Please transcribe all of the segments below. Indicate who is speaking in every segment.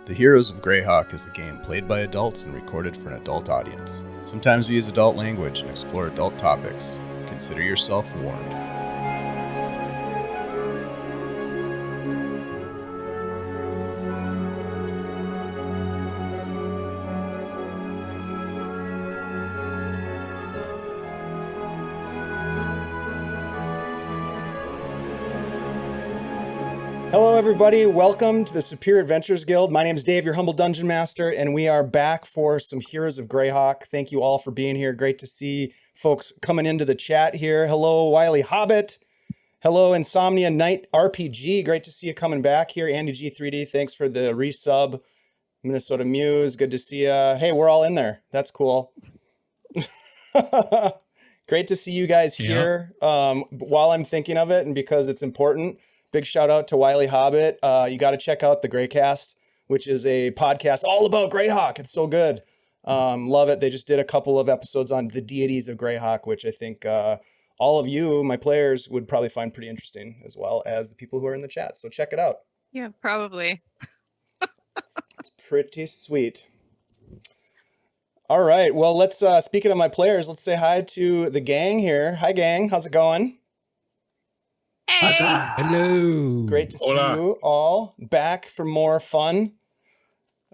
Speaker 1: The Heroes of Greyhawk is a game played by adults and recorded for an adult audience. Sometimes we use adult language and explore adult topics. Consider yourself warned.
Speaker 2: Hello everybody, welcome to the Superior Adventures Guild. My name is Dave, your humble dungeon master, and we are back for some Heroes of Greyhawk. Thank you all for being here. Great to see folks coming into the chat here. Hello, Wily Hobbit. Hello, Insomnia Night RPG. Great to see you coming back here. Andy G3D, thanks for the resub. Minnesota Muse, good to see you. Hey, we're all in there. That's cool. Great to see you guys here. While I'm thinking of it, and because it's important, big shout out to Wily Hobbit. You got to check out the Greycast, which is a podcast all about Greyhawk. It's so good. Love it. They just did a couple of episodes on the deities of Greyhawk, which I think all of you, my players, would probably find pretty interesting, as well as the people who are in the chat. So check it out.
Speaker 3: Yeah, probably.
Speaker 2: It's pretty sweet. All right. Well, let's, speaking of my players, let's say hi to the gang here. Hi, gang. How's it going?
Speaker 3: Hey!
Speaker 4: Hello.
Speaker 2: Great to see you all back for more fun.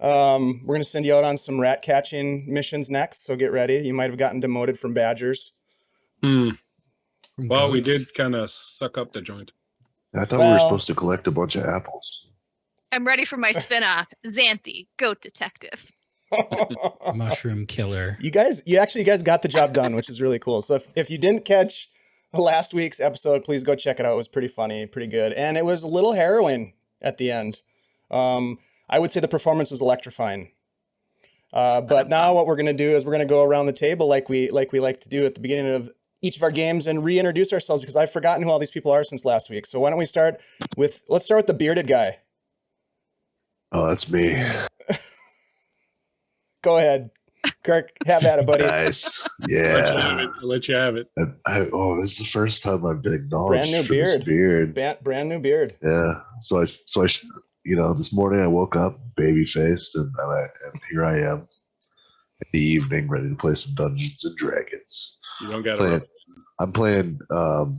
Speaker 2: We're going to send you out on some rat catching missions next, so get ready. You might have gotten demoted from badgers.
Speaker 5: Well, we did kind of suck up the joint.
Speaker 6: I thought we were supposed to collect a bunch of apples.
Speaker 3: I'm ready for my spin-off, Xanthi, Goat Detective.
Speaker 4: Mushroom killer.
Speaker 2: You guys got the job done, which is really cool. So if you didn't catch last week's episode, please go check it out. It was pretty funny, pretty good. And it was a little harrowing at the end. I would say the performance was electrifying. But now what we're going to do is we're going to go around the table like we like to do at the beginning of each of our games and reintroduce ourselves, because I've forgotten who all these people are since last week. So why don't we let's start with the bearded guy.
Speaker 6: Oh, that's me.
Speaker 2: Go ahead, Kirk. Have at it, buddy.
Speaker 6: Nice. Yeah.
Speaker 5: I'll let you have it.
Speaker 6: This is the first time I've been acknowledged.
Speaker 2: Brand new
Speaker 6: for this beard.
Speaker 2: Brand new beard.
Speaker 6: Yeah. So I, this morning I woke up baby faced, and here I am in the evening, ready to play some Dungeons and Dragons.
Speaker 5: You don't got to.
Speaker 6: I'm playing Norb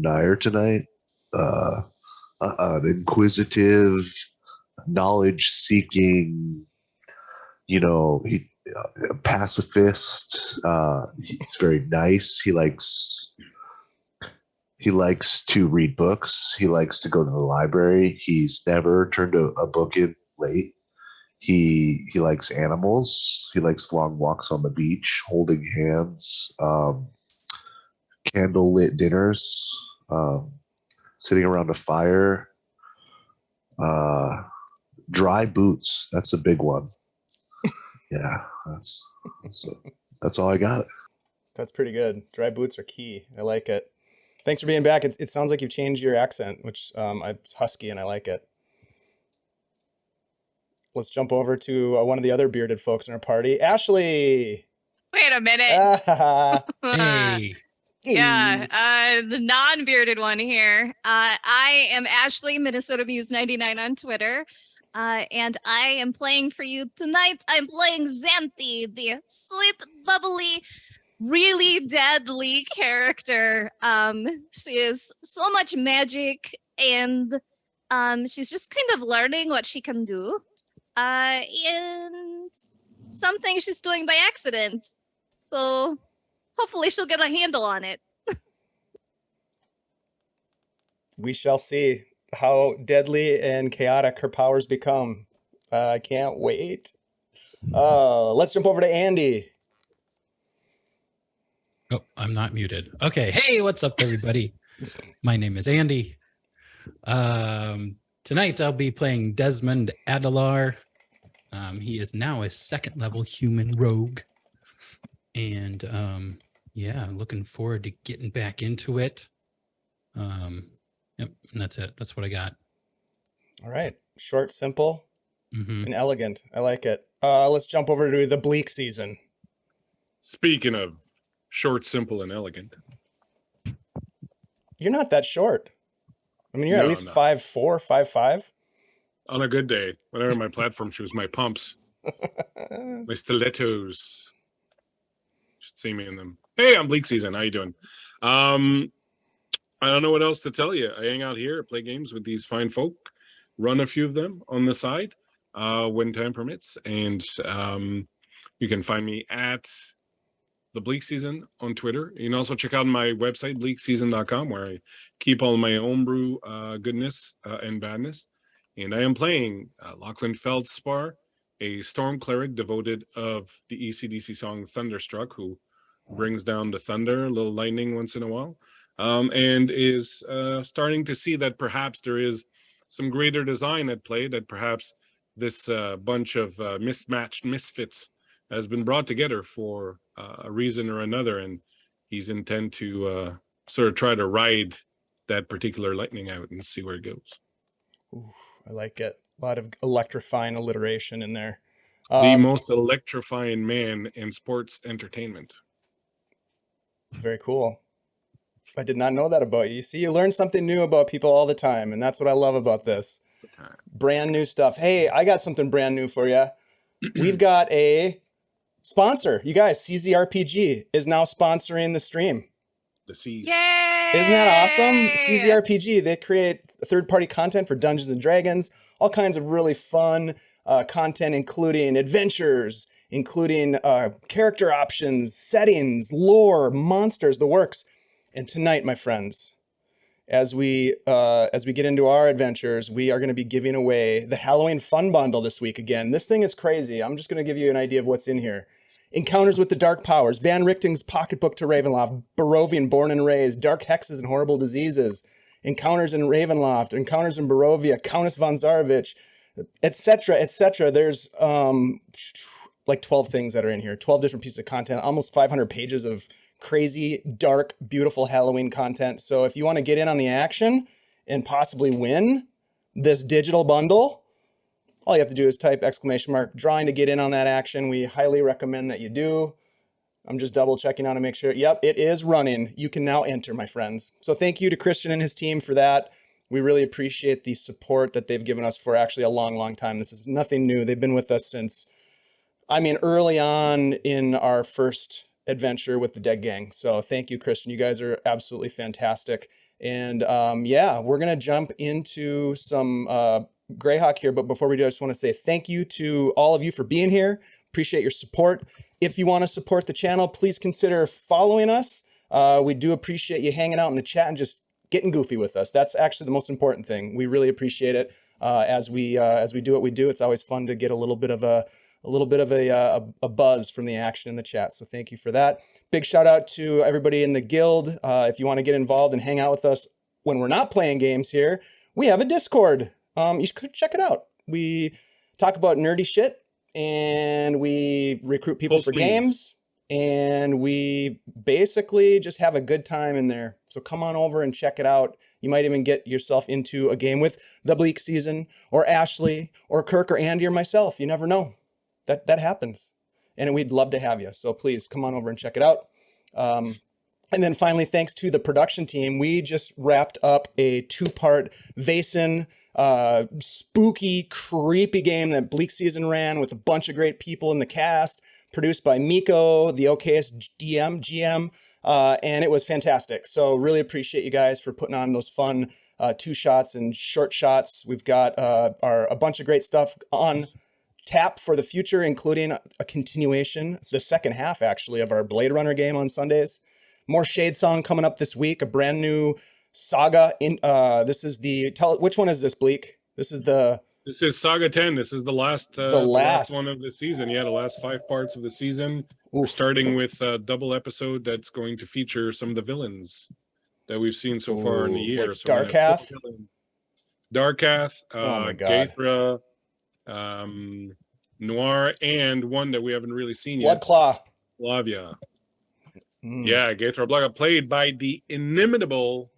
Speaker 6: Nhyre tonight. An inquisitive, knowledge-seeking, a pacifist. He's very nice. He likes to read books. He likes to go to the library. He's never turned a book in late. He likes animals. He likes long walks on the beach, holding hands, candle-lit dinners, sitting around a fire, dry boots. That's a big one. Yeah, that's all I got.
Speaker 2: That's pretty good. Dry boots are key. I like it. Thanks for being back. It sounds like you've changed your accent, which it's husky, and I like it. Let's jump over to one of the other bearded folks in our party, Ashley.
Speaker 3: Wait a minute.
Speaker 4: Hey.
Speaker 3: Yeah, the non-bearded one here. I am Ashley, Minnesota Muse 99 on Twitter. And I am playing for you tonight. I'm playing Xanthi, the sweet, bubbly, really deadly character. She is so much magic, and she's just kind of learning what she can do. And something she's doing by accident. So hopefully she'll get a handle on it.
Speaker 2: We shall see how deadly and chaotic her powers become. I can't wait. Let's jump over to Andy.
Speaker 4: Oh, I'm not muted. Okay. Hey, what's up, everybody? My name is Andy. Tonight I'll be playing Desmond Adalar. He is now a second level human rogue. And looking forward to getting back into it. Yep, and that's it. That's what I got.
Speaker 2: All right. Short, simple, and elegant. I like it. Let's jump over to the bleak season.
Speaker 5: Speaking of short, simple, and elegant.
Speaker 2: You're not that short. I mean, you're at least 5'4", 5'5".
Speaker 5: On a good day, whatever my platform shoes, my pumps, my stilettos. Should see me in them. Hey, I'm Bleak Season. How you doing? I don't know what else to tell you. I hang out here, play games with these fine folk, run a few of them on the side when time permits, and you can find me at the Bleak Season on Twitter. You can also check out my website, bleakseason.com, where I keep all my homebrew goodness and badness. And I am playing Lachlan Feldspar, a storm cleric devoted of the ECDC song Thunderstruck, who brings down the thunder, a little lightning once in a while, and is starting to see that perhaps there is some greater design at play, that perhaps this bunch of mismatched misfits has been brought together for a reason or another, and he's intent to sort of try to ride that particular lightning out and see where it goes.
Speaker 2: Ooh, I like it. A lot of electrifying alliteration in there.
Speaker 5: The most electrifying man in sports entertainment.
Speaker 2: Very cool. I did not know that about you. See, you learn something new about people all the time, and that's what I love about this. Brand new stuff. Hey, I got something brand new for you. We've got a sponsor. You guys, CZRPG is now sponsoring the stream.
Speaker 5: The seas.
Speaker 3: Yay!
Speaker 2: Isn't that awesome? CZRPG, they create third-party content for Dungeons and Dragons, all kinds of really fun content, including adventures, including character options, settings, lore, monsters, the works. And tonight, my friends, as we get into our adventures, we are going to be giving away the Halloween Fun Bundle this week again. This thing is crazy. I'm just going to give you an idea of what's in here. Encounters with the Dark Powers, Van Richting's Pocketbook to Ravenloft, Barovian Born and Raised, Dark Hexes and Horrible Diseases, Encounters in Ravenloft, Encounters in Barovia, Countess von Zarovich, etc., etc. There's like 12 things that are in here, 12 different pieces of content, almost 500 pages of crazy, dark, beautiful Halloween content. So if you want to get in on the action and possibly win this digital bundle, all you have to do is type !drawing to get in on that action. We highly recommend that you do. I'm just double checking now to make sure. Yep, it is running. You can now enter, my friends. So thank you to Christian and his team for that. We really appreciate the support that they've given us for actually a long, long time. This is nothing new. They've been with us since, early on in our first adventure with the Dead Gang. So thank you, Christian. You guys are absolutely fantastic. And we're going to jump into some Greyhawk here. But before we do, I just want to say thank you to all of you for being here. Appreciate your support. If you want to support the channel, please consider following us. We do appreciate you hanging out in the chat and just getting goofy with us. That's actually the most important thing. We really appreciate it. As we do what we do, it's always fun to get a little bit of a buzz from the action in the chat. So thank you for that. Big shout out to everybody in the guild. If you want to get involved and hang out with us when we're not playing games here, we have a Discord. You should check it out. We talk about nerdy shit and we recruit people for games, and we basically just have a good time in there. So come on over and check it out. You might even get yourself into a game with the Bleak Season or Ashley or Kirk or Andy or myself. You never know. That happens, and we'd love to have you. So please come on over and check it out. And then finally, thanks to the production team, we just wrapped up a 2-part Vaesen spooky, creepy game that Bleak Season ran with a bunch of great people in the cast, produced by Miko, the OKS GM, and it was fantastic. So really appreciate you guys for putting on those fun 2-shots and short shots. We've got a bunch of great stuff on tap for the future, including a continuation. It's the second half, actually, of our Blade Runner game on Sundays. More Shade Song coming up this week, a brand new saga. This is which one is this, Bleak? This is
Speaker 5: Saga 10. This is the last one of the season. Yeah, the last 5 parts of the season. We're starting with a double episode that's going to feature some of the villains that we've seen so far in the year.
Speaker 2: Like
Speaker 5: so
Speaker 2: Darkath?
Speaker 5: Darkath,
Speaker 2: Oh my God.
Speaker 5: Gaethra, Nhyre, and one that we haven't really seen yet.
Speaker 2: Bloodclaw.
Speaker 5: Lavia. Yeah, Gaethra Bloodclaw, played by the inimitable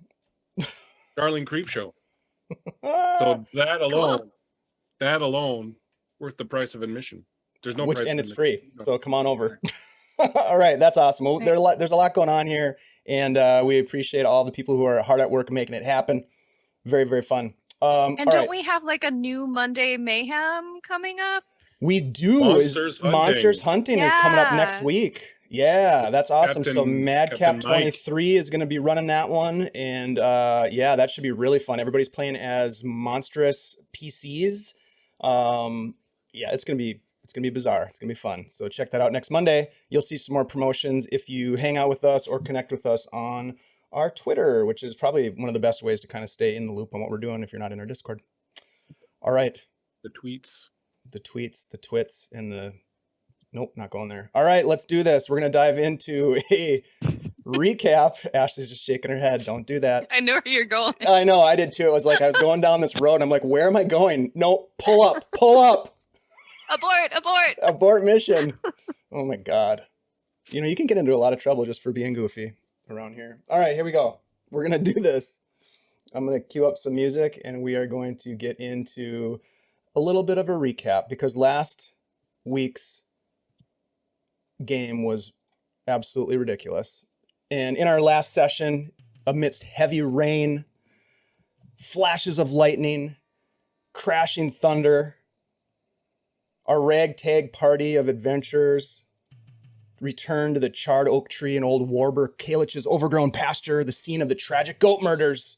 Speaker 5: Darling Creepshow. So that alone, worth the price of admission. There's no price, and it's free.
Speaker 2: So come on over. All right, that's awesome. Well, there's a lot going on here, and we appreciate all the people who are hard at work making it happen. Very, very fun. All
Speaker 7: And don't
Speaker 2: right.
Speaker 7: we have like a new Monday Mayhem coming up?
Speaker 2: We do. Monsters Hunting is coming up next
Speaker 7: Yeah.
Speaker 2: week. Yeah, that's awesome. So
Speaker 5: Captain
Speaker 2: Madcap
Speaker 5: Mike.
Speaker 2: 23 is going to be running that one. And yeah, that should be really fun. Everybody's playing as monstrous PCs. Yeah, it's going to be bizarre. It's going to be fun. So check that out next Monday. You'll see some more promotions if you hang out with us or connect with us on our Twitter, which is probably one of the best ways to kind of stay in the loop on what we're doing if you're not in our Discord. All right.
Speaker 5: The tweets.
Speaker 2: The tweets, the twits, and the... Nope, not going there. All right, let's do this. We're going to dive into a recap. Ashley's just shaking her head. Don't do that.
Speaker 3: I know where you're going.
Speaker 2: I know, I did too. It was like I was going down this road. And I'm like, where am I going? No, pull up, pull up.
Speaker 3: Abort.
Speaker 2: Abort mission. Oh my God. You know, you can get into a lot of trouble just for being goofy around here. All right, here we go. We're going to do this. I'm going to cue up some music and we are going to get into a little bit of a recap because last week's game was absolutely ridiculous. And in our last session, amidst heavy rain, flashes of lightning, crashing thunder, our ragtag party of adventurers returned to the charred oak tree and old Warber Kalich's overgrown pasture, the scene of the tragic goat murders,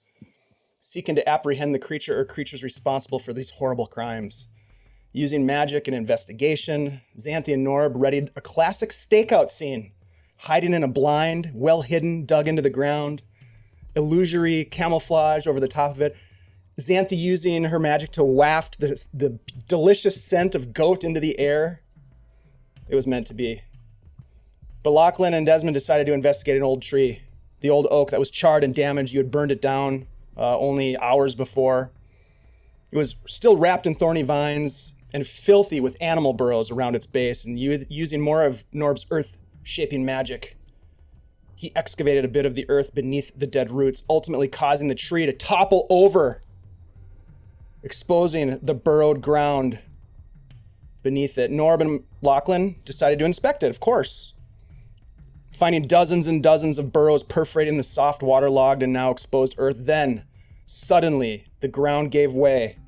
Speaker 2: seeking to apprehend the creature or creatures responsible for these horrible crimes. Using magic and investigation, Xanthi and Norb readied a classic stakeout scene, hiding in a blind, well hidden, dug into the ground, illusory camouflage over the top of it. Xanthi using her magic to waft the delicious scent of goat into the air. It was meant to be. But Lachlan and Desmond decided to investigate an old tree, the old oak that was charred and damaged. You had burned it down only hours before. It was still wrapped in thorny vines and filthy with animal burrows around its base, and using more of Norb's earth-shaping magic, he excavated a bit of the earth beneath the dead roots, ultimately causing the tree to topple over, exposing the burrowed ground beneath it. Norb and Lachlan decided to inspect it, of course, finding dozens and dozens of burrows perforating the soft, waterlogged, and now exposed earth. Then, suddenly, the ground gave way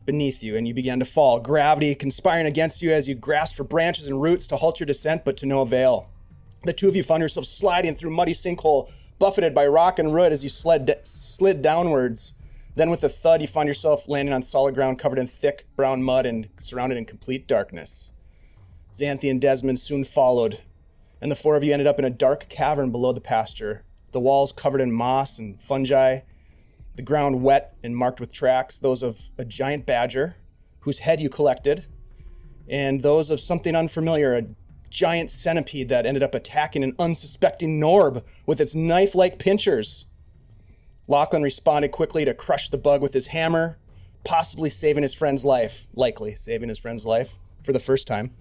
Speaker 2: beneath you and you began to fall, gravity conspiring against you as you grasped for branches and roots to halt your descent, but to no avail. The two of you found yourselves sliding through muddy sinkhole, buffeted by rock and root as you slid downwards. Then with a thud, you found yourself landing on solid ground covered in thick brown mud and surrounded in complete darkness. Xanthi and Desmond soon followed, and the four of you ended up in a dark cavern below the pasture, the walls covered in moss and fungi, the ground wet and marked with tracks, those of a giant badger, whose head you collected, and those of something unfamiliar, a giant centipede that ended up attacking an unsuspecting Norb with its knife-like pincers. Lachlan responded quickly to crush the bug with his hammer, possibly saving his friend's life, likely saving his friend's life for the first time.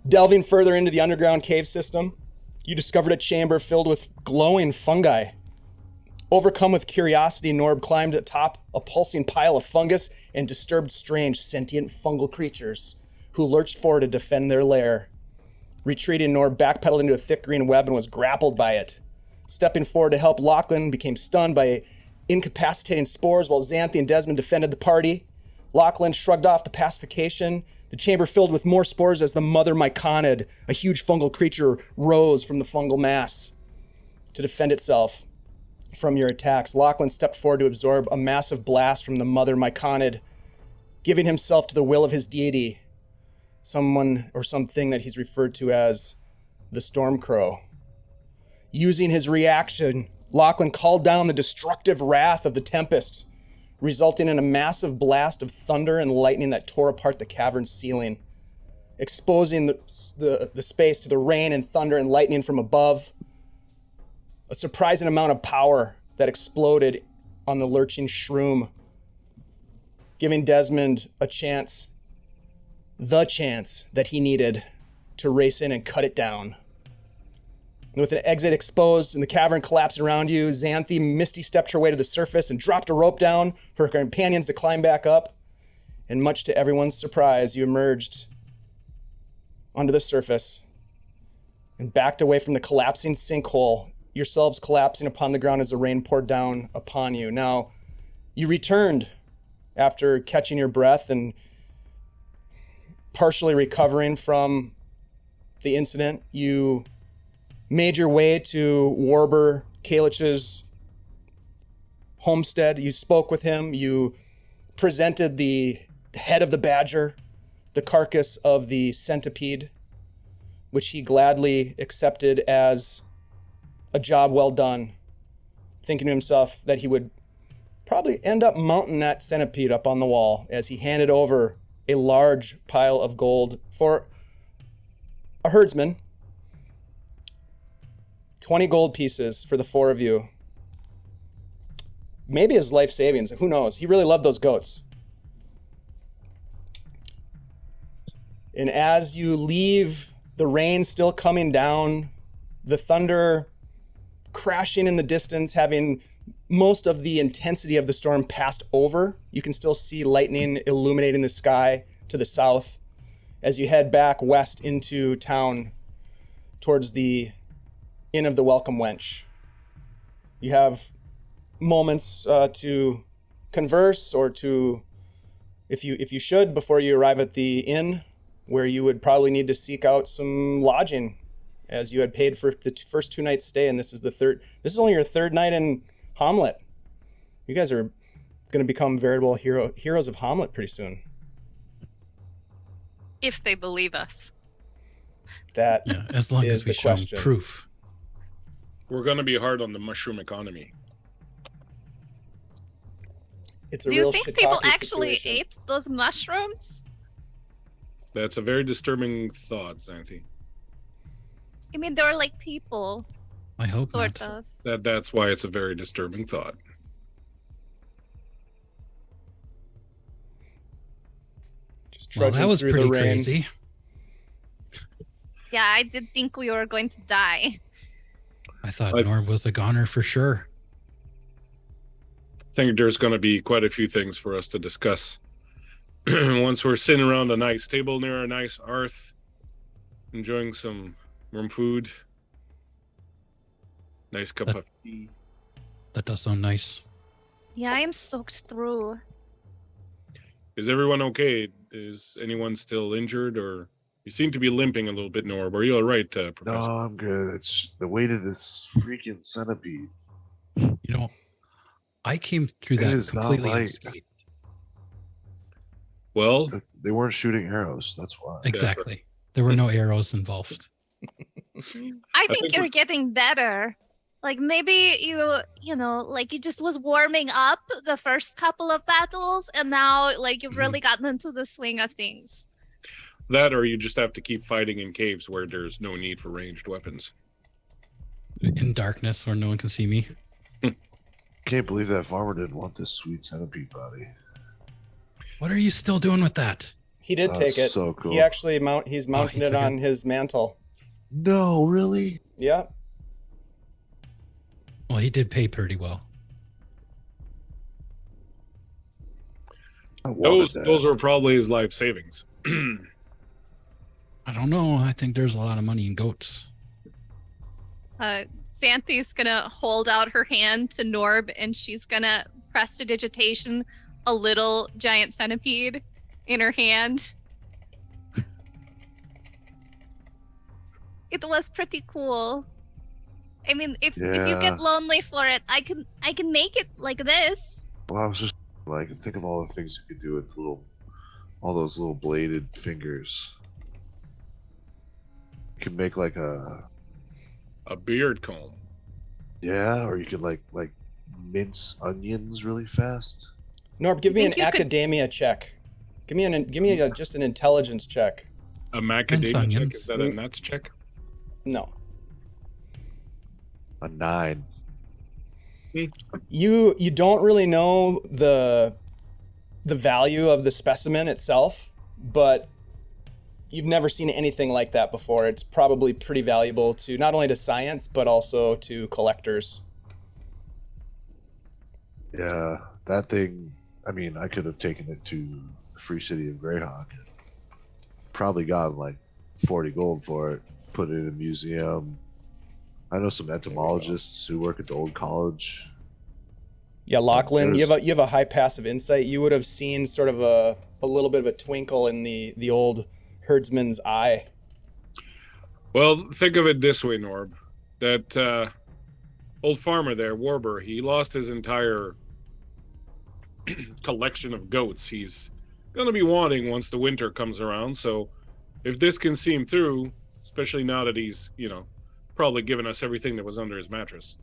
Speaker 2: Delving further into the underground cave system, you discovered a chamber filled with glowing fungi. Overcome with curiosity, Norb climbed atop a pulsing pile of fungus and disturbed strange sentient fungal creatures who lurched forward to defend their lair. Retreating, Norb backpedaled into a thick green web and was grappled by it. Stepping forward to help, Lachlan became stunned by incapacitating spores while Xanthi and Desmond defended the party. Lachlan shrugged off the pacification. The chamber filled with more spores as the mother myconid, a huge fungal creature, rose from the fungal mass to defend itself from your attacks. Lachlan stepped forward to absorb a massive blast from the mother myconid, giving himself to the will of his deity, someone or something that he's referred to as the Stormcrow. Using his reaction, Lachlan called down the destructive wrath of the Tempest, resulting in a massive blast of thunder and lightning that tore apart the cavern's ceiling, exposing the space to the rain and thunder and lightning from above. A surprising amount of power that exploded on the lurching shroom, giving Desmond the chance that he needed to race in and cut it down. And with an exit exposed and the cavern collapsing around you, Xanthi misty stepped her way to the surface and dropped a rope down for her companions to climb back up. And much to everyone's surprise, you emerged onto the surface and backed away from the collapsing sinkhole, yourselves collapsing upon the ground as the rain poured down upon you. Now, You returned after catching your breath and partially recovering from the incident. You made your way to Warber Kalich's homestead. You spoke with him. You presented the head of the badger, the carcass of the centipede, which he gladly accepted as a job well done, thinking to himself that he would probably end up mounting that centipede up on the wall as he handed over a large pile of gold for a herdsman. 20 gold pieces for the 4 of you. Maybe his life savings, who knows? He really loved those goats. And as you leave, the rain still coming down, the thunder crashing in the distance, having most of the intensity of the storm passed over. You can still see lightning illuminating the sky to the south as you head back west into town towards the Inn of the Welcome Wench. You have moments to converse, or to, if you should, before you arrive at the inn, where you would probably need to seek out some lodging, as you had paid for the first 2 nights stay, and this is the third. This is only your 3rd night in Hommlet. You guys are going to become veritable heroes of Hommlet pretty soon.
Speaker 7: If they believe us.
Speaker 2: That
Speaker 4: Yeah, as long
Speaker 2: is
Speaker 4: as we
Speaker 2: the
Speaker 4: show 'em
Speaker 2: question.
Speaker 4: proof.
Speaker 5: We're going to be hard on the mushroom economy.
Speaker 2: it's a
Speaker 3: Do you
Speaker 2: real
Speaker 3: think people
Speaker 2: shiitake
Speaker 3: actually
Speaker 2: situation.
Speaker 3: ate those mushrooms?
Speaker 5: That's a very disturbing thought, Xanthi.
Speaker 3: I mean, they were like people,
Speaker 4: I hope
Speaker 3: sort
Speaker 4: not.
Speaker 3: of.
Speaker 5: That's why it's a very disturbing thought.
Speaker 2: Just
Speaker 4: Well,
Speaker 2: trudging
Speaker 4: that was
Speaker 2: through
Speaker 4: pretty
Speaker 2: the rain.
Speaker 4: crazy.
Speaker 3: Yeah, I did think we were going to die.
Speaker 4: I thought
Speaker 5: I've-
Speaker 4: Norb was a goner for sure.
Speaker 5: I think there's going to be quite a few things for us to discuss. Once we're sitting around a nice table near a nice hearth, enjoying some warm food, nice cup of tea.
Speaker 4: That does sound nice.
Speaker 3: Yeah, I am soaked through.
Speaker 5: Is everyone okay? Is anyone still injured, or you seem to be limping a little bit, Norb? Are you all right,
Speaker 6: No,
Speaker 5: Professor?
Speaker 6: I'm good. It's the weight of this freaking centipede.
Speaker 4: You know, I came through
Speaker 6: It
Speaker 4: that
Speaker 6: is not
Speaker 4: completely
Speaker 6: light.
Speaker 4: unscathed.
Speaker 5: Well,
Speaker 6: They weren't shooting arrows. That's why.
Speaker 4: Exactly. There were no arrows involved.
Speaker 3: I
Speaker 5: think
Speaker 3: think you're
Speaker 5: we're-
Speaker 3: getting better. Like maybe you know, like you just was warming up the first couple of battles, and now like you've really gotten into the swing of things.
Speaker 5: that or you just have to keep fighting in caves where there's no need for ranged weapons.
Speaker 4: In darkness where no one can see me.
Speaker 6: Can't believe that farmer didn't want this sweet centipede body.
Speaker 4: What are you still doing with that?
Speaker 2: He did
Speaker 6: Oh,
Speaker 2: take it.
Speaker 6: so cool.
Speaker 2: He actually he's mounting
Speaker 4: he
Speaker 2: it
Speaker 4: took
Speaker 2: on
Speaker 4: it?
Speaker 2: his mantle.
Speaker 6: No, really?
Speaker 2: Yeah.
Speaker 4: Well, he did pay pretty well.
Speaker 6: I wanted
Speaker 5: Those
Speaker 6: that.
Speaker 5: were probably his life savings.
Speaker 4: I don't know. I think there's a lot of money in goats.
Speaker 3: Xanthi's gonna hold out her hand to Norb, and she's gonna prestidigitation a little giant centipede in her hand. It was pretty cool. I mean, if you
Speaker 6: Yeah.
Speaker 3: get lonely for it, I can make it like this.
Speaker 6: Well, I was just like, think of all the things you could do with all those little bladed fingers. You could make like a
Speaker 5: beard comb.
Speaker 6: yeah, or you could like mince onions really fast.
Speaker 2: Norb, give me an
Speaker 3: Think you could-
Speaker 2: academia check. Give me just an intelligence check.
Speaker 5: A macadamia check.
Speaker 4: onions.
Speaker 5: Is that a nuts check?
Speaker 2: No.
Speaker 6: A 9.
Speaker 2: You don't really know the value of the specimen itself, but you've never seen anything like that before. It's probably pretty valuable to not only to science but also to collectors.
Speaker 6: Yeah, that thing. I mean, I could have taken it to the free city of Greyhawk. Probably gotten like 40 gold for it. Put it in a museum. I know some entomologists who work at the old college.
Speaker 2: Yeah, Lachlan, you
Speaker 6: There's-
Speaker 2: have a high passive insight. You would have seen sort of a little bit of a twinkle in the old herdsman's eye.
Speaker 5: Well, think of it this way, Norb. That old farmer there, Warber, he lost his entire collection of goats. He's going to be wanting once the winter comes around. So if this can see him through, especially now that he's, probably given us everything that was under his mattress,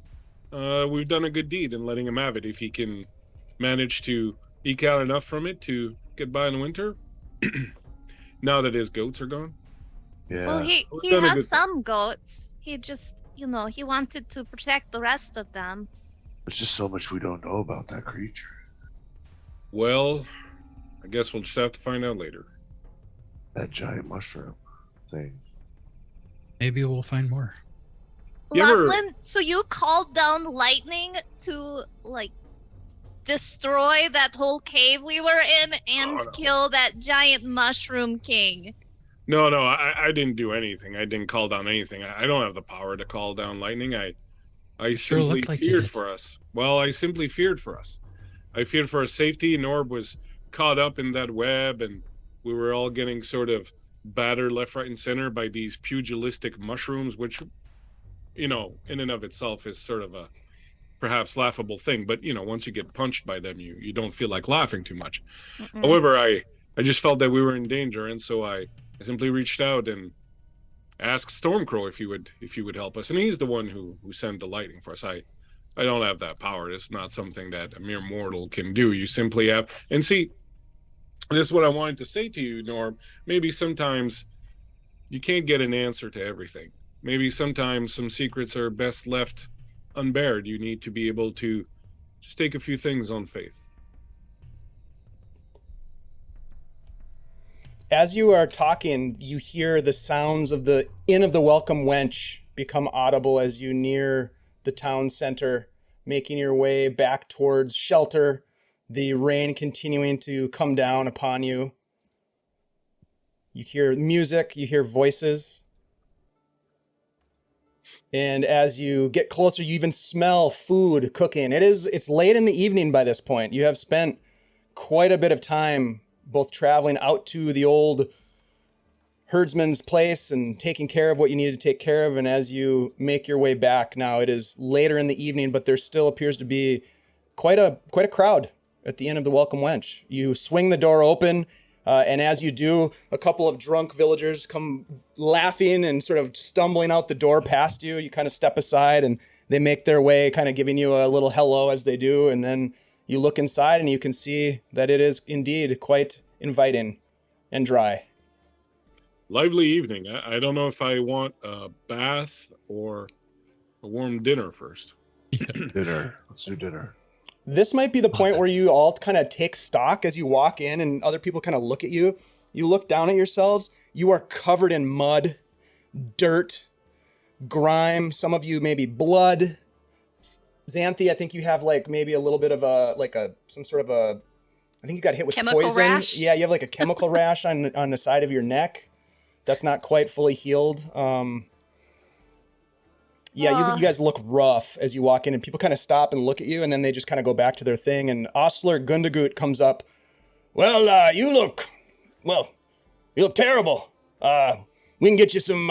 Speaker 5: we've done a good deed in letting him have it. If he can manage to eke out enough from it to get by in the winter, now that his goats are gone.
Speaker 6: Yeah.
Speaker 7: Well, he
Speaker 5: Done a
Speaker 7: has
Speaker 5: good-
Speaker 7: some goats. He just, he wanted to protect the rest of them.
Speaker 6: There's just so much we don't know about that creature.
Speaker 5: Well, I guess we'll just have to find out later.
Speaker 6: That giant mushroom thing.
Speaker 4: Maybe we'll find more.
Speaker 5: You ever-
Speaker 7: Lachlan, so you called down lightning to destroy that whole cave we were in and
Speaker 5: Oh, no.
Speaker 7: kill that giant mushroom king.
Speaker 5: No, I didn't do anything. I didn't call down anything. I don't have the power to call down lightning. I
Speaker 4: Sure
Speaker 5: simply
Speaker 4: looked like you
Speaker 5: feared
Speaker 4: did.
Speaker 5: for us. Well, I simply feared for us. I feared for our safety. Norb was caught up in that web, and we were all getting sort of battered left, right, and center by these pugilistic mushrooms, which, in and of itself is sort of a perhaps laughable thing. But, once you get punched by them, you don't feel like laughing too much.
Speaker 7: Mm-mm.
Speaker 5: However, I just felt that we were in danger, and so I simply reached out and asked Stormcrow if he would help us, and he's the one who sent the lightning for us. I don't have that power. It's not something that a mere mortal can do. You simply have, and see, this is what I wanted to say to you, Norm. Maybe sometimes you can't get an answer to everything. Maybe sometimes some secrets are best left unbared. You need to be able to just take a few things on faith.
Speaker 2: As you are talking, you hear the sounds of the Inn of the Welcome Wench become audible as you near the town center, making your way back towards shelter, the rain continuing to come down upon you. You hear music, you hear voices. And as you get closer, you even smell food cooking. It's late in the evening by this point. You have spent quite a bit of time both traveling out to the old herdsman's place and taking care of what you need to take care of. And as you make your way back now, it is later in the evening, but there still appears to be quite a crowd at the Inn of the Welcome Wench. You swing the door open, and as you do, a couple of drunk villagers come laughing and sort of stumbling out the door past you. You kind of step aside and they make their way, kind of giving you a little hello as they do. And then you look inside and you can see that it is indeed quite inviting and dry.
Speaker 5: Lively evening. I don't know if I want a bath or a warm dinner first.
Speaker 6: Dinner. Let's do dinner.
Speaker 2: This might be the point where
Speaker 4: that's-
Speaker 2: you all kind of take stock as you walk in and other people kind of look at you. You look down at yourselves. You are covered in mud, dirt, grime. Some of you maybe blood. Xanthi, I think you have maybe a little bit of some sort of a, I think you got hit with
Speaker 7: Chemical
Speaker 2: poison.
Speaker 7: rash?
Speaker 2: Yeah, you have a chemical rash on the side of your neck. That's not quite fully healed. Yeah, you guys look rough as you walk in, and people kind of stop and look at you, and then they just kind of go back to their thing. And Osler Gundagut comes up. Well, you look terrible. We can get you some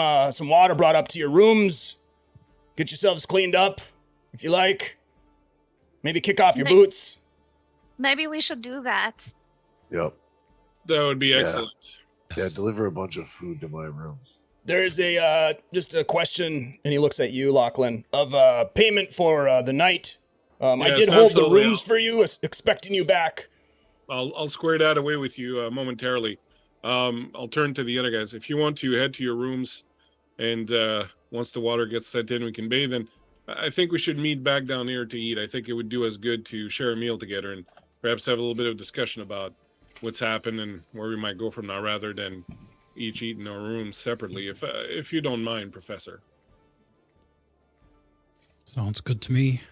Speaker 2: water brought up to your rooms. Get yourselves cleaned up, if you like. Maybe kick off your boots.
Speaker 7: Maybe we should do that.
Speaker 6: Yep.
Speaker 5: That would be
Speaker 6: Yeah.
Speaker 5: excellent.
Speaker 6: Yeah, deliver a bunch of food to my room.
Speaker 2: There is just a question, and he looks at you, Lachlan, of payment for the night. I
Speaker 5: Yes,
Speaker 2: did hold the
Speaker 5: absolutely.
Speaker 2: rooms for you, expecting you back.
Speaker 5: I'll square that away with you momentarily. I'll turn to the other guys. If you want to head to your rooms, and once the water gets set in, we can bathe. And I think we should meet back down here to eat. I think it would do us good to share a meal together and perhaps have a little bit of discussion about what's happened and where we might go from now, rather than each eat in our rooms separately. If you don't mind, Professor.
Speaker 4: Sounds good to me.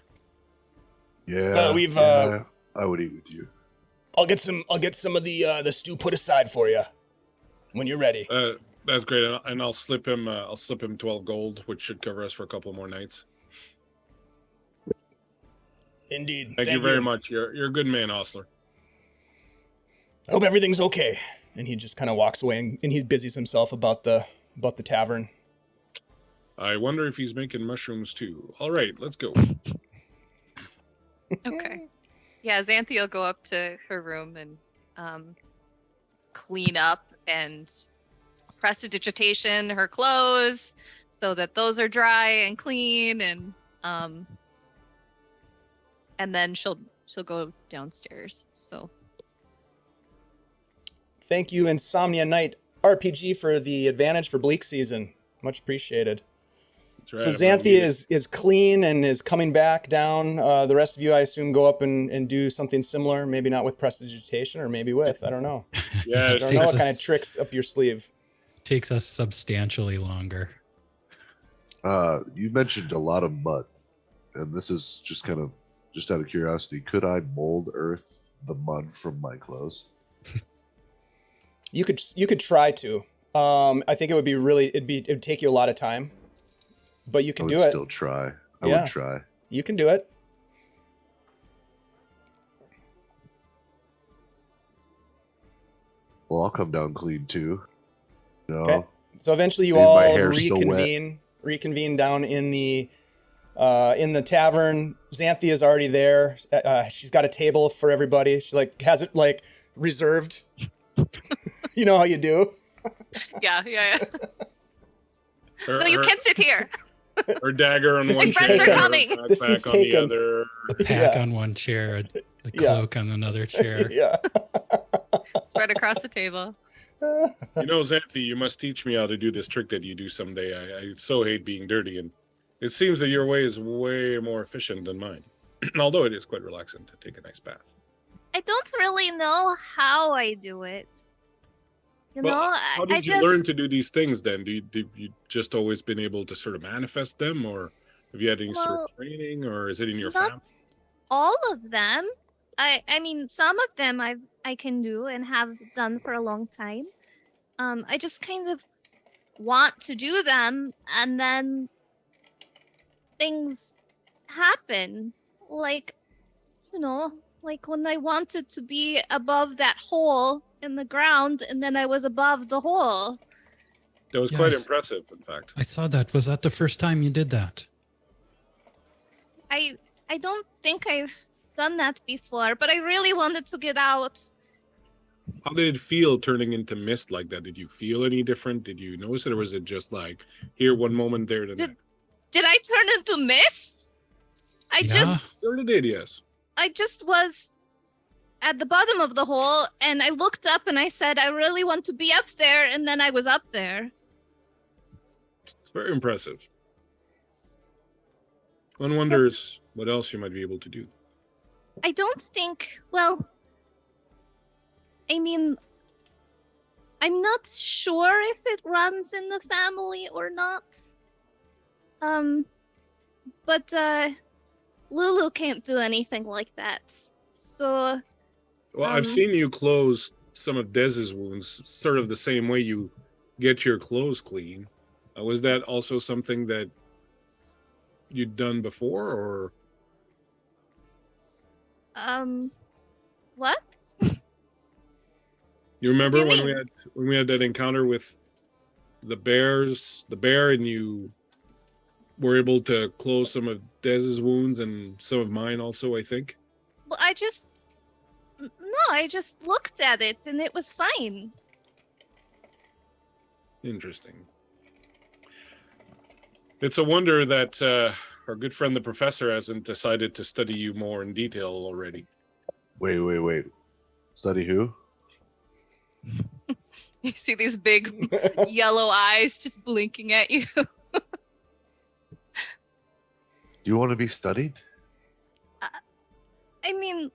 Speaker 6: Yeah.
Speaker 2: We've,
Speaker 6: yeah, I would eat with you.
Speaker 2: I'll get some of the stew put aside for you when you're ready.
Speaker 5: That's great, and I'll slip him 12 gold, which should cover us for a couple more nights.
Speaker 2: Indeed.
Speaker 5: Thank you very much. You're a good man, Osler.
Speaker 2: I hope everything's okay. And he just kind of walks away and he busies himself about the tavern.
Speaker 5: I wonder if he's making mushrooms too. All right, let's go.
Speaker 8: Okay. Yeah, Xanthi will go up to her room and clean up and prestidigitation her clothes so that those are dry and clean, and then she'll go downstairs. So
Speaker 2: Thank you, Insomnia Night RPG, for the advantage for Bleak Season. Much appreciated.
Speaker 5: That's
Speaker 2: So
Speaker 5: right, I'm gonna
Speaker 2: Xanthi
Speaker 5: need it.
Speaker 2: is clean and is coming back down. The rest of you, I assume, go up and do something similar. Maybe not with prestidigitation, or maybe with. I don't know.
Speaker 5: Yeah,
Speaker 2: I
Speaker 5: it
Speaker 2: don't know
Speaker 4: takes
Speaker 2: what kind of
Speaker 4: us-
Speaker 2: tricks up your sleeve.
Speaker 4: Takes us substantially longer.
Speaker 6: You mentioned a lot of mud, and this is just out of curiosity. Could I mold earth the mud from my clothes?
Speaker 2: You could try to. I think it would take you a lot of time, but you
Speaker 6: I
Speaker 2: can
Speaker 6: would
Speaker 2: do it.
Speaker 6: still try. I
Speaker 2: Yeah.
Speaker 6: would try.
Speaker 2: You can do it.
Speaker 6: Well, I'll come down clean too. No.
Speaker 2: Okay. So eventually you
Speaker 6: Maybe my
Speaker 2: all
Speaker 6: hair's still wet.
Speaker 2: reconvene down in the tavern. Xanthi is already there. She's got a table for everybody. She has it reserved. You know how you do.
Speaker 8: yeah.
Speaker 5: Her,
Speaker 8: No, you
Speaker 5: her-
Speaker 8: can't sit here.
Speaker 5: her dagger on
Speaker 2: This
Speaker 5: one
Speaker 2: is
Speaker 5: chair,
Speaker 2: taken.
Speaker 5: her
Speaker 8: coming.
Speaker 2: This
Speaker 5: backpack
Speaker 2: is
Speaker 5: on
Speaker 2: taken.
Speaker 5: the other.
Speaker 4: A pack
Speaker 2: Yeah.
Speaker 4: on one chair, a
Speaker 2: Yeah.
Speaker 4: cloak on another chair.
Speaker 2: Yeah.
Speaker 8: Spread across the table.
Speaker 5: You know, Xanthi, you must teach me how to do this trick that you do someday. I so hate being dirty, and it seems that your way is way more efficient than mine. Although it is quite relaxing to take a nice bath.
Speaker 7: I don't really know how I do it. You
Speaker 5: Well,
Speaker 7: know,
Speaker 5: How
Speaker 7: I
Speaker 5: did you
Speaker 7: just
Speaker 5: learn to do these things then? Have you just always been able to sort of manifest them, or have you had any sort
Speaker 7: Well,
Speaker 5: of training, or is it in your
Speaker 7: not
Speaker 5: family?
Speaker 7: all of them. I mean, some of them I can do and have done for a long time. I just kind of want to do them, and then things happen. Like, you know, like when I wanted to be above that hole in the ground, and then I was above the hole.
Speaker 5: That was quite
Speaker 4: Yes.
Speaker 5: impressive, in fact.
Speaker 4: I saw that. Was that the first time you did that?
Speaker 7: I don't think I've done that before, but I really wanted to get out.
Speaker 5: How did it feel turning into mist like that? Did you feel any different? Did you notice it, or was it just like here one moment, there the
Speaker 7: Did-
Speaker 5: next?
Speaker 7: Did I turn into mist? I
Speaker 4: Yeah.
Speaker 5: Sure did, yes.
Speaker 7: just was at the bottom of the hole, and I looked up and I said, I really want to be up there, and then I was up there.
Speaker 5: It's very impressive. One wonders what else you might be able to do.
Speaker 7: I don't think, well, I mean, I'm not sure if it runs in the family or not. But Lulu can't do anything like that. So,
Speaker 5: Well, I've
Speaker 7: Um,
Speaker 5: seen you close some of Dez's wounds, sort of the same way you get your clothes clean. Was that also something that you'd done before, or
Speaker 7: what?
Speaker 5: you remember
Speaker 7: do you
Speaker 5: when we had that encounter with the bear, and you were able to close some of Dez's wounds and some of mine also, I think.
Speaker 7: Well, I just looked at it and it was fine.
Speaker 5: Interesting. It's a wonder that our good friend the professor hasn't decided to study you more in detail already.
Speaker 6: Wait. Study who?
Speaker 8: You see these big yellow eyes just blinking at you.
Speaker 6: Do you want to be studied?
Speaker 7: I mean,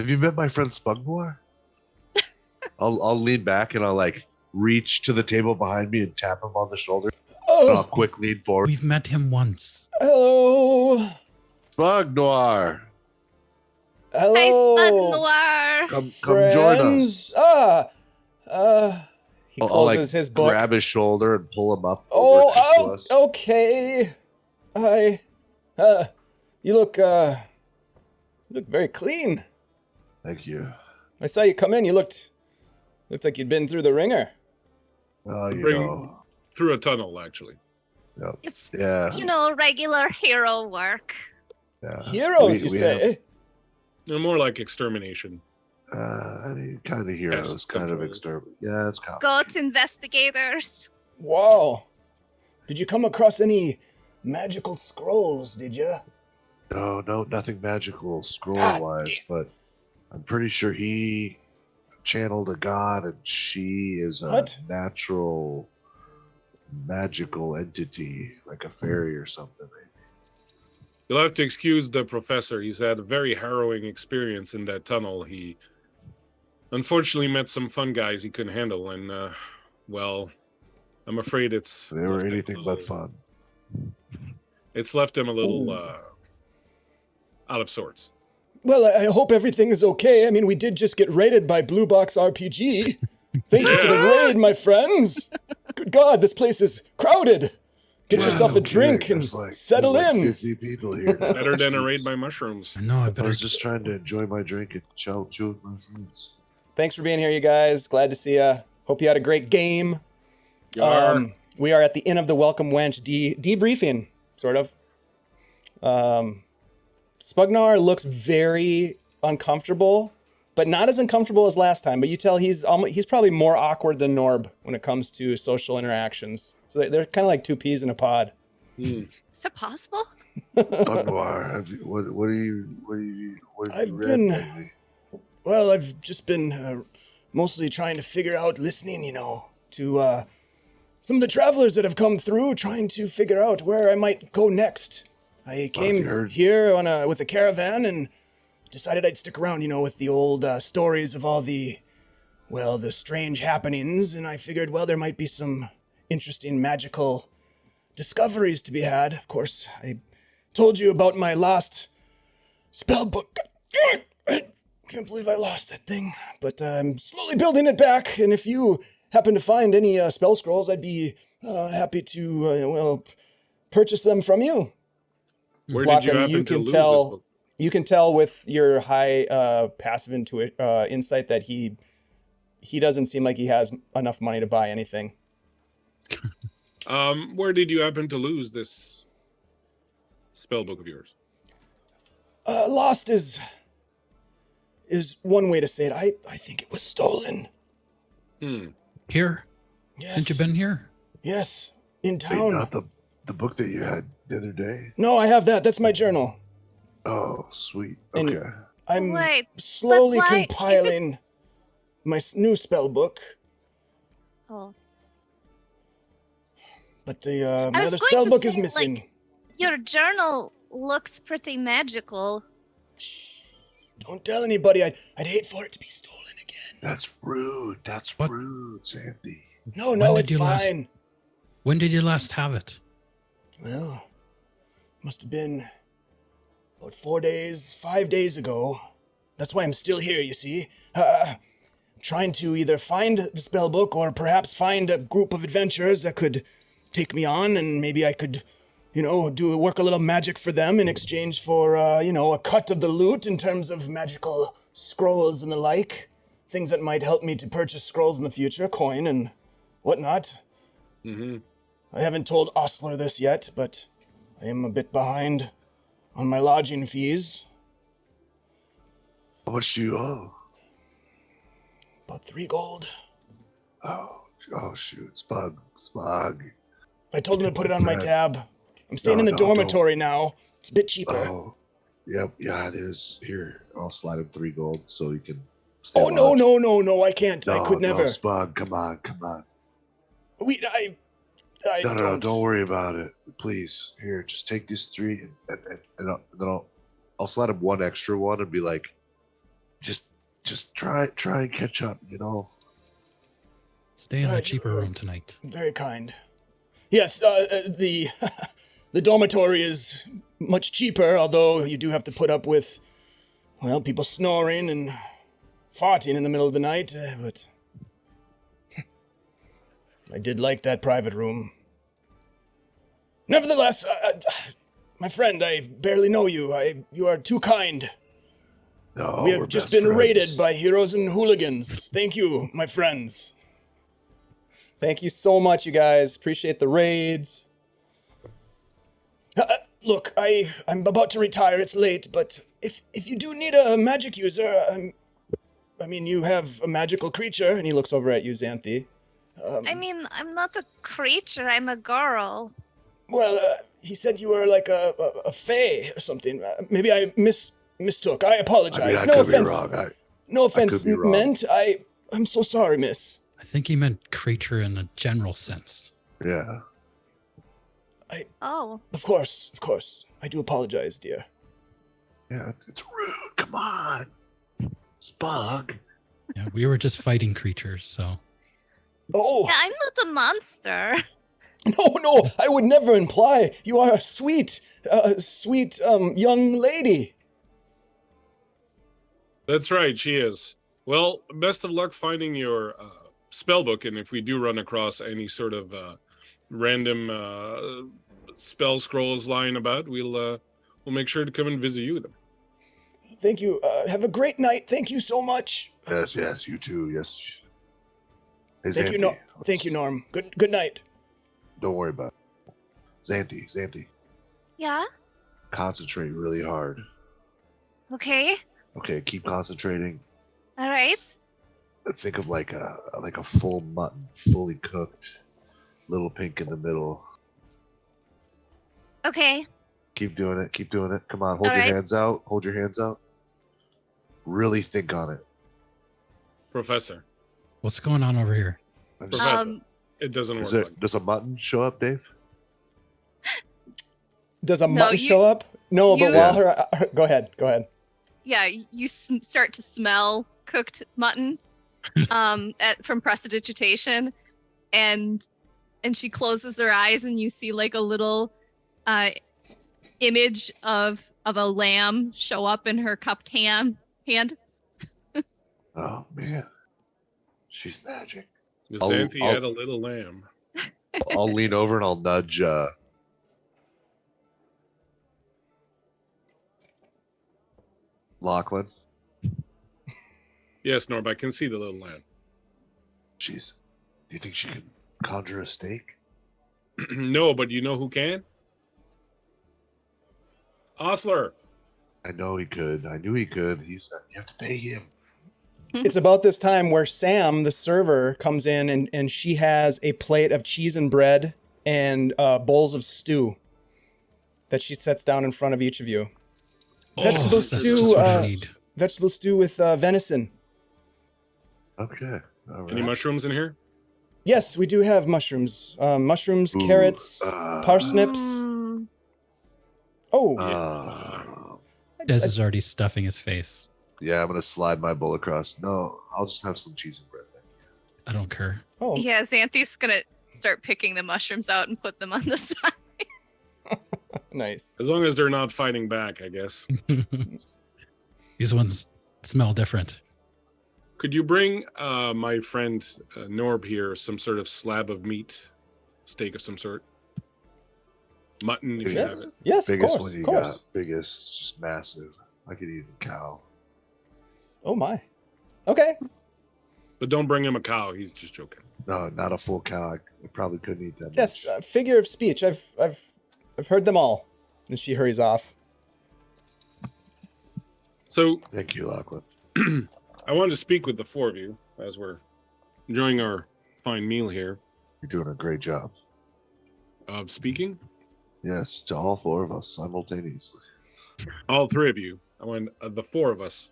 Speaker 6: Have you met my friend Spugmore? I'll lean back and I'll reach to the table behind me and tap him on the shoulder. And I'll
Speaker 2: Oh,
Speaker 6: quick lean forward.
Speaker 4: We've met him once.
Speaker 2: hello.
Speaker 6: Spug Noir,
Speaker 2: Hello.
Speaker 7: hi, Spud Noir.
Speaker 6: come join us.
Speaker 2: He
Speaker 6: I'll,
Speaker 2: closes his book.
Speaker 6: grab his shoulder and pull him up.
Speaker 2: Oh,
Speaker 6: over next to us.
Speaker 2: okay. You look You look very clean.
Speaker 6: Thank you.
Speaker 2: I saw you come in. You looked like you'd been through the ringer.
Speaker 6: Oh, you
Speaker 5: Bring-
Speaker 6: know.
Speaker 5: Through a tunnel, actually.
Speaker 6: Yep.
Speaker 7: It's,
Speaker 6: Yeah.
Speaker 7: regular hero work.
Speaker 6: Yeah.
Speaker 2: Heroes, you
Speaker 6: We
Speaker 2: say?
Speaker 5: No, more like extermination.
Speaker 6: Kind of heroes,
Speaker 5: Pest
Speaker 6: kind of
Speaker 5: control.
Speaker 6: exterminate. Yeah, it's complicated.
Speaker 7: Goat investigators.
Speaker 2: Wow. Did you come across any magical scrolls, did you?
Speaker 6: No, nothing magical scroll
Speaker 2: God
Speaker 6: wise, but I'm pretty sure he channeled a god and she is a
Speaker 2: What?
Speaker 6: natural magical entity, like a fairy or something.
Speaker 5: You'll have to excuse the professor. He's had a very harrowing experience in that tunnel. He unfortunately met some fun guys he couldn't handle, and well, I'm afraid it's
Speaker 6: They were
Speaker 5: left him a
Speaker 6: anything but
Speaker 5: little-
Speaker 6: fun.
Speaker 5: It's left him a little out of sorts.
Speaker 2: Well, I hope everything is okay. I mean, we did just get raided by Blue Box RPG. Thank you for the raid, my friends. Good God, this place is crowded. Get
Speaker 6: Yeah,
Speaker 2: yourself
Speaker 6: no
Speaker 2: a drink
Speaker 6: kidding.
Speaker 2: and
Speaker 6: There's
Speaker 2: settle
Speaker 6: there's
Speaker 2: in.
Speaker 6: 50 people here. now.
Speaker 5: Better than a raid by mushrooms.
Speaker 4: I know. I
Speaker 6: I
Speaker 4: better.
Speaker 6: was just trying to enjoy my drink and chill with my friends.
Speaker 2: Thanks for being here, you guys. Glad to see you. Hope you had a great game. We are at the Inn of the Welcome Wench debriefing, sort of. Spugnar looks very uncomfortable, but not as uncomfortable as last time. But you tell he's probably more awkward than Norb when it comes to social interactions. So they're kind of like two peas in a pod.
Speaker 5: Hmm.
Speaker 7: Is that possible?
Speaker 6: Dunbar, what have you
Speaker 2: I've
Speaker 6: read
Speaker 2: been-
Speaker 6: lately?
Speaker 2: Well, I've just been mostly trying to figure out, listening, to some of the travelers that have come through, trying to figure out where I might go next. I came
Speaker 6: you heard-
Speaker 2: here with a caravan and decided I'd stick around, with the old stories of all the strange happenings, and I figured, there might be some interesting magical discoveries to be had. Of course, I told you about my lost spell book. I can't believe I lost that thing, but I'm slowly building it back, and if you happen to find any spell scrolls, I'd be happy to, purchase them from you.
Speaker 5: Where did you
Speaker 2: Blockham,
Speaker 5: happen
Speaker 2: you
Speaker 5: to
Speaker 2: can
Speaker 5: lose
Speaker 2: tell-
Speaker 5: this book?
Speaker 2: You can tell with your high passive insight that he doesn't seem like he has enough money to buy anything.
Speaker 5: Where did you happen to lose this spell book of yours?
Speaker 2: Lost is one way to say it. I think it was stolen.
Speaker 4: Here?
Speaker 2: Yes.
Speaker 4: Since you've been here?
Speaker 2: Yes, in
Speaker 6: Wait,
Speaker 2: town.
Speaker 6: not the book that you had the other day.
Speaker 2: No, I have that. That's my journal.
Speaker 6: Oh, sweet.
Speaker 2: And-
Speaker 6: Okay.
Speaker 2: I'm
Speaker 7: Wait,
Speaker 2: slowly
Speaker 7: but why- if
Speaker 2: compiling my new spell book,
Speaker 7: Oh.
Speaker 2: but my
Speaker 7: was
Speaker 2: other
Speaker 7: going
Speaker 2: spell
Speaker 7: to
Speaker 2: book is
Speaker 7: say,
Speaker 2: missing.
Speaker 7: Your journal looks pretty magical.
Speaker 2: Don't tell anybody. I'd hate for it to be stolen again.
Speaker 6: That's rude. That's
Speaker 4: What?
Speaker 6: rude, Sandy.
Speaker 2: No,
Speaker 4: When
Speaker 2: no,
Speaker 4: did
Speaker 2: it's
Speaker 4: you last-
Speaker 2: fine.
Speaker 4: When did you last have it?
Speaker 2: Well, must have been about 5 days ago. That's why I'm still here, you see. Trying to either find the spellbook or perhaps find a group of adventurers that could take me on, and maybe I could, work a little magic for them in exchange for, a cut of the loot in terms of magical scrolls and the like. Things that might help me to purchase scrolls in the future, coin and whatnot.
Speaker 5: Mm-hmm.
Speaker 2: I haven't told Osler this yet, but I am a bit behind on my lodging fees.
Speaker 6: How much do you owe?
Speaker 2: About 3 gold.
Speaker 6: Oh, shoot. Spug.
Speaker 2: I told him to put it on my
Speaker 6: Fred.
Speaker 2: tab. I'm staying
Speaker 6: No,
Speaker 2: in the
Speaker 6: no,
Speaker 2: dormitory now. It's a bit cheaper.
Speaker 6: Oh, yep. Yeah, it is. Here, I'll slide him 3 gold so he can stay
Speaker 2: Oh, no,
Speaker 6: lodged.
Speaker 2: no, I can't. I could never.
Speaker 6: No, Spug, come on.
Speaker 2: I
Speaker 6: No, don't worry about it. Please, here, just take these 3 and then I'll slide him 1 extra one and be like, just try and catch up,
Speaker 4: Stay in the
Speaker 2: you
Speaker 4: cheaper
Speaker 2: are-
Speaker 4: room tonight.
Speaker 2: Very kind. Yes, the the dormitory is much cheaper, although you do have to put up with, people snoring and farting in the middle of the night, but I did like that private room. Nevertheless, my friend, I barely know you. You are too kind.
Speaker 6: No,
Speaker 2: We
Speaker 6: we're
Speaker 2: have just
Speaker 6: best
Speaker 2: been raided
Speaker 6: friends.
Speaker 2: by heroes and hooligans. Thank you, my friends. Thank you so much, you guys. Appreciate the raids. Look, I'm about to retire. It's late, but if you do need a magic user, I mean, you have a magical creature, and he looks over at you, Xanthi.
Speaker 7: I mean, I'm not a creature, I'm a girl.
Speaker 2: Well, he said you were like a fae or something. Maybe I mistook. I apologize.
Speaker 6: I
Speaker 2: No
Speaker 6: could be
Speaker 2: offense.
Speaker 6: wrong.
Speaker 2: No offense
Speaker 6: be wrong.
Speaker 2: meant. I'm so sorry, miss.
Speaker 4: I think he meant creature in a general sense.
Speaker 6: Yeah.
Speaker 7: Oh.
Speaker 2: Of course. I do apologize, dear.
Speaker 6: Yeah, it's rude. Come on. Spug.
Speaker 4: Yeah, we were just fighting creatures, so
Speaker 2: Oh,
Speaker 7: Yeah, I'm not a monster.
Speaker 2: no, I would never imply. You are a sweet young lady.
Speaker 5: That's right, she is. Well, best of luck finding your spell book, and if we do run across any sort of random spell scrolls lying about, we'll make sure to come and visit you with them.
Speaker 2: Thank you. Have a great night. Thank you so much.
Speaker 6: Yes, you too. Yes. Hey,
Speaker 2: Thank you,
Speaker 6: Xanthi,
Speaker 2: Thank you, Norm. Good night.
Speaker 6: Don't worry about it. Xanthi,
Speaker 7: Yeah?
Speaker 6: concentrate really hard.
Speaker 7: Okay.
Speaker 6: Okay, keep concentrating.
Speaker 7: All right.
Speaker 6: Think of like a full mutton, fully cooked, little pink in the middle.
Speaker 7: Okay.
Speaker 6: Keep doing it. Come on, hold
Speaker 7: All
Speaker 6: your
Speaker 7: right.
Speaker 6: hands out. Hold your hands out. Really think on it.
Speaker 5: Professor,
Speaker 4: what's going on over here?
Speaker 6: I'm just-
Speaker 5: Professor. It doesn't work like
Speaker 6: does a mutton show up, Dave?
Speaker 2: Does a
Speaker 8: No,
Speaker 2: mutton
Speaker 8: you-
Speaker 2: show up? No, but
Speaker 8: you-
Speaker 2: while her go ahead.
Speaker 8: Yeah, you start to smell cooked mutton from prestidigitation, and she closes her eyes, and you see like a little image of a lamb show up in her cupped hand.
Speaker 6: Oh man, she's magic.
Speaker 5: Miss
Speaker 6: I'll-
Speaker 5: Xanthi
Speaker 6: I'll-
Speaker 5: had a little lamb.
Speaker 6: I'll lean over and I'll nudge Lachlan.
Speaker 5: Yes, Norb, I can see the little lamb.
Speaker 6: Do you think she can conjure a steak?
Speaker 5: No, but you know who can? Osler.
Speaker 6: I know he could. I knew he could. You have to pay him.
Speaker 2: It's about this time where Sam, the server, comes in and she has a plate of cheese and bread and bowls of stew that she sets down in front of each of you. Vegetable
Speaker 4: that's
Speaker 2: stew,
Speaker 4: just what I need.
Speaker 2: Vegetable stew with venison.
Speaker 6: Okay. All right.
Speaker 5: Any mushrooms in here?
Speaker 2: Yes, we do have mushrooms. Mushrooms,
Speaker 6: Ooh,
Speaker 2: carrots, parsnips.
Speaker 7: Mm,
Speaker 2: Oh,
Speaker 4: Des is already stuffing his face.
Speaker 6: Yeah, I'm gonna slide my bowl across. No, I'll just have some cheese and bread.
Speaker 4: I don't care.
Speaker 2: oh,
Speaker 8: Yeah, Xanthi's gonna start picking the mushrooms out and put them on the side.
Speaker 2: nice.
Speaker 5: As long as they're not fighting back, I guess.
Speaker 4: These ones smell different.
Speaker 5: Could you bring my friend Norb here some sort of slab of meat, steak of some sort? Mutton, if you have
Speaker 2: Yes,
Speaker 5: it.
Speaker 2: yes,
Speaker 6: Biggest
Speaker 2: of
Speaker 6: one you
Speaker 2: course.
Speaker 6: got. Biggest, just massive. I could eat a cow.
Speaker 2: Oh my. Okay.
Speaker 5: But don't bring him a cow. He's just joking.
Speaker 6: No, not a full cow. I probably couldn't eat that
Speaker 2: Yes,
Speaker 6: much.
Speaker 2: figure of speech. I've heard them all. And she hurries off.
Speaker 5: So
Speaker 6: Thank you, Lachlan.
Speaker 5: I wanted to speak with the four of you as we're enjoying our fine meal here.
Speaker 6: You're doing a great job.
Speaker 5: Of speaking,
Speaker 6: Yes, to all four of us simultaneously.
Speaker 5: all three of you. I want the four of us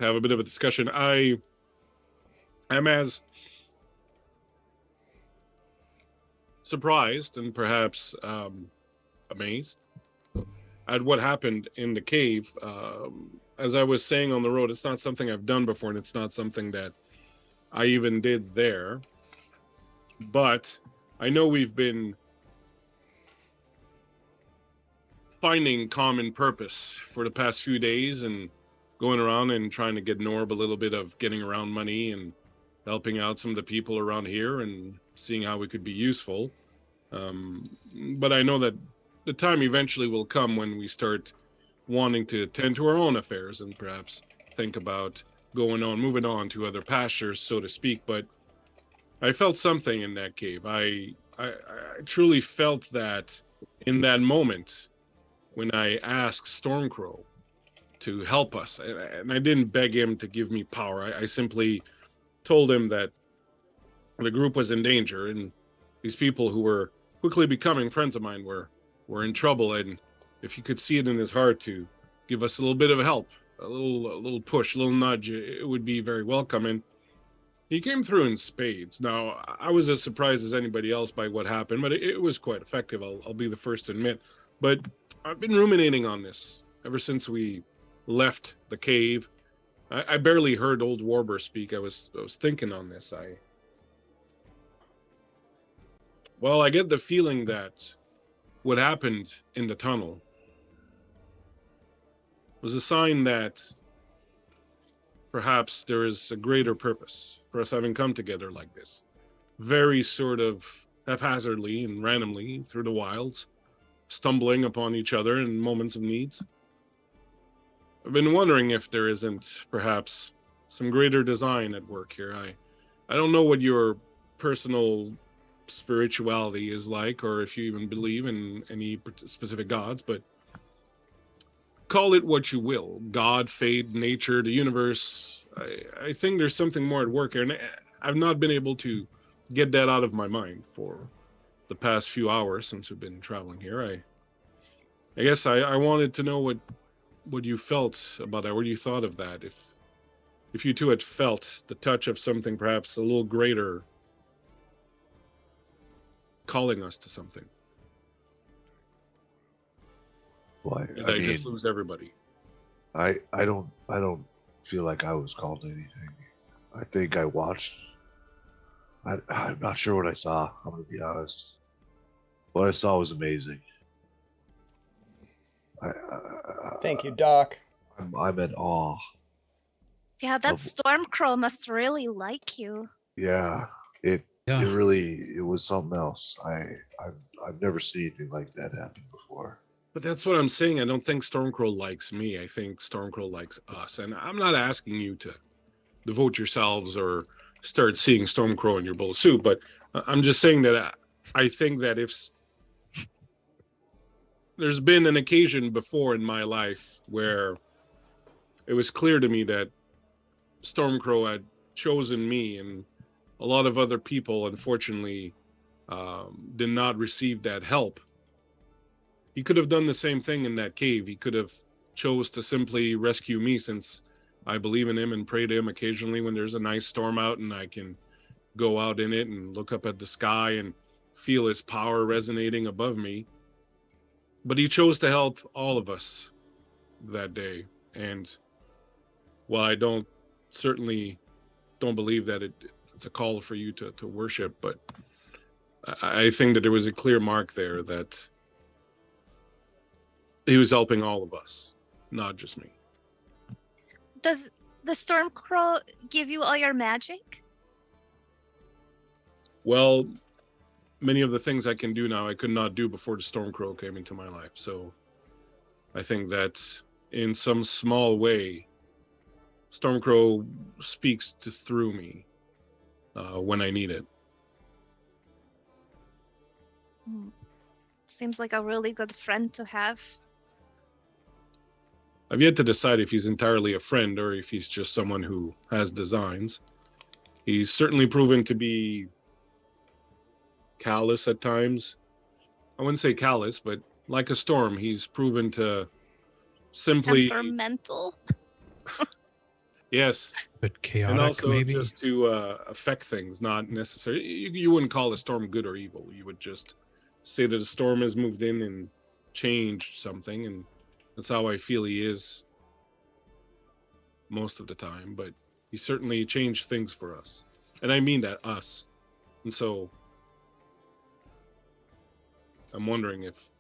Speaker 5: have a bit of a discussion. I am as surprised and perhaps amazed at what happened in the cave. As I was saying on the road, it's not something I've done before, and it's not something that I even did there. But I know we've been finding common purpose for the past few days and going around and trying to get Norb a little bit of getting around money and helping out some of the people around here and seeing how we could be useful. But I know that the time eventually will come when we start wanting to tend to our own affairs and perhaps think about moving on to other pastures, so to speak. But I felt something in that cave. I truly felt that in that moment when I asked Stormcrow to help us, and I didn't beg him to give me power. I simply told him that the group was in danger, and these people who were quickly becoming friends of mine were in trouble, and if he could see it in his heart to give us a little bit of help, a little push, a little nudge, it would be very welcome. And he came through in spades. Now, I was as surprised as anybody else by what happened, but it was quite effective. I'll be the first to admit. But I've been ruminating on this ever since we left the cave. I barely heard old Warber speak. I was thinking on this. I get the feeling that what happened in the tunnel was a sign that perhaps there is a greater purpose for us having come together like this, very sort of haphazardly and randomly through the wilds, stumbling upon each other in moments of needs. I've been wondering if there isn't perhaps some greater design at work here. I don't know what your personal spirituality is like, or if you even believe in any specific gods, but call it what you will. God, fate, nature, the universe. I think there's something more at work here, and I've not been able to get that out of my mind for the past few hours since we've been traveling here. I guess I wanted to know what you felt about that, what you thought of that, if you two had felt the touch of something perhaps a little greater calling us to something.
Speaker 6: Why?
Speaker 5: Did I just lose everybody?
Speaker 6: I don't feel like I was called to anything. I think I watched. I'm not sure what I saw. I'm gonna be honest. What I saw was amazing.
Speaker 2: Thank you, Doc.
Speaker 6: I'm in awe.
Speaker 7: Yeah, that
Speaker 6: Of-
Speaker 7: Stormcrow must really like you.
Speaker 6: Yeah, it
Speaker 4: Yeah.
Speaker 6: it was something else. I've never seen anything like that happen before.
Speaker 5: But that's what I'm saying. I don't think Stormcrow likes me. I think Stormcrow likes us. And I'm not asking you to devote yourselves or start seeing Stormcrow in your bull suit, but I'm just saying that I think that if there's been an occasion before in my life where it was clear to me that Stormcrow had chosen me, and a lot of other people, unfortunately, did not receive that help. He could have done the same thing in that cave. He could have chose to simply rescue me, since I believe in him and pray to him occasionally when there's a nice storm out and I can go out in it and look up at the sky and feel his power resonating above me. But he chose to help all of us that day. And while I certainly don't believe that it's a call for you to worship, but I think that there was a clear mark there that he was helping all of us, not just me.
Speaker 7: Does the Stormcrow give you all your magic?
Speaker 5: Well, many of the things I can do now, I could not do before the Stormcrow came into my life. So I think that in some small way, Stormcrow speaks through me when I need it.
Speaker 7: Seems like a really good friend to have.
Speaker 5: I've yet to decide if he's entirely a friend or if he's just someone who has designs. He's certainly proven to be callous at times. I wouldn't say callous, but like a storm, he's proven to simply...
Speaker 7: Temperamental.
Speaker 5: Yes.
Speaker 4: But chaotic,
Speaker 5: And also
Speaker 4: maybe?
Speaker 5: just to affect things, not necessarily... You wouldn't call a storm good or evil. You would just say that a storm has moved in and changed something, and that's how I feel he is most of the time. But he certainly changed things for us. And I mean that, us. And so I'm wondering if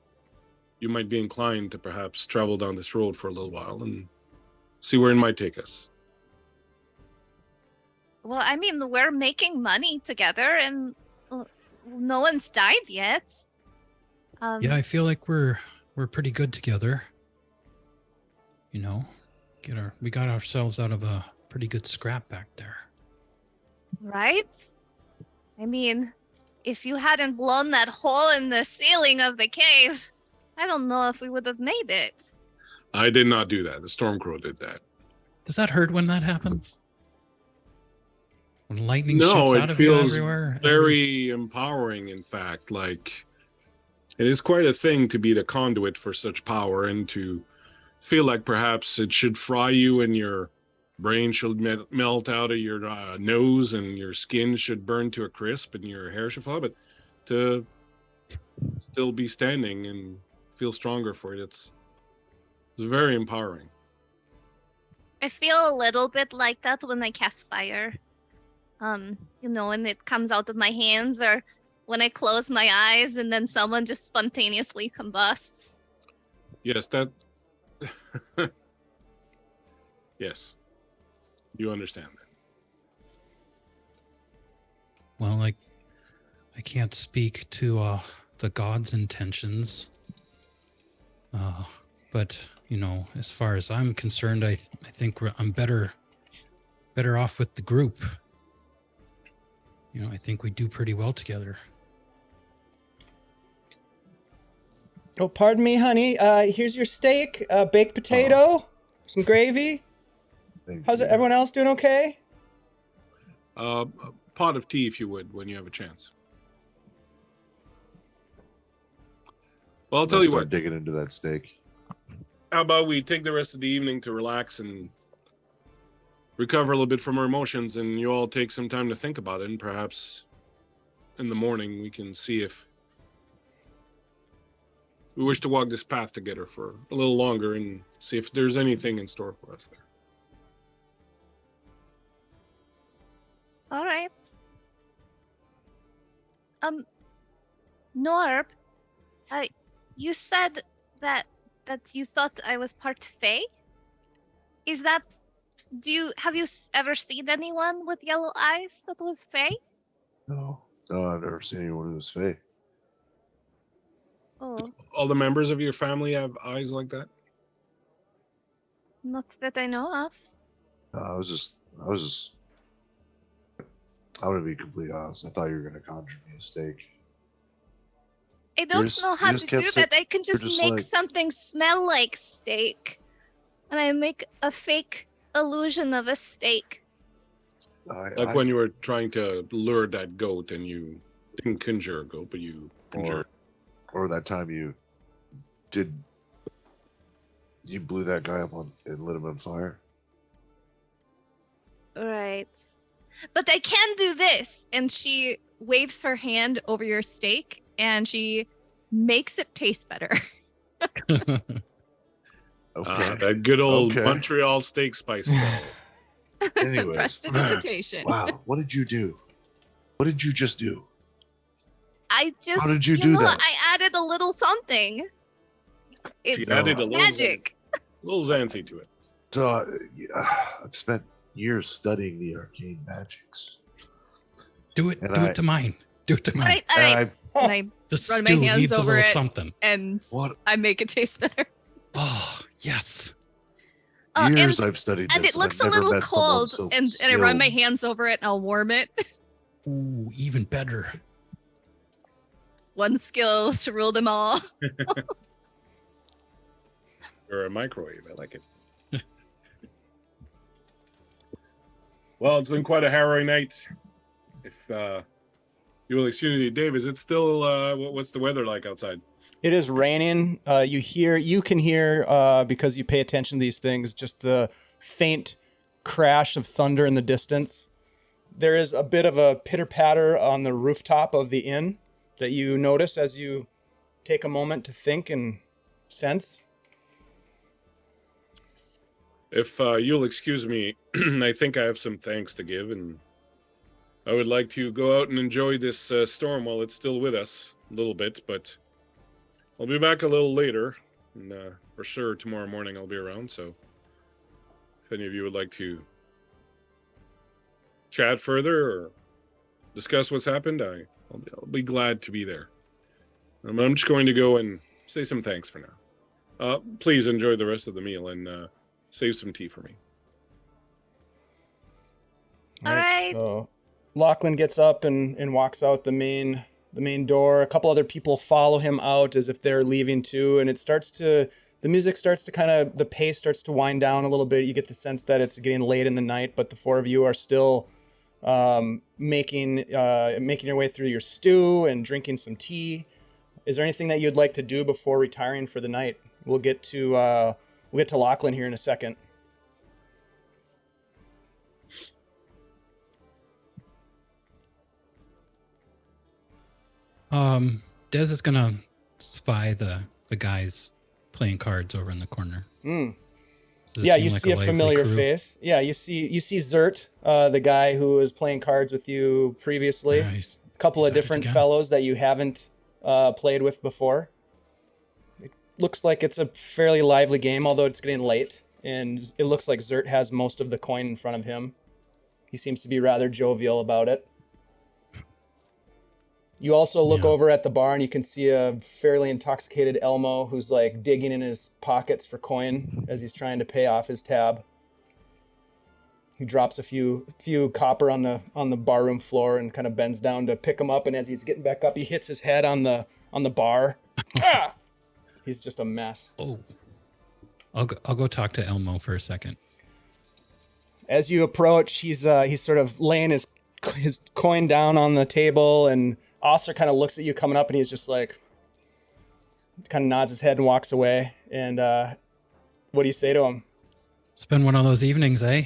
Speaker 5: you might be inclined to perhaps travel down this road for a little while and see where it might take us.
Speaker 7: Well, I mean, we're making money together and no one's died yet.
Speaker 4: Yeah, I feel like we're pretty good together. we got ourselves out of a pretty good scrap back there.
Speaker 7: Right? I mean, if you hadn't blown that hole in the ceiling of the cave, I don't know if we would have made it.
Speaker 5: I did not do that. The Stormcrow did that.
Speaker 4: Does that hurt when that happens? When lightning
Speaker 5: No,
Speaker 4: shoots
Speaker 5: it
Speaker 4: out of you
Speaker 5: feels
Speaker 4: everywhere?
Speaker 5: very empowering, in fact. Like, it is quite a thing to be the conduit for such power and to feel like perhaps it should fry you and your brain should melt out of your nose and your skin should burn to a crisp and your hair should fall, but to still be standing and feel stronger for it, it's very empowering.
Speaker 7: I feel a little bit like that when I cast fire. And it comes out of my hands, or when I close my eyes and then someone just spontaneously combusts.
Speaker 5: Yes, that... Yes. You understand that.
Speaker 4: Well, I can't speak to the gods' intentions. But, as far as I'm concerned, I think I'm better off with the group. I think we do pretty well together.
Speaker 2: Oh, pardon me, honey. Here's your steak, baked potato, some gravy. How's it? Everyone else doing okay?
Speaker 5: A pot of tea, if you would, when you have a chance. Well, I'll tell you what.
Speaker 6: Digging into that steak.
Speaker 5: How about we take the rest of the evening to relax and recover a little bit from our emotions, and you all take some time to think about it, and perhaps in the morning we can see if we wish to walk this path together for a little longer and see if there's anything in store for us there.
Speaker 7: All right. Norb, you said that you thought I was part Fae? Is that... have you ever seen anyone with yellow eyes that was Fae?
Speaker 6: No, I've never seen anyone who was Fae.
Speaker 7: Oh,
Speaker 5: All the members of your family have eyes like that?
Speaker 7: not that I know of.
Speaker 6: I want to be completely honest. I thought you were going to conjure me a steak.
Speaker 7: I don't know how to do that. I can just make
Speaker 6: like...
Speaker 7: something smell like steak. And I make a fake illusion of a steak.
Speaker 5: Like when you were trying to lure that goat and you didn't conjure a goat, but you conjured.
Speaker 6: Or that time you blew that guy up and lit him on fire.
Speaker 7: Right. But I can do this. And she waves her hand over your steak and she makes it taste better.
Speaker 6: Okay.
Speaker 5: That good old Montreal steak spice.
Speaker 6: Anyways.
Speaker 3: Prestidigitation.
Speaker 6: Wow. What did you do? What did you just do?
Speaker 7: I just...
Speaker 6: How did you do that?
Speaker 7: I added a little something.
Speaker 5: She added a little
Speaker 7: magic.
Speaker 5: Little Xanthi to it.
Speaker 6: So I've spent years studying the arcane magics.
Speaker 4: Do it to mine. Do it to mine.
Speaker 7: All right.
Speaker 3: And I
Speaker 4: The
Speaker 3: run
Speaker 4: stew
Speaker 3: my hands
Speaker 4: needs a
Speaker 3: over
Speaker 4: little
Speaker 3: it
Speaker 4: something.
Speaker 3: and I make it taste better.
Speaker 4: Oh, yes.
Speaker 6: Years I've studied this.
Speaker 3: And it looks a little cold, and I run my hands over it and I'll warm it.
Speaker 4: Ooh, even better.
Speaker 3: One skill to rule them all.
Speaker 5: Or a microwave. I like it. Well, it's been quite a harrowing night. If you will excuse me, Dave, is it still, what's the weather like outside?
Speaker 2: It is raining. You can hear, because you pay attention to these things, just the faint crash of thunder in the distance. There is a bit of a pitter-patter on the rooftop of the inn that you notice as you take a moment to think and sense.
Speaker 5: If you'll excuse me, I think I have some thanks to give, and I would like to go out and enjoy this storm while it's still with us a little bit, but I'll be back a little later, and for sure tomorrow morning I'll be around, so if any of you would like to chat further or discuss what's happened, I'll be glad to be there. I'm just going to go and say some thanks for now. Please enjoy the rest of the meal, and save some tea for me.
Speaker 7: All right.
Speaker 2: So Lachlan gets up and walks out the main door. A couple other people follow him out as if they're leaving too, and the music starts to the pace starts to wind down a little bit. You get the sense that it's getting late in the night, but the four of you are still making your way through your stew and drinking some tea. Is there anything that you'd like to do before retiring for the night? We'll get to Lachlan here in a second.
Speaker 4: Des is gonna spy the guys playing cards over in the corner.
Speaker 2: Yeah, you see a familiar face. Yeah, you see Zert, the guy who was playing cards with you previously. A couple of different fellows that you haven't played with before. It looks like it's a fairly lively game, although it's getting late, and it looks like Zert has most of the coin in front of him. He seems to be rather jovial about it. You also look over at the bar and you can see a fairly intoxicated Elmo who's like digging in his pockets for coin as he's trying to pay off his tab. He drops a few copper on the barroom floor and kind of bends down to pick them up, and as he's getting back up, he hits his head on the bar. Ah! He's just a mess.
Speaker 4: Oh. I'll go talk to Elmo for a second.
Speaker 2: As you approach, he's sort of laying his coin down on the table, and Oster kind of looks at you coming up, and he's just like, kind of nods his head and walks away. And what do you say to him?
Speaker 4: It's been one of those evenings, eh?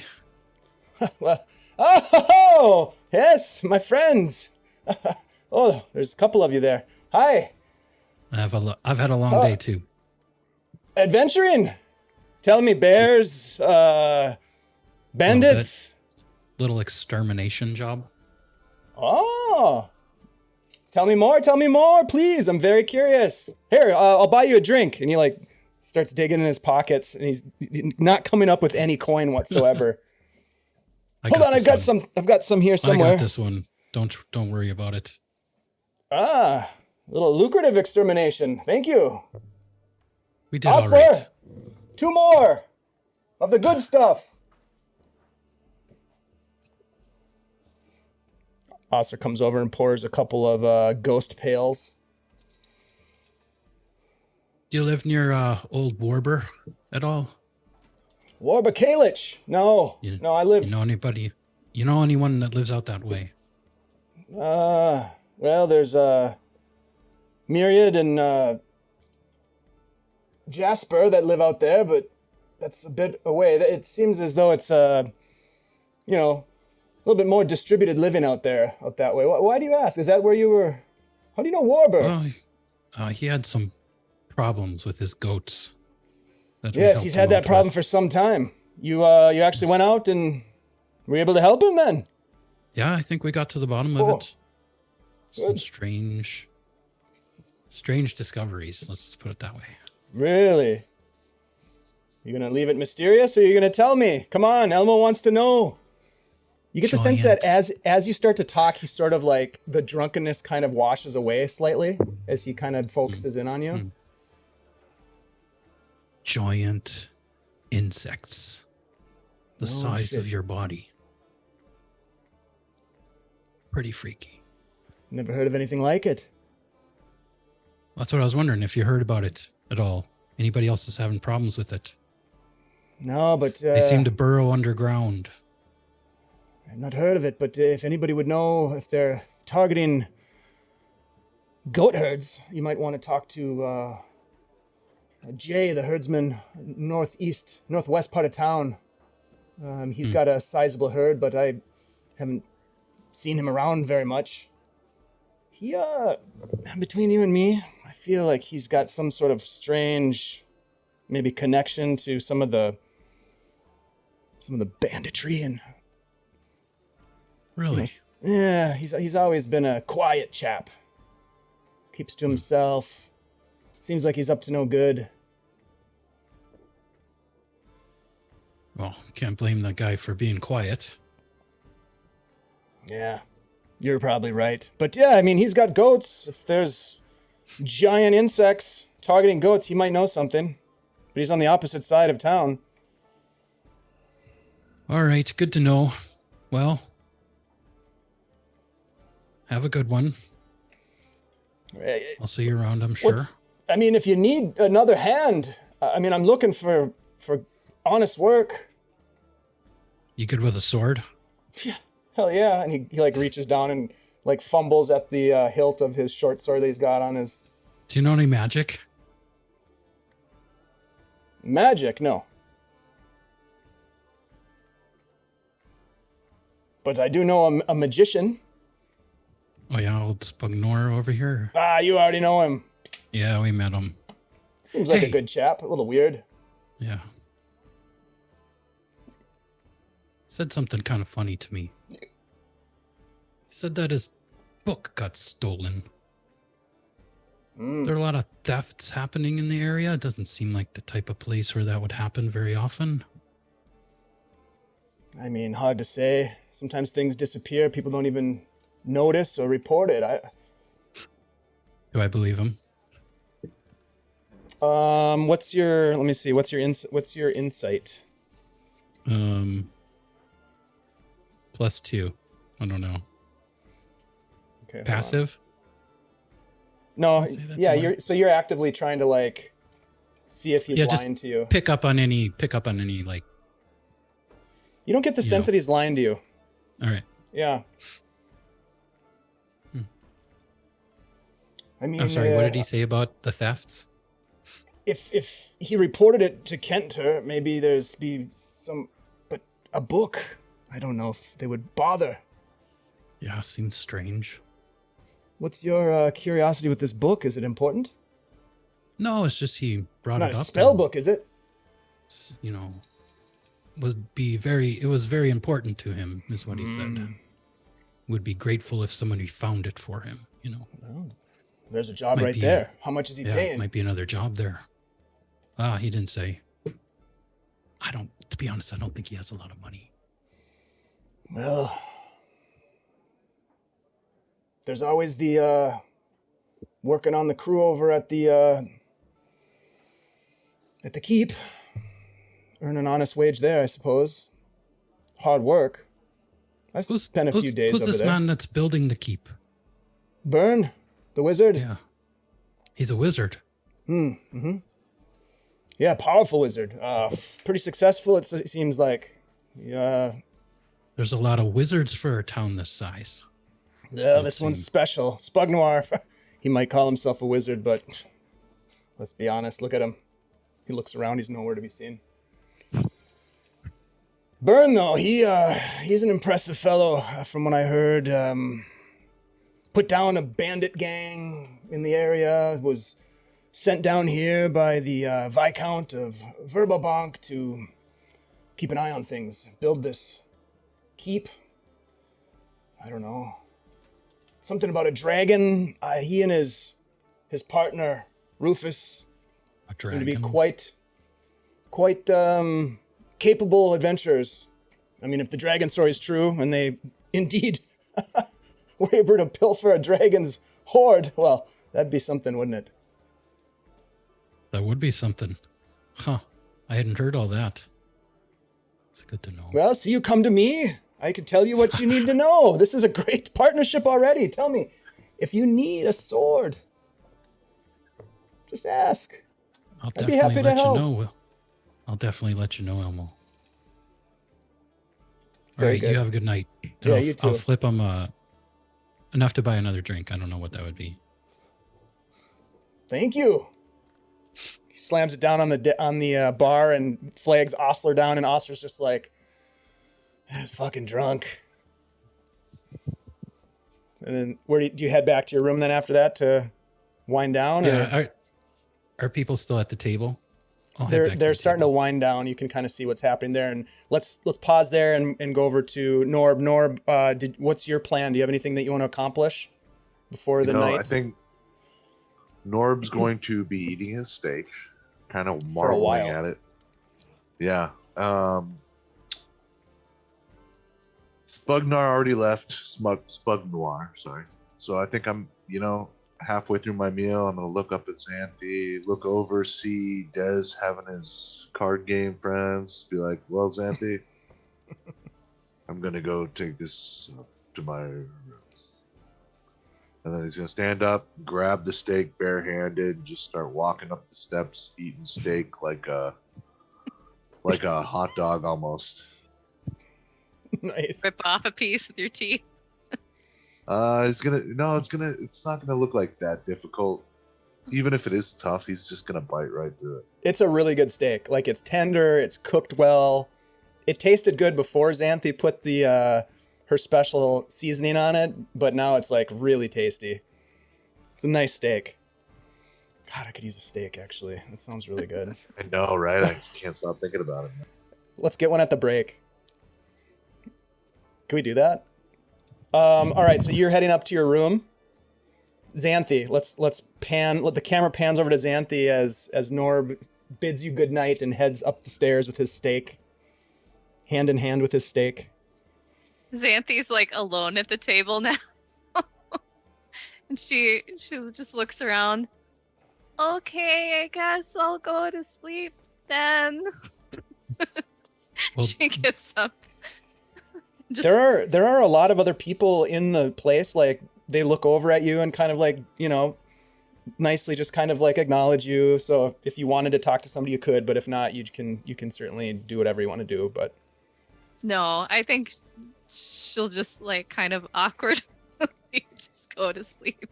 Speaker 2: Well, oh, yes, my friends. Oh, there's a couple of you there. Hi.
Speaker 4: I've had a long day too.
Speaker 2: Adventuring. Tell me, bears, bandits.
Speaker 4: Little extermination job.
Speaker 2: Oh. Tell me more, please. I'm very curious. Here, I'll buy you a drink. And he starts digging in his pockets, and he's not coming up with any coin whatsoever. Hold on, I've got some here somewhere.
Speaker 4: I got this one. Don't worry about it.
Speaker 2: Ah, a little lucrative extermination. Thank you.
Speaker 4: We did all right.
Speaker 2: 2 more of the good stuff. Oster comes over and pours a couple of ghost pails.
Speaker 4: Do you live near Old Warber at all?
Speaker 2: Warber Kalich? No, I live.
Speaker 4: You know anybody? You know anyone that lives out that way?
Speaker 2: Well, there's Myriad and Jasper that live out there, but that's a bit away. It seems as though it's a little bit more distributed living out that way. Why do you ask? Is that where you were? How do you know Warber?
Speaker 4: Well, he had some problems with his goats.
Speaker 2: Yes, he's had that problem for some time. You actually went out and were able to help him then?
Speaker 4: Yeah, I think we got to the bottom of it. Some
Speaker 2: Good.
Speaker 4: strange discoveries. Let's just put it that way.
Speaker 2: Really? You gonna leave it mysterious, or are you gonna tell me? Come on, Elmo wants to know. You get the sense that as you start to talk, he's sort of like the drunkenness kind of washes away slightly as he kind of focuses in on you.
Speaker 4: Giant insects the size of your body. Pretty freaky.
Speaker 2: Never heard of anything like it.
Speaker 4: That's what I was wondering, if you heard about it at all. Anybody else is having problems with it?
Speaker 2: No, but
Speaker 4: They seem to burrow underground.
Speaker 2: I've not heard of it, but if anybody would know if they're targeting goat herds, you might want to talk to Jay, the herdsman, northwest part of town. He's got a sizable herd, but I haven't seen him around very much. He, between you and me, I feel like he's got some sort of strange, maybe connection to some of the banditry and.
Speaker 4: Really?
Speaker 2: Yeah, he's always been a quiet chap. Keeps to himself. Seems like he's up to no good.
Speaker 4: Well, can't blame that guy for being quiet.
Speaker 2: Yeah, you're probably right. But yeah, I mean, he's got goats. If there's giant insects targeting goats, he might know something. But he's on the opposite side of town.
Speaker 4: All right, good to know. Well, have a good one. I'll see you around, I'm sure.
Speaker 2: I mean, if you need another hand, I mean, I'm looking for honest work.
Speaker 4: You good with a sword?
Speaker 2: Yeah, hell yeah. And he like reaches down and like fumbles at the hilt of his short sword that he's got on his.
Speaker 4: Do you know any magic?
Speaker 2: Magic? No. But I do know a magician.
Speaker 4: Oh yeah, old Spugnor over here.
Speaker 2: Ah, you already know him.
Speaker 4: Yeah, we met him.
Speaker 2: Seems like a good chap. A little weird.
Speaker 4: Yeah. Said something kind of funny to me. He said that his book got stolen. There are a lot of thefts happening in the area. It doesn't seem like the type of place where that would happen very often.
Speaker 2: I mean, hard to say. Sometimes things disappear. People don't even notice or report it.
Speaker 4: Do I believe him?
Speaker 2: What's your? Let me see. What's your insight?
Speaker 4: +2. I don't know.
Speaker 2: Okay.
Speaker 4: Passive?
Speaker 2: No.
Speaker 4: Say that's
Speaker 2: Yeah.
Speaker 4: one.
Speaker 2: You're actively trying to like see if he's lying to you.
Speaker 4: Pick up on any like.
Speaker 2: You don't get the sense that he's lying to you.
Speaker 4: All right.
Speaker 2: Yeah. I mean,
Speaker 4: I'm sorry. What did he say about the thefts?
Speaker 2: If he reported it to Kenter, maybe there's be some, but a book. I don't know if they would bother.
Speaker 4: Yeah, seems strange.
Speaker 2: What's your curiosity with this book? Is it important?
Speaker 4: No, it's just he brought
Speaker 2: Not
Speaker 4: it
Speaker 2: a
Speaker 4: up.
Speaker 2: spell book, is it?
Speaker 4: You know, it was very important to him, is what he said. Would be grateful if somebody found it for him, you know.
Speaker 2: Well, there's a job
Speaker 4: Might
Speaker 2: right
Speaker 4: be
Speaker 2: there. How much is he paying?
Speaker 4: Might be another job there. He didn't say. To be honest, I don't think he has a lot of money.
Speaker 2: Well, there's always the working on the crew over at the keep. Earn an honest wage there, I suppose. Hard work. I spent a few days over there.
Speaker 4: Who's this man that's building the keep?
Speaker 2: Burn, the wizard.
Speaker 4: Yeah. He's a wizard.
Speaker 2: Mm-hmm. Yeah, powerful wizard. Pretty successful, it seems like. Yeah.
Speaker 4: There's a lot of wizards for a town this size.
Speaker 2: Yeah, this one's special. Spugnor. He might call himself a wizard, but let's be honest. Look at him. He looks around. He's nowhere to be seen. Burn, though, he's an impressive fellow, from what I heard. Put down a bandit gang in the area. Was sent down here by the Viscount of Verbobank to keep an eye on things. Build this keep. I don't know. Something about a dragon. He and his partner, Rufus, seem to be quite capable adventurers. I mean, if the dragon story is true, and they indeed were able to pilfer a dragon's hoard, well, that'd be something, wouldn't it?
Speaker 4: That would be something. Huh. I hadn't heard all that. It's good to know.
Speaker 2: Well, so you come to me. I can tell you what you need to know. This is a great partnership already. Tell me, if you need a sword, just ask.
Speaker 4: I'd be happy to help. I'll definitely let you know, Elmo. All right, you have a good night.
Speaker 2: Yeah, you too.
Speaker 4: I'll flip him enough to buy another drink. I don't know what that would be.
Speaker 2: Thank you. He slams it down on the bar and flags Ostler down, and Ostler's just like, "He's fucking drunk." And then do you head back to your room then after that to wind down?
Speaker 4: Yeah. Are people still at the table?
Speaker 2: They're starting to wind down. You can kind of see what's happening there. And let's pause there and go over to Norb. Norb, what's your plan? Do you have anything that you want to accomplish before the night?
Speaker 6: I think Norb's going to be eating his steak, kind of marveling at it. Yeah. Spugnar already left. Spugnoir, sorry. So I think I'm, halfway through my meal. I'm going to look up at Xanthi, look over, see Dez having his card game friends. Be like, well, Xanthi, I'm gonna go take this to my room. And then he's gonna stand up, grab the steak barehanded, and just start walking up the steps, eating steak like a hot dog almost.
Speaker 2: Nice.
Speaker 8: Rip off a piece with your teeth.
Speaker 6: It's not gonna look like that difficult. Even if it is tough, he's just gonna bite right through it.
Speaker 2: It's a really good steak. Like, it's tender, it's cooked well. It tasted good before Xanthi put the her special seasoning on it, but now it's like really tasty. It's a nice steak. God, I could use a steak actually. That sounds really good.
Speaker 6: I know, right? I can't stop thinking about it.
Speaker 2: Let's get one at the break. Can we do that? All right, so you're heading up to your room. Xanthi, let's pan. Let the camera pans over to Xanthi as Norb bids you good night and heads up the stairs with his steak, hand in hand with his steak.
Speaker 8: Xanthi's like alone at the table now. And she just looks around. Okay, I guess I'll go to sleep then.
Speaker 4: Well,
Speaker 8: She gets up. Just,
Speaker 2: There are a lot of other people in the place. Like, they look over at you and kind of like, nicely just kind of like acknowledge you. So if you wanted to talk to somebody, you could, but if not, you can certainly do whatever you want to do. But
Speaker 8: no, I think she'll just like kind of awkwardly just go to sleep,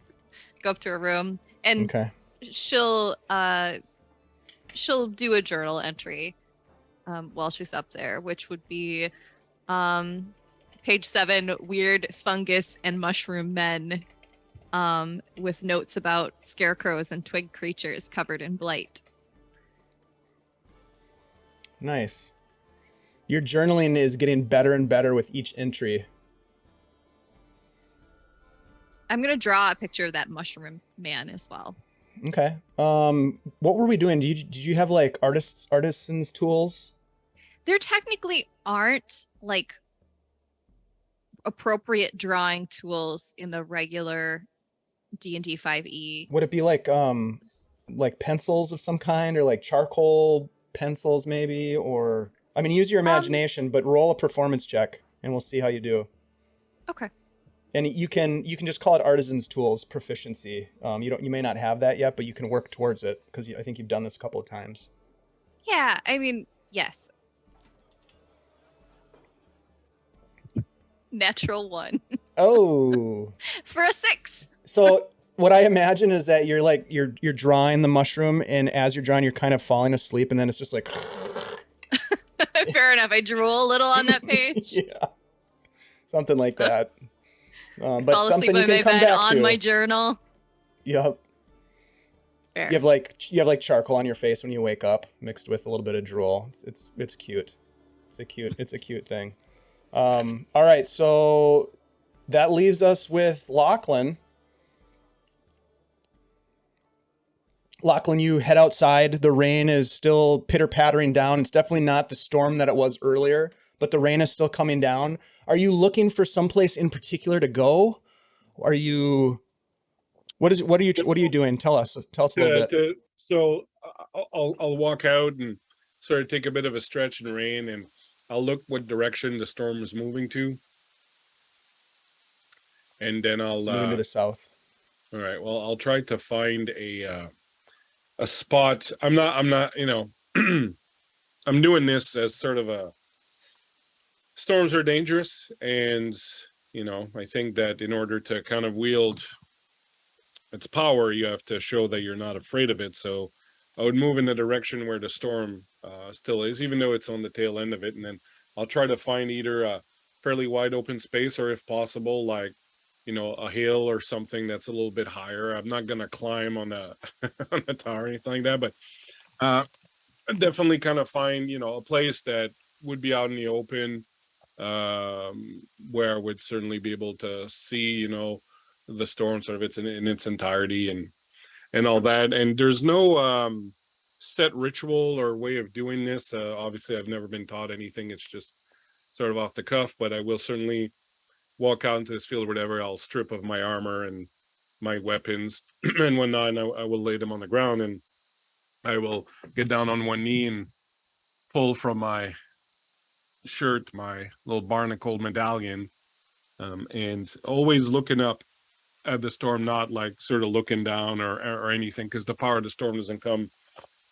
Speaker 8: go up to her room, and
Speaker 2: okay.
Speaker 8: she'll do a journal entry while she's up there, which would be page 7, weird fungus and mushroom men, with notes about scarecrows and twig creatures covered in blight.
Speaker 2: Nice. Your journaling is getting better and better with each entry.
Speaker 8: I'm gonna draw a picture of that mushroom man as well.
Speaker 2: Okay. What were we doing? Did you have like artisans tools?
Speaker 8: There technically aren't like appropriate drawing tools in the regular D&D 5e.
Speaker 2: Would it be like pencils of some kind, or like charcoal pencils maybe? Or, I mean, use your imagination, but roll a performance check and we'll see how you do.
Speaker 8: Okay.
Speaker 2: And you can just call it artisans tools proficiency. You may not have that yet, but you can work towards it because I think you've done this a couple of times.
Speaker 8: Yeah, I mean, yes. Natural 1
Speaker 2: Oh.
Speaker 8: for a 6.
Speaker 2: So what I imagine is that you're drawing the mushroom, and as you're drawing, you're kind of falling asleep, and then it's just like.
Speaker 8: Fair enough. I drool a little on that page.
Speaker 2: Yeah. Something like that. But
Speaker 8: Fall
Speaker 2: something
Speaker 8: asleep
Speaker 2: you
Speaker 8: in
Speaker 2: can
Speaker 8: my
Speaker 2: come
Speaker 8: bed
Speaker 2: back
Speaker 8: on
Speaker 2: to.
Speaker 8: my journal.
Speaker 2: Yep.
Speaker 8: Fair.
Speaker 2: You have like charcoal on your face when you wake up, mixed with a little bit of drool. It's cute. It's a cute thing. All right, so that leaves us with Lachlan. Lachlan, you head outside. The rain is still pitter-pattering down. It's definitely not the storm that it was earlier, but the rain is still coming down. Are you looking for someplace in particular to go? Are you? What are you doing? Tell us a little bit.
Speaker 5: So I'll walk out and sort of take a bit of a stretch in the rain, and I'll look what direction the storm is moving to, and then I'll
Speaker 2: It's moving to the south.
Speaker 5: All right. Well, I'll try to find a spot. I'm not. I'm doing this as sort of a. Storms are dangerous, and I think that in order to kind of wield its power, you have to show that you're not afraid of it. So I would move in the direction where the storm still is, even though it's on the tail end of it, and then I'll try to find either a fairly wide open space, or if possible, like a hill or something that's a little bit higher. I'm not gonna climb on the on the tower or anything like that, but definitely kind of find a place that would be out in the open, where I would certainly be able to see the storm sort of in its entirety and all that. And there's no set ritual or way of doing this. Obviously, I've never been taught anything. It's just sort of off the cuff, but I will certainly walk out into this field or whatever. I'll strip of my armor and my weapons and whatnot, and I will lay them on the ground, and I will get down on one knee and pull from my shirt, my little barnacle medallion, and always looking up at the storm, not like sort of looking down or anything, because the power of the storm doesn't come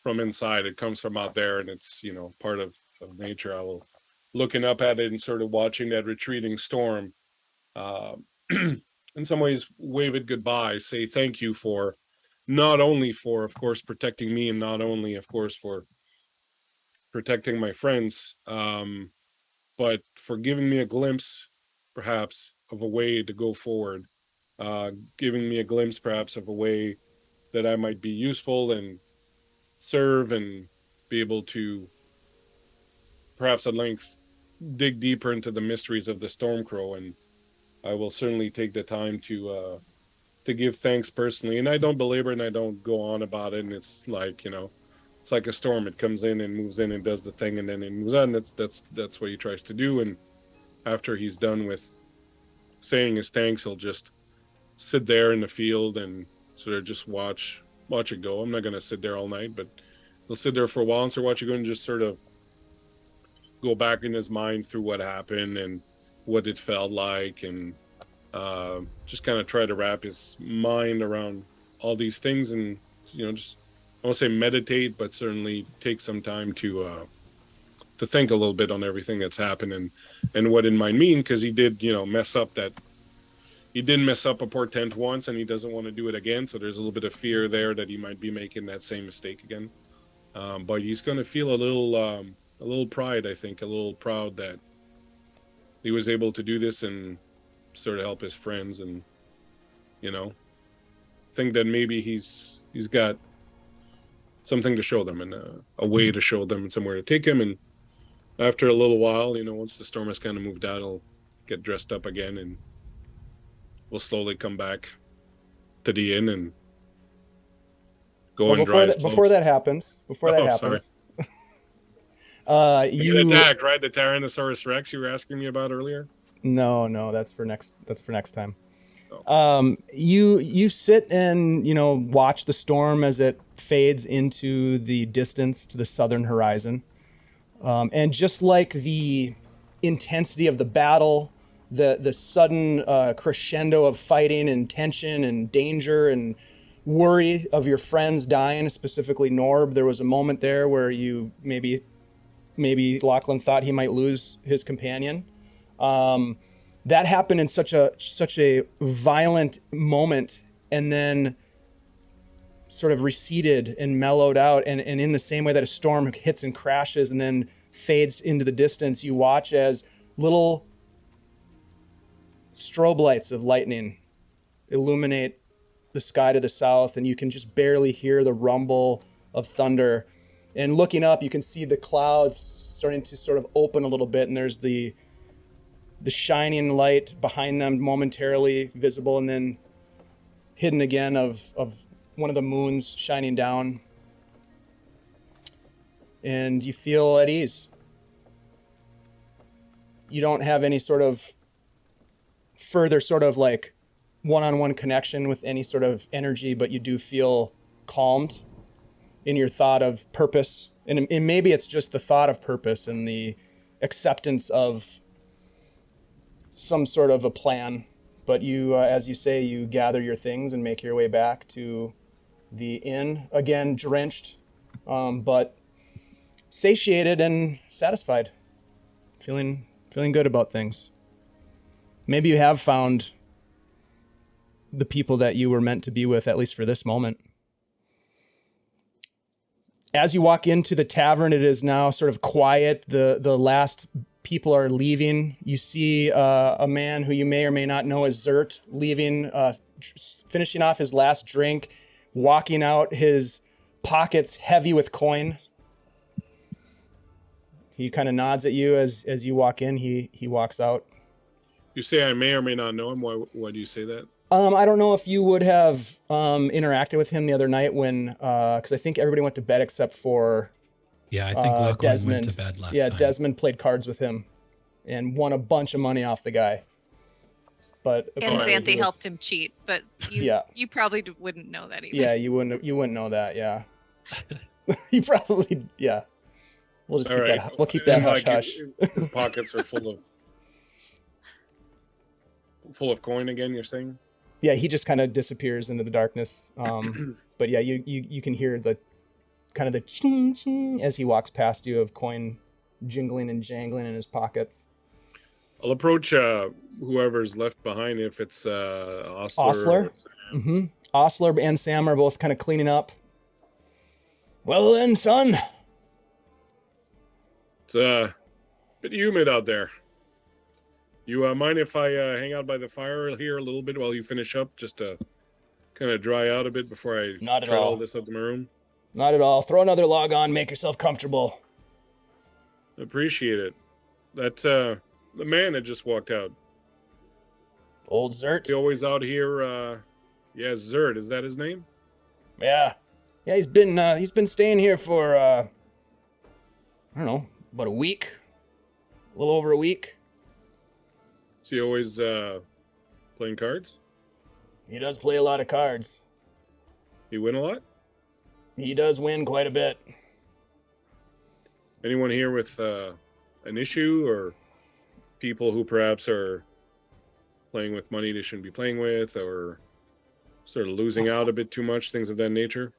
Speaker 5: from inside; it comes from out there, and it's part of nature. I will looking up at it and sort of watching that retreating storm. In some ways, wave it goodbye. Say thank you for not only for, of course, protecting me, and not only, of course, for protecting my friends, but for giving me a glimpse, perhaps, of a way to go forward, giving me a glimpse, perhaps, of a way that I might be useful and serve and be able to, perhaps at length, dig deeper into the mysteries of the Stormcrow. And I will certainly take the time to give thanks personally. And I don't belabor and I don't go on about it. And it's like, it's like a storm. It comes in and moves in and does the thing, and then it moves on. That's what he tries to do. And after he's done with saying his thanks, he'll just sit there in the field and sort of just watch it go. I'm not going to sit there all night, but he'll sit there for a while and sort of watch it go and just sort of go back in his mind through what happened and what it felt like, and just kind of try to wrap his mind around all these things, and just, I won't say meditate, but certainly take some time to think a little bit on everything that's happened and what it might mean, because he did mess up a portent once, and he doesn't want to do it again. So there's a little bit of fear there that he might be making that same mistake again. But he's going to feel a little pride, I think, a little proud that he was able to do this and sort of help his friends, and think that maybe he's got something to show them, and a way to show them, and somewhere to take him. And after a little while, once the storm has kind of moved out, he'll get dressed up again, and we'll slowly come back to the inn and go and drive.
Speaker 2: Before that happens,
Speaker 5: you get attacked, right? The Tyrannosaurus Rex you were asking me about earlier?
Speaker 2: No, that's for next time.
Speaker 5: Oh.
Speaker 2: You sit and watch the storm as it fades into the distance to the southern horizon, and just like the intensity of the battle, the sudden crescendo of fighting and tension and danger and worry of your friends dying, specifically Norb, there was a moment there where you maybe Lachlan thought he might lose his companion. That happened in such a violent moment, and then sort of receded and mellowed out. And in the same way that a storm hits and crashes and then fades into the distance, you watch as little strobe lights of lightning illuminate the sky to the south, and you can just barely hear the rumble of thunder. And looking up, you can see the clouds starting to sort of open a little bit, and there's the shining light behind them momentarily visible, and then hidden again of one of the moons shining down. And you feel at ease. You don't have any sort of further sort of like one-on-one connection with any sort of energy, but you do feel calmed in your thought of purpose. And maybe it's just the thought of purpose and the acceptance of some sort of a plan. But you, as you say, you gather your things and make your way back to the inn, again drenched, but satiated and satisfied, feeling good about things. Maybe you have found the people that you were meant to be with, at least for this moment. As you walk into the tavern, it is now sort of quiet. The last people are leaving. You see a man who you may or may not know as Zert leaving, finishing off his last drink, walking out, his pockets heavy with coin. He kind of nods at you as you walk in. He walks out.
Speaker 5: You say I may or may not know him. Why do you say that?
Speaker 2: I don't know if you would have interacted with him the other night when, because I think everybody went to bed except for
Speaker 4: I think Lachlan
Speaker 2: Desmond
Speaker 4: went to bed last time.
Speaker 2: Desmond played cards with him and won a bunch of money off the guy. But
Speaker 8: and Xanthe helped him cheat, but you probably wouldn't know that either.
Speaker 2: Yeah, you wouldn't know that. Yeah, you probably We'll just
Speaker 5: All
Speaker 2: keep
Speaker 5: right.
Speaker 2: that. We'll keep that
Speaker 5: And,
Speaker 2: hush
Speaker 5: like,
Speaker 2: hush.
Speaker 5: the pockets are full of coin again, you're saying?
Speaker 2: Yeah, he just kind of disappears into the darkness. But yeah, you can hear the kind of the ching ching as he walks past you of coin jingling and jangling in his pockets.
Speaker 5: I'll approach whoever's left behind if it's Osler.
Speaker 2: Osler? Mm-hmm. Osler and Sam are both kind of cleaning up. Well then, son.
Speaker 5: It's a bit humid out there. You mind if I hang out by the fire here a little bit while you finish up, just to kind of dry out a bit before I
Speaker 2: Not at
Speaker 5: try
Speaker 2: all.
Speaker 5: all this up in my room?
Speaker 2: Not at all. Throw another log on. Make yourself comfortable.
Speaker 5: Appreciate it. That the man had just walked out.
Speaker 2: Old Zert?
Speaker 5: He always out here. Yeah, Zert. Is that his name?
Speaker 2: Yeah. Yeah, he's been staying here for I don't know, about a week. A little over a week.
Speaker 5: Is he always playing cards?
Speaker 2: He does play a lot of cards.
Speaker 5: He win a lot?
Speaker 2: He does win quite a bit.
Speaker 5: Anyone here with an issue, or people who perhaps are playing with money they shouldn't be playing with, or sort of losing out a bit too much, things of that nature?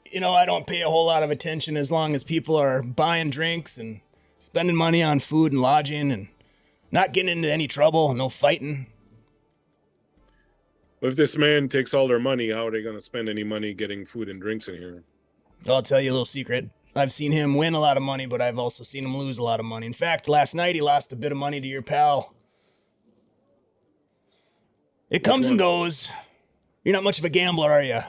Speaker 2: You know, I don't pay a whole lot of attention as long as people are buying drinks and spending money on food and lodging and not getting into any trouble, no fighting.
Speaker 5: But if this man takes all their money, how are they going to spend any money getting food and drinks in here?
Speaker 2: I'll tell you a little secret. I've seen him win a lot of money, but I've also seen him lose a lot of money. In fact, last night he lost a bit of money to your pal. It comes and goes. You're not much of a gambler, are you?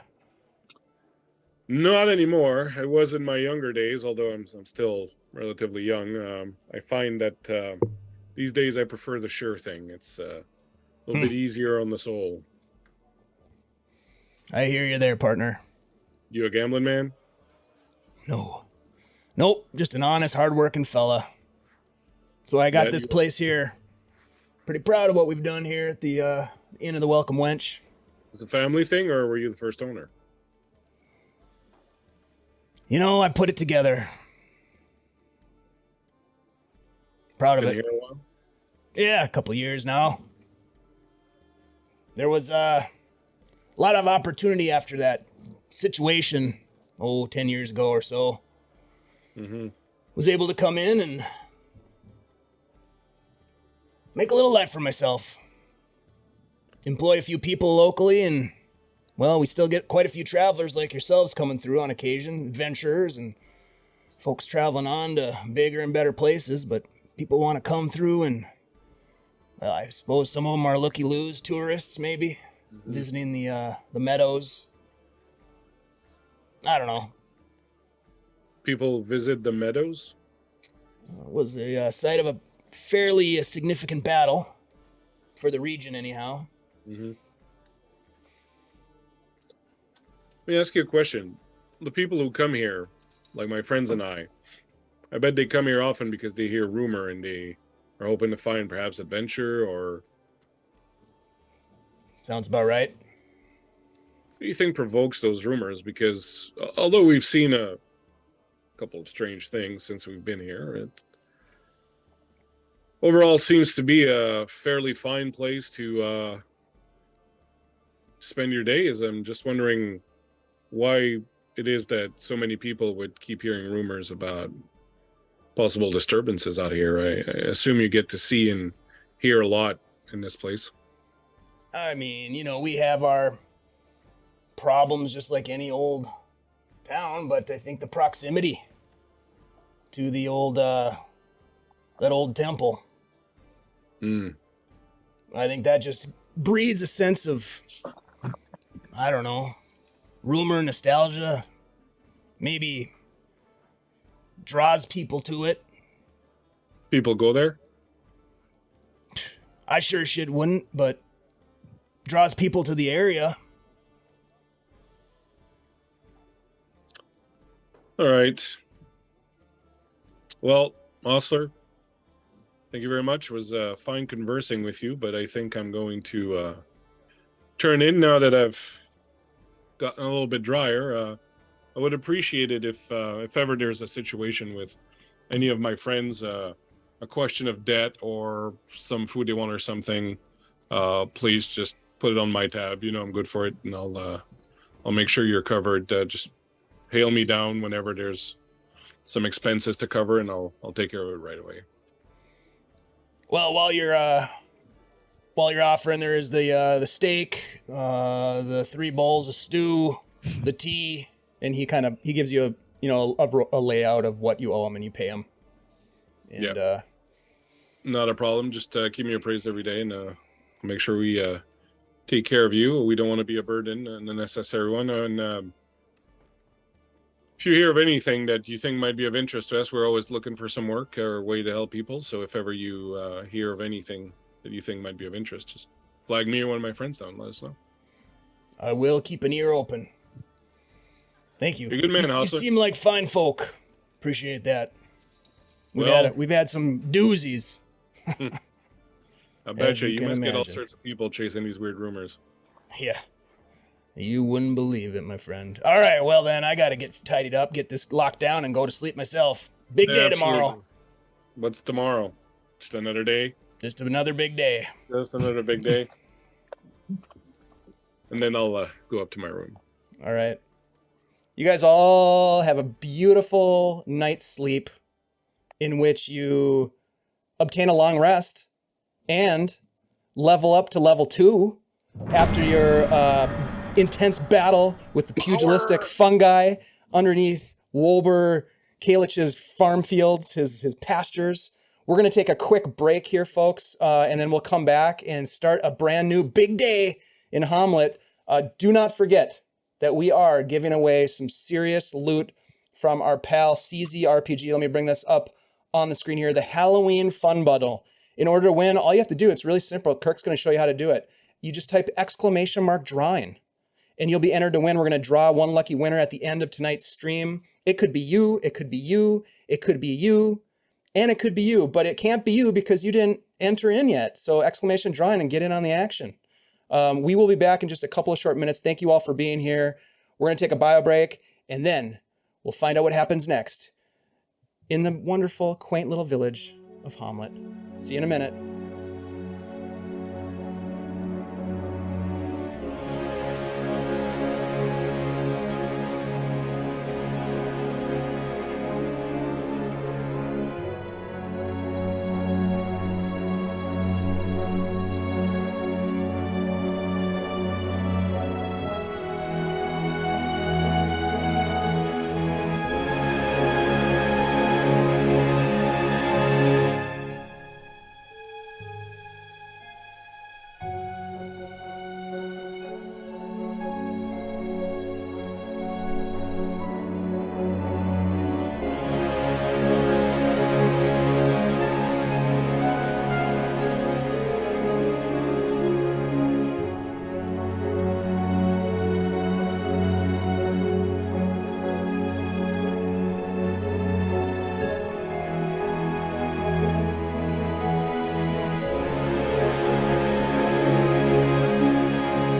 Speaker 5: Not anymore. I was in my younger days, although I'm still relatively young. I find that these days I prefer the sure thing. It's a little bit easier on the soul.
Speaker 2: I hear you there, partner.
Speaker 5: You a gambling man?
Speaker 2: No. Nope, just an honest, hardworking fella. So I got
Speaker 5: Yeah,
Speaker 2: this
Speaker 5: you-
Speaker 2: place here. Pretty proud of what we've done here at the Inn of the Welcome Wench.
Speaker 5: Is it a family thing, or were you the first owner?
Speaker 2: You know, I put it together. Proud of
Speaker 5: Been
Speaker 2: it.
Speaker 5: here a while?
Speaker 2: Yeah, a couple years now. There was a lot of opportunity after that situation, 10 years ago or so.
Speaker 5: Mm-hmm.
Speaker 2: Was able to come in and make a little life for myself. Employ a few people locally, and, well, we still get quite a few travelers like yourselves coming through on occasion, adventurers and folks traveling on to bigger and better places, but people want to come through and, well, I suppose some of them are looky-loos, tourists maybe, visiting the meadows. I don't know.
Speaker 5: People visit the meadows?
Speaker 2: It was a site of a fairly significant battle for the region anyhow.
Speaker 5: Mm-hmm. Let me ask you a question. The people who come here, like my friends and I bet they come here often because they hear rumor and they are hoping to find perhaps adventure, or
Speaker 2: Sounds about right.
Speaker 5: what do you think provokes those rumors? Because although we've seen a couple of strange things since we've been here, it overall seems to be a fairly fine place to spend your days. I'm just wondering why it is that so many people would keep hearing rumors about possible disturbances out here. I assume you get to see and hear a lot in this place.
Speaker 2: I mean, we have our problems just like any old town, but I think the proximity to the old, that old temple, I think that just breeds a sense of, I don't know, rumor, nostalgia, maybe draws people to it.
Speaker 5: People go there?
Speaker 2: I sure shit wouldn't, but draws people to the area.
Speaker 5: All right. Well, Osler, thank you very much. It was fine conversing with you, but I think I'm going to turn in now that I've gotten a little bit drier. I would appreciate it if ever there's a situation with any of my friends a question of debt or some food they want or something, please just put it on my tab. You know I'm good for it, and I'll make sure you're covered. Just hail me down whenever there's some expenses to cover, and I'll take care of it right away.
Speaker 2: Well, while you're offering, there is the steak, the 3 bowls of stew, the tea, and he gives you a layout of what you owe him, and you pay him. And,
Speaker 5: yeah, not a problem. Just keep me appraised every day, and make sure we take care of you. We don't want to be a burden, and a necessary one. And if you hear of anything that you think might be of interest to us, we're always looking for some work or a way to help people. So if ever you hear of anything that you think might be of interest, just flag me or one of my friends down and let us know.
Speaker 2: I will keep an ear open. Thank you.
Speaker 5: You're a good man,
Speaker 2: You
Speaker 5: Hauser.
Speaker 2: seem like fine folk. Appreciate that. We've had some doozies.
Speaker 5: I bet you
Speaker 2: can
Speaker 5: must get all
Speaker 2: imagine.
Speaker 5: sorts of people chasing these weird rumors.
Speaker 2: Yeah. You wouldn't believe it, my friend. All right, well then, I gotta get tidied up, get this locked down, and go to sleep myself. Big day tomorrow.
Speaker 5: Absolutely. What's tomorrow? Just another day?
Speaker 2: Just another big day.
Speaker 5: Just another big day. And then I'll go up to my room.
Speaker 2: All right. You guys all have a beautiful night's sleep in which you obtain a long rest and level up to level 2 after your intense battle with the pugilistic fungi underneath Wolber Kalich's farm fields, his pastures. We're going to take a quick break here, folks, and then we'll come back and start a brand new big day in Hommlet. Do not forget that we are giving away some serious loot from our pal CZ RPG. Let me bring this up on the screen here. The Halloween Fun Bundle. In order to win, all you have to do, it's really simple. Kirk's going to show you how to do it. You just type !drawing, and you'll be entered to win. We're going to draw one lucky winner at the end of tonight's stream. It could be you, it could be you, it could be you, and it could be you, but it can't be you because you didn't enter in yet. So !drawing and get in on the action. We will be back in just a couple of short minutes. Thank you all for being here. We're going to take a bio break, and then we'll find out what happens next in the wonderful, quaint little village of Hommlet. See you in a minute.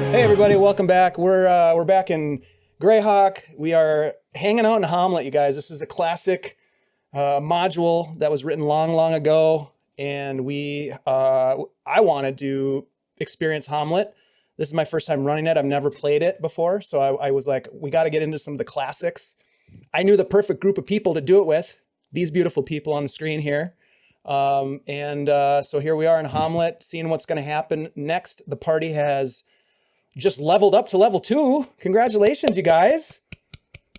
Speaker 2: Hey everybody, welcome back. We're back in Greyhawk. We are hanging out in Hommlet, you guys. This is a classic module that was written long ago, and I wanted to experience Hommlet. This is my first time running it. I've never played it before, so I was like, we got to get into some of the classics. I knew the perfect group of people to do it with. These beautiful people on the screen here. So here we are in Hommlet, seeing what's going to happen next. The party has just leveled up to level 2. Congratulations, you guys.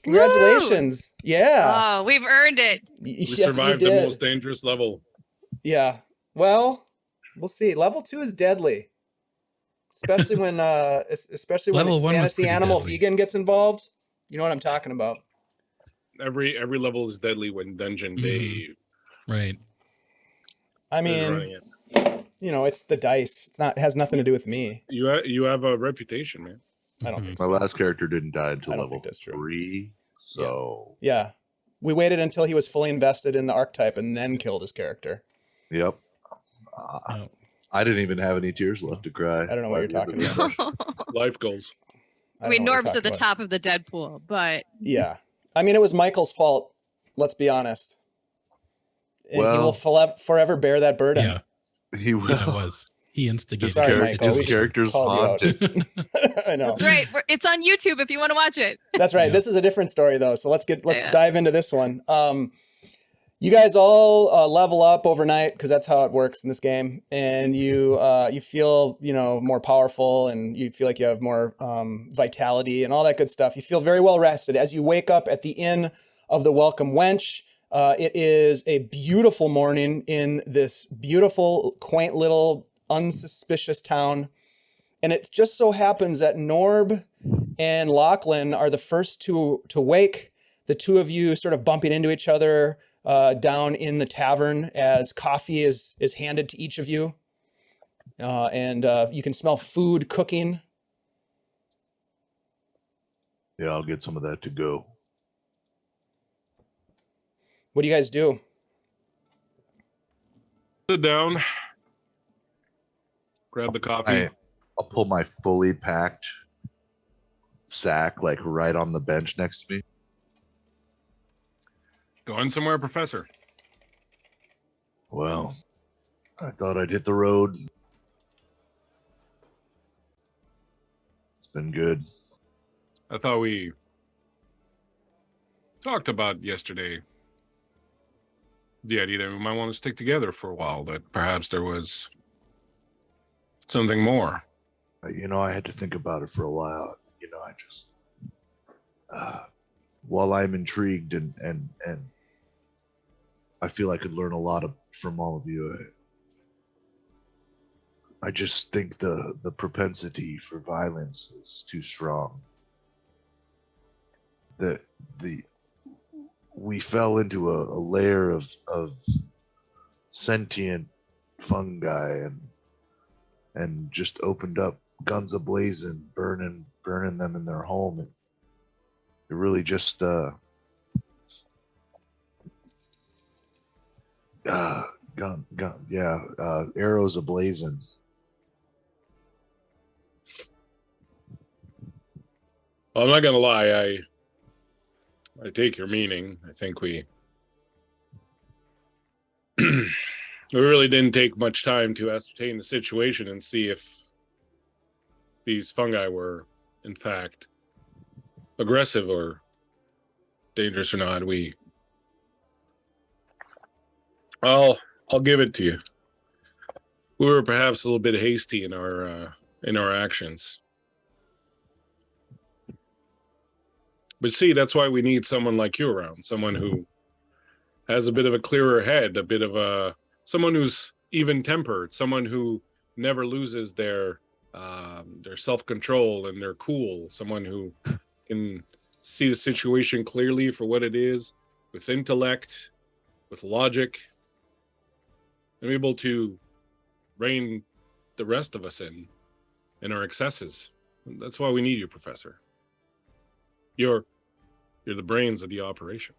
Speaker 2: Congratulations.
Speaker 8: Woo!
Speaker 2: Yeah.
Speaker 8: Oh, we've earned it.
Speaker 5: We survived the most dangerous level.
Speaker 2: Yeah. Well, we'll see. Level 2 is deadly. Especially when
Speaker 4: Level 1 was
Speaker 2: fantasy
Speaker 4: pretty
Speaker 2: animal
Speaker 4: deadly.
Speaker 2: vegan gets involved. You know what I'm talking about.
Speaker 5: Every level is deadly when dungeon day
Speaker 4: Right.
Speaker 2: I
Speaker 5: is running
Speaker 2: mean,
Speaker 5: it.
Speaker 2: It's the dice. It has nothing to do with me.
Speaker 5: You have a reputation, man.
Speaker 2: I don't think
Speaker 6: My
Speaker 2: so.
Speaker 6: last character didn't die until
Speaker 2: I don't
Speaker 6: level
Speaker 2: think that's true.
Speaker 6: 3, so
Speaker 2: Yeah. We waited until he was fully invested in the archetype and then killed his character.
Speaker 6: yep.
Speaker 4: Oh.
Speaker 6: I didn't even have any tears left to cry.
Speaker 2: I don't know what
Speaker 6: by
Speaker 2: you're
Speaker 6: the end of
Speaker 2: talking
Speaker 6: the
Speaker 2: about.
Speaker 6: session.
Speaker 5: Life goals.
Speaker 8: I mean,
Speaker 2: don't know what
Speaker 8: Norb's
Speaker 2: you're
Speaker 8: at the
Speaker 2: talking
Speaker 8: top of the dead pool, but
Speaker 2: about. Yeah. I mean, it was Michael's fault. Let's be honest. and he will forever bear that burden.
Speaker 4: Yeah,
Speaker 6: He will.
Speaker 4: yeah, it was. He instigated
Speaker 2: Sorry,
Speaker 4: the
Speaker 2: Michael, we
Speaker 6: His
Speaker 2: just
Speaker 6: character's
Speaker 2: called you out.
Speaker 6: haunted.
Speaker 2: I know.
Speaker 8: That's right. It's on YouTube if you want to watch it.
Speaker 2: That's right.
Speaker 4: Yeah.
Speaker 2: This is a different story though. So let's
Speaker 8: Yeah.
Speaker 2: dive into this one. You guys all level up overnight because that's how it works in this game, and you feel more powerful, and you feel like you have more vitality and all that good stuff. You feel very well rested as you wake up at the Inn of the Welcome Wench. It is a beautiful morning in this beautiful, quaint little unsuspicious town, and it just so happens that Norb and Lachlan are the first to wake. The two of you sort of bumping into each other down in the tavern as coffee is handed to each of you. And you can smell food cooking.
Speaker 6: Yeah, I'll get some of that to go.
Speaker 2: What do you guys do?
Speaker 5: Sit down. Grab the coffee.
Speaker 6: I'll pull my fully packed sack like right on the bench next to me.
Speaker 5: Going somewhere, Professor?
Speaker 6: Well, I thought I'd hit the road. It's been good.
Speaker 5: I thought we talked about yesterday the idea that we might want to stick together for a while, that perhaps there was something more.
Speaker 6: I had to think about it for a while. I just, while I'm intrigued and I feel I could learn a lot from all of you, I just think the propensity for violence is too strong. We fell into a layer of sentient fungi and just opened up guns ablazing, burning them in their home. And it really just arrows ablazing.
Speaker 5: Well, I'm not gonna lie, I take your meaning. I think we we really didn't take much time to ascertain the situation and see if these fungi were in fact aggressive or dangerous or not. I'll give it to you. We were perhaps a little bit hasty in our actions. But see, that's why we need someone like you around, someone who has a bit of a clearer head, someone who's even-tempered, someone who never loses their self-control and their cool, someone who can see the situation clearly for what it is, with intellect, with logic, and be able to rein the rest of us in our excesses. That's why we need you, Professor. You're the brains of the operation.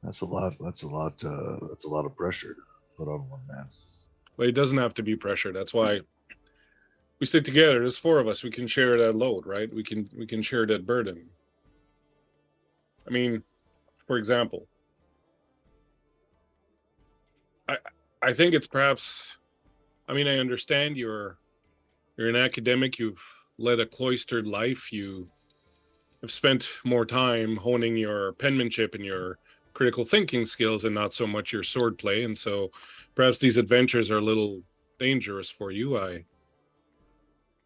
Speaker 6: That's a lot of pressure to put on one man.
Speaker 5: But it doesn't have to be pressure. That's why we stick together. There's four of us. We can share that load, right? We can share that burden. I mean, for example, I think it's perhaps, I understand you're an academic, you've led a cloistered life, you have spent more time honing your penmanship and your critical thinking skills and not so much your swordplay, and so perhaps these adventures are a little dangerous for you.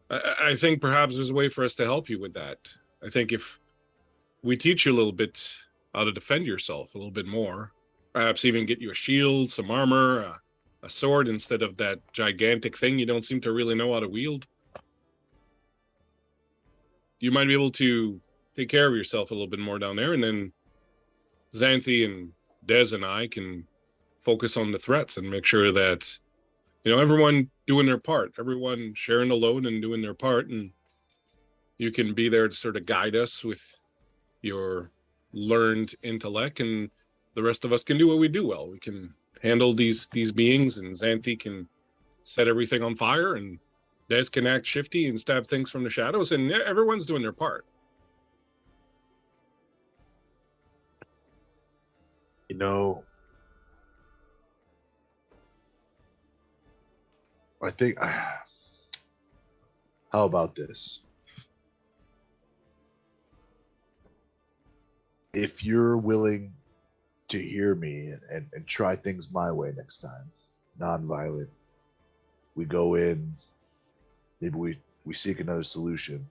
Speaker 5: I think perhaps there's a way for us to help you with that. I think if we teach you a little bit how to defend yourself a little bit more, perhaps even get you a shield, some armor, a sword instead of that gigantic thing you don't seem to really know how to wield, you might be able to take care of yourself a little bit more down there, and then Xanthi and Des and I can focus on the threats and make sure that, everyone doing their part, everyone sharing the load and doing their part, and you can be there to sort of guide us with your learned intellect, and the rest of us can do what we do well. We can handle these beings, and Xanthi can set everything on fire, and Des can act shifty and stab things from the shadows, and everyone's doing their part.
Speaker 6: You know, I think. How about this? If you're willing to hear me and try things my way next time, non-violent, we go in, maybe we seek another solution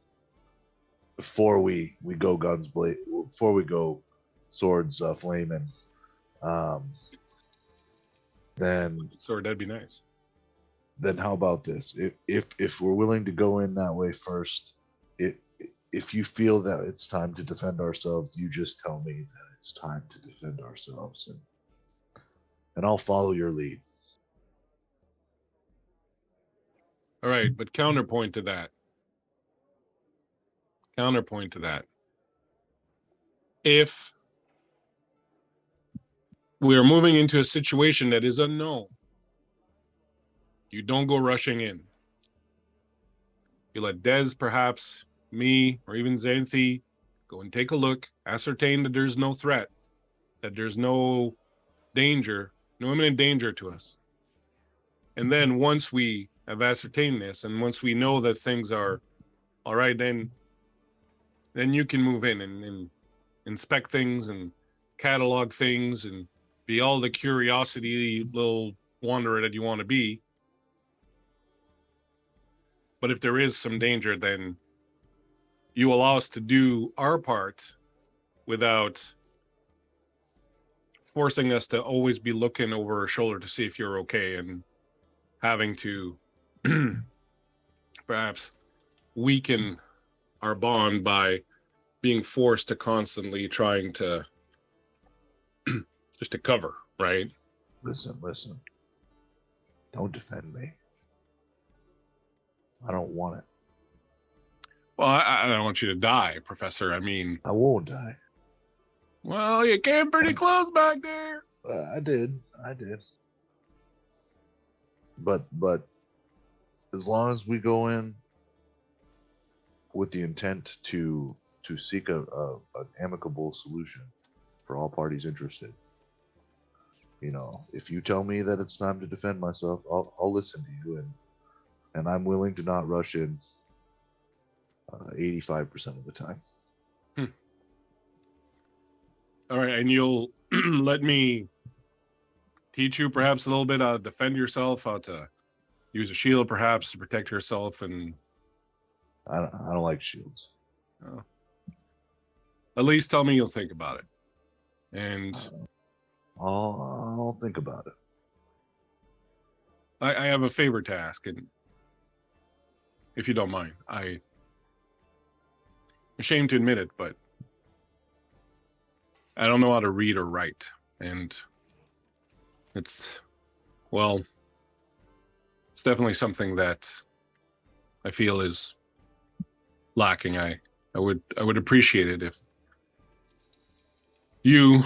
Speaker 6: before we go guns before we go swords flaming. Then
Speaker 5: Sword, that'd be nice.
Speaker 6: Then how about this? If we're willing to go in that way first, if you feel that it's time to defend ourselves, you just tell me that it's time to defend ourselves, and I'll follow your lead.
Speaker 5: All right, but counterpoint to that. If we are moving into a situation that is unknown, you don't go rushing in. You let Dez, perhaps me, or even Xanthi go and take a look, ascertain that there's no threat, that there's no danger, no imminent danger to us. And then once we have ascertained this, and once we know that things are all right, then you can move in and inspect things and catalog things and be all the curiosity little wanderer that you want to be. But if there is some danger, then you allow us to do our part without forcing us to always be looking over our shoulder to see if you're okay and having to perhaps weaken our bond by being forced to constantly trying to just to cover, right?
Speaker 6: Listen. Don't defend me. I don't want it.
Speaker 5: Well, I don't want you to die, Professor. I mean,
Speaker 6: I won't die.
Speaker 5: Well, you came pretty close back there.
Speaker 6: I did. But as long as we go in with the intent to seek an amicable solution for all parties interested, you know, if you tell me that it's time to defend myself, I'll listen to you, and I'm willing to not rush in 85% of the time.
Speaker 5: All right, and you'll let me teach you perhaps a little bit how to defend yourself, how to use a shield perhaps to protect yourself, and
Speaker 6: I don't like shields.
Speaker 5: At least tell me you'll think about it. And
Speaker 6: I'll think about it.
Speaker 5: I have a favor to ask, and if you don't mind, I'm ashamed to admit it, but I don't know how to read or write, and it's definitely something that I feel is lacking. I would appreciate it if you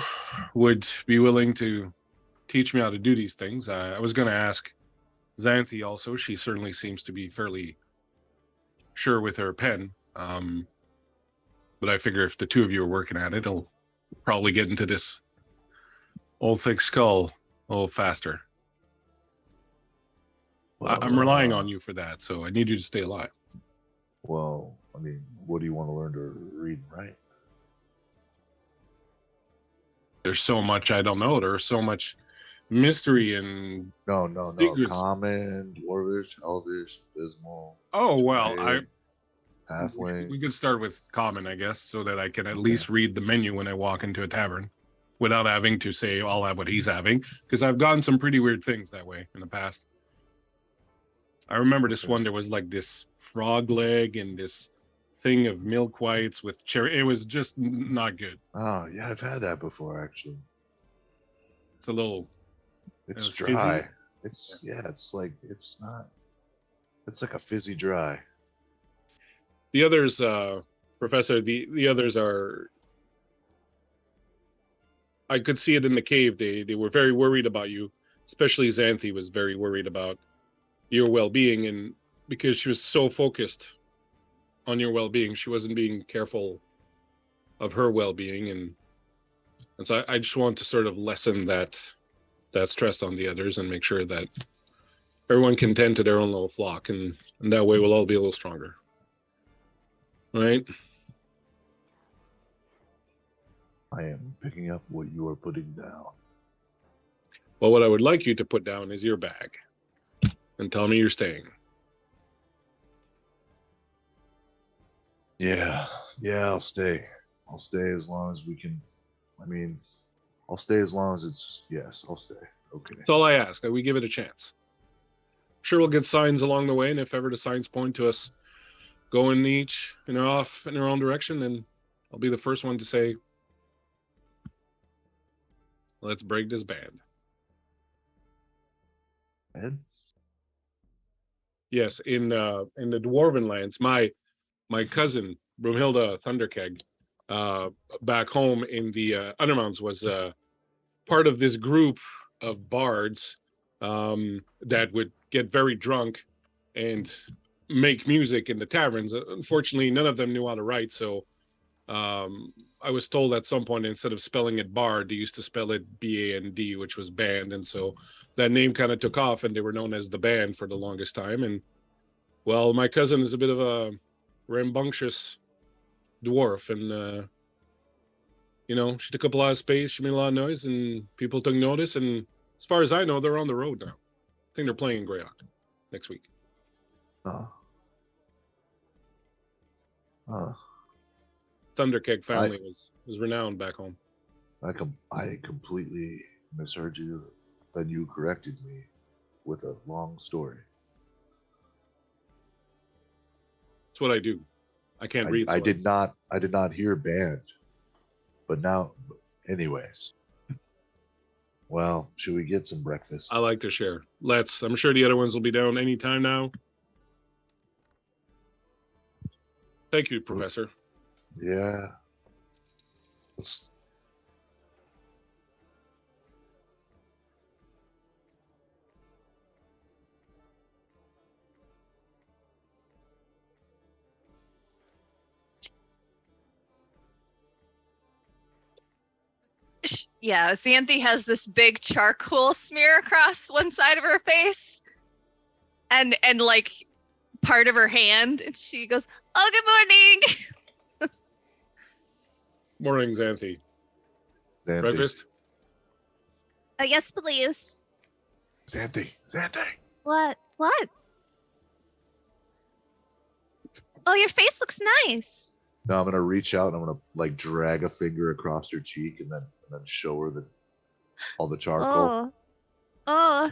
Speaker 5: would be willing to teach me how to do these things. I was going to ask Xanthi also. She certainly seems to be fairly sure with her pen. But I figure if the two of you are working at it, it'll probably get into this old thick skull a little faster.
Speaker 6: Well,
Speaker 5: I'm relying on you for that, so I need you to stay alive.
Speaker 6: Well, I mean, what do you want to learn to read and write?
Speaker 5: There's so much I don't know. There's so much mystery and
Speaker 6: No.
Speaker 5: secrets.
Speaker 6: Common, Dwarvish, Elvish, Abysmal.
Speaker 5: Oh, well,
Speaker 6: Halfling.
Speaker 5: we could start with common, I guess, so that I can at least read the menu when I walk into a tavern without having to say, I'll have what he's having, because I've gotten some pretty weird things that way in the past. I remember this one, there was like this frog leg and this thing of milk whites with cherry. It was just not good.
Speaker 6: Oh, yeah, I've had that before, actually.
Speaker 5: It's a little...
Speaker 6: It's
Speaker 5: fizzy.
Speaker 6: dry. It's like a fizzy dry.
Speaker 5: The others, Professor, the others are... I could see it in the cave. They were very worried about you. Especially Xanthi was very worried about your well-being, and because she was so focused on your well-being, she wasn't being careful of her well-being, and And so I just want to sort of lessen that stress on the others and make sure that everyone can tend to their own little flock, and that way we'll all be a little stronger. Right?
Speaker 6: I am picking up what you are putting down.
Speaker 5: Well, what I would like you to put down is your bag and tell me you're staying.
Speaker 6: Yeah, I'll stay. I'll stay as long as we can. I mean, I'll stay as long as it's, yes, I'll stay. Okay.
Speaker 5: That's all I ask, that we give it a chance. Sure, we'll get signs along the way, and if ever the signs point to us going each and off in our own direction, then I'll be the first one to say, let's break this band.
Speaker 6: Ed?
Speaker 5: Yes, in the Dwarven lands, my cousin Brumhilda Thunderkeg, back home in the Undermountains, was part of this group of bards that would get very drunk and make music in the taverns. Unfortunately, none of them knew how to write, so I was told at some point, instead of spelling it bard, they used to spell it B-A-N-D, which was band, and so that name kind of took off, and they were known as the band for the longest time. And well, my cousin is a bit of a rambunctious dwarf, and she took up a lot of space, she made a lot of noise, and people took notice, and as far as I know, they're on the road now. I think they're playing in Greyhawk next week. Thunderkeg family was renowned back home.
Speaker 6: I completely misheard you. Then you corrected me with a long story.
Speaker 5: That's what I do. I can't read.
Speaker 6: I did not hear band. But now, anyways. Well, should we get some breakfast?
Speaker 5: I like to share. I'm sure the other ones will be down anytime now. Thank you, Professor.
Speaker 6: Yeah. Let's...
Speaker 8: Yeah, Xanthi has this big charcoal smear across one side of her face and like part of her hand, and she goes, "Oh, good morning."
Speaker 5: Morning, Xanthi. Breakfast?
Speaker 7: Yes, please.
Speaker 6: Xanthi.
Speaker 7: What? Oh, your face looks nice.
Speaker 6: No, I'm gonna reach out and I'm gonna like drag a finger across her cheek and then show her all the charcoal.
Speaker 7: Oh.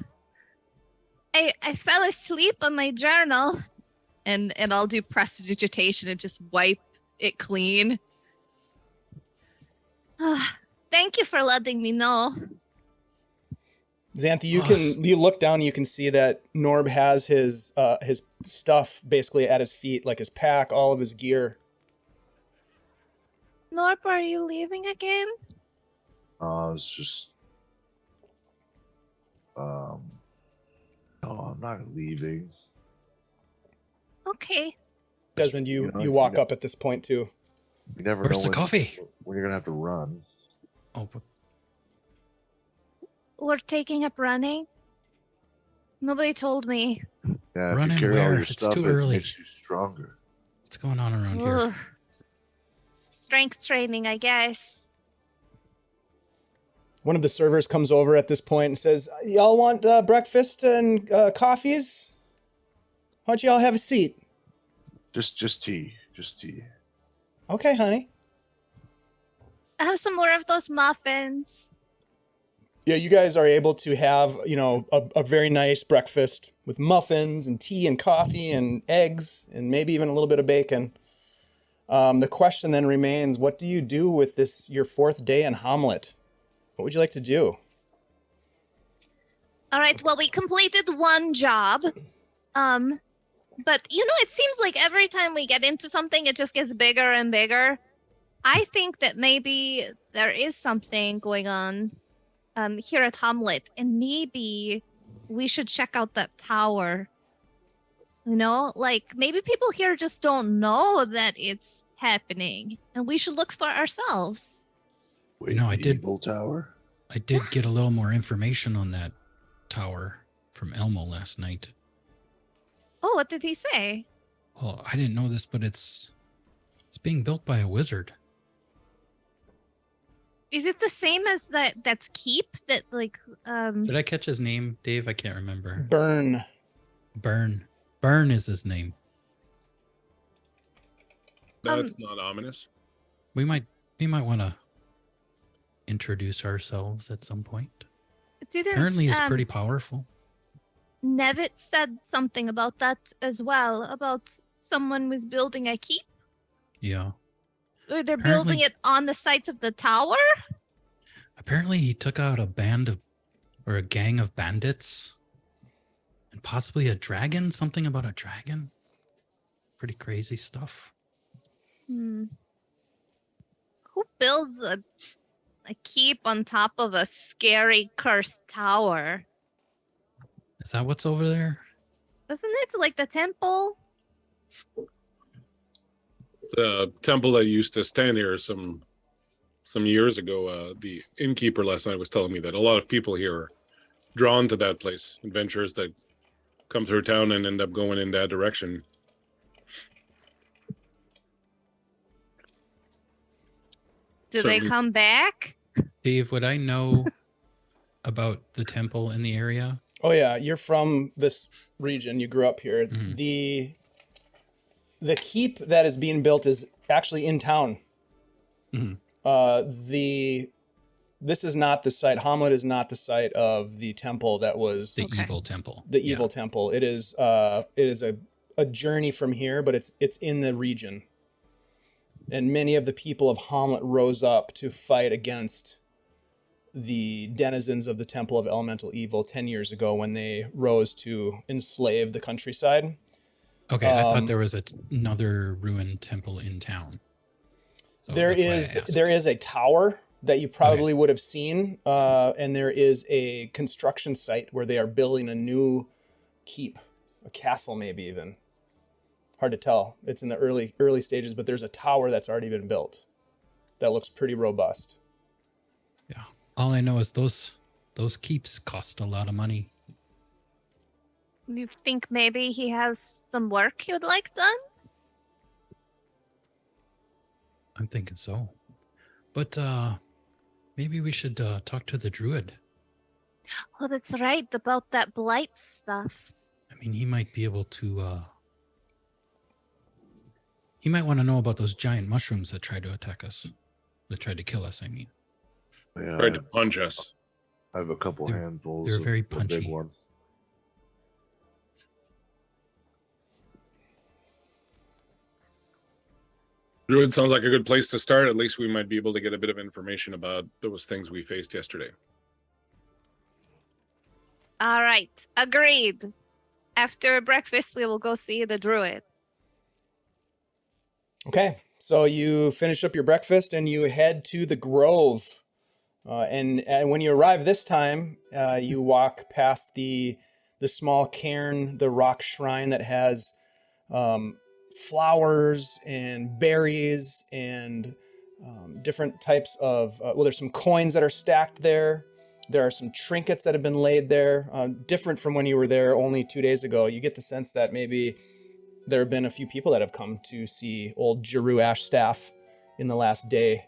Speaker 7: I fell asleep on my journal.
Speaker 8: And I'll do prestidigitation and just wipe it clean.
Speaker 7: Thank you for letting me know.
Speaker 2: Xanthi, you look down and you can see that Norb has his stuff basically at his feet, like his pack, all of his gear.
Speaker 7: Norb, are you leaving again?
Speaker 6: It's just no, I'm not leaving.
Speaker 7: Okay.
Speaker 2: Desmond, you walk up at this point too.
Speaker 6: You never
Speaker 4: Where's
Speaker 6: know
Speaker 4: the coffee?
Speaker 6: when you're gonna have to run.
Speaker 4: Oh,
Speaker 7: We're taking up running. Nobody told me.
Speaker 6: Yeah,
Speaker 4: Run
Speaker 6: if you
Speaker 4: and
Speaker 6: carry all
Speaker 4: where?
Speaker 6: your
Speaker 4: It's
Speaker 6: stuff,
Speaker 4: too
Speaker 6: it
Speaker 4: early.
Speaker 6: makes you stronger.
Speaker 4: what's going on around here?
Speaker 7: Ugh. Strength training, I guess.
Speaker 2: One of the servers comes over at this point and says, "Y'all want breakfast and coffees? Why don't y'all have a seat?"
Speaker 6: Just tea.
Speaker 2: Okay, honey.
Speaker 7: I have some more of those muffins.
Speaker 2: Yeah, you guys are able to have, a very nice breakfast with muffins and tea and coffee and eggs and maybe even a little bit of bacon. The question then remains, what do you do with your fourth day in Hommlet? What would you like to do?
Speaker 7: All right, well, we completed one job. But, it seems like every time we get into something, it just gets bigger and bigger. I think that maybe there is something going on here at Hommlet, and maybe we should check out that tower. Maybe people here just don't know that it's happening, and we should look for ourselves.
Speaker 6: Wait,
Speaker 4: know, I
Speaker 6: the
Speaker 4: did-
Speaker 6: Evil Tower?
Speaker 4: I did get a little more information on that tower from Elmo last night.
Speaker 7: Oh, what did he say?
Speaker 4: Well, I didn't know this, but it's being built by a wizard.
Speaker 7: Is it the same as that's Keep? That like
Speaker 4: Did I catch his name, Dave? I can't remember.
Speaker 2: Burn.
Speaker 4: Burn. Burn is his name.
Speaker 5: That's not ominous.
Speaker 4: We might want to introduce ourselves at some point.
Speaker 7: didn't
Speaker 4: Apparently, he's pretty powerful.
Speaker 7: Nevit said something about that as well, about someone was building a keep?
Speaker 4: Yeah.
Speaker 7: Or they're
Speaker 4: Apparently-
Speaker 7: building it on the site of the tower?
Speaker 4: Apparently, he took out a gang of bandits, and possibly a dragon. Something about a dragon. Pretty crazy stuff.
Speaker 7: Hmm. Who builds a keep on top of a scary cursed tower?
Speaker 4: Is that what's over there?
Speaker 7: Isn't it like the temple?
Speaker 5: The temple that used to stand here some years ago, the innkeeper last night was telling me that a lot of people here are drawn to that place. Adventurers that come through town and end up going in that direction.
Speaker 7: Do they
Speaker 5: Certainly.
Speaker 7: come back?
Speaker 4: Dave, would I know about the temple in the area?
Speaker 2: Oh yeah, you're from this region. You grew up here.
Speaker 4: Mhm.
Speaker 2: The keep that is being built is actually in town.
Speaker 4: Mhm.
Speaker 2: This is not the site. Hommlet is not the site of the temple that was
Speaker 4: The
Speaker 7: Okay.
Speaker 4: evil temple.
Speaker 2: the
Speaker 4: Yeah.
Speaker 2: evil temple. It is a journey from here, but it's in the region. And many of the people of Hommlet rose up to fight against the denizens of the Temple of Elemental Evil 10 years ago when they rose to enslave the countryside.
Speaker 4: Okay, I
Speaker 2: Um,
Speaker 4: thought there was another ruined temple in town. So
Speaker 2: There
Speaker 4: that's why I
Speaker 2: is
Speaker 4: asked.
Speaker 2: there is a tower that you probably would have seen, and there is a construction site where they are building a new keep, a castle maybe even. Hard to tell. It's in the early stages, but there's a tower that's already been built that looks pretty robust.
Speaker 4: Yeah. All I know is those keeps cost a lot of money.
Speaker 7: You think maybe he has some work he would like done?
Speaker 4: I'm thinking so. But maybe we should talk to the druid.
Speaker 7: Oh, that's right, about that blight stuff.
Speaker 4: I mean, he might be able to he might want to know about those giant mushrooms that tried to attack us. That tried to kill us, I mean.
Speaker 6: Yeah,
Speaker 5: Tried to punch us.
Speaker 6: I have a couple
Speaker 4: They're-
Speaker 6: handfuls
Speaker 4: they're
Speaker 6: of
Speaker 4: very
Speaker 6: the
Speaker 4: punchy.
Speaker 6: big one.
Speaker 5: Druid sounds like a good place to start. At least we might be able to get a bit of information about those things we faced yesterday.
Speaker 7: All right, agreed. After breakfast, we will go see the druid.
Speaker 2: Okay, so you finish up your breakfast and you head to the Grove. And when you arrive this time, you walk past the small cairn, the rock shrine that has flowers and berries and different types of, there's some coins that are stacked there. There are some trinkets that have been laid there, different from when you were there only 2 days ago. You get the sense that maybe there have been a few people that have come to see old Jeru Ashstaff in the last day,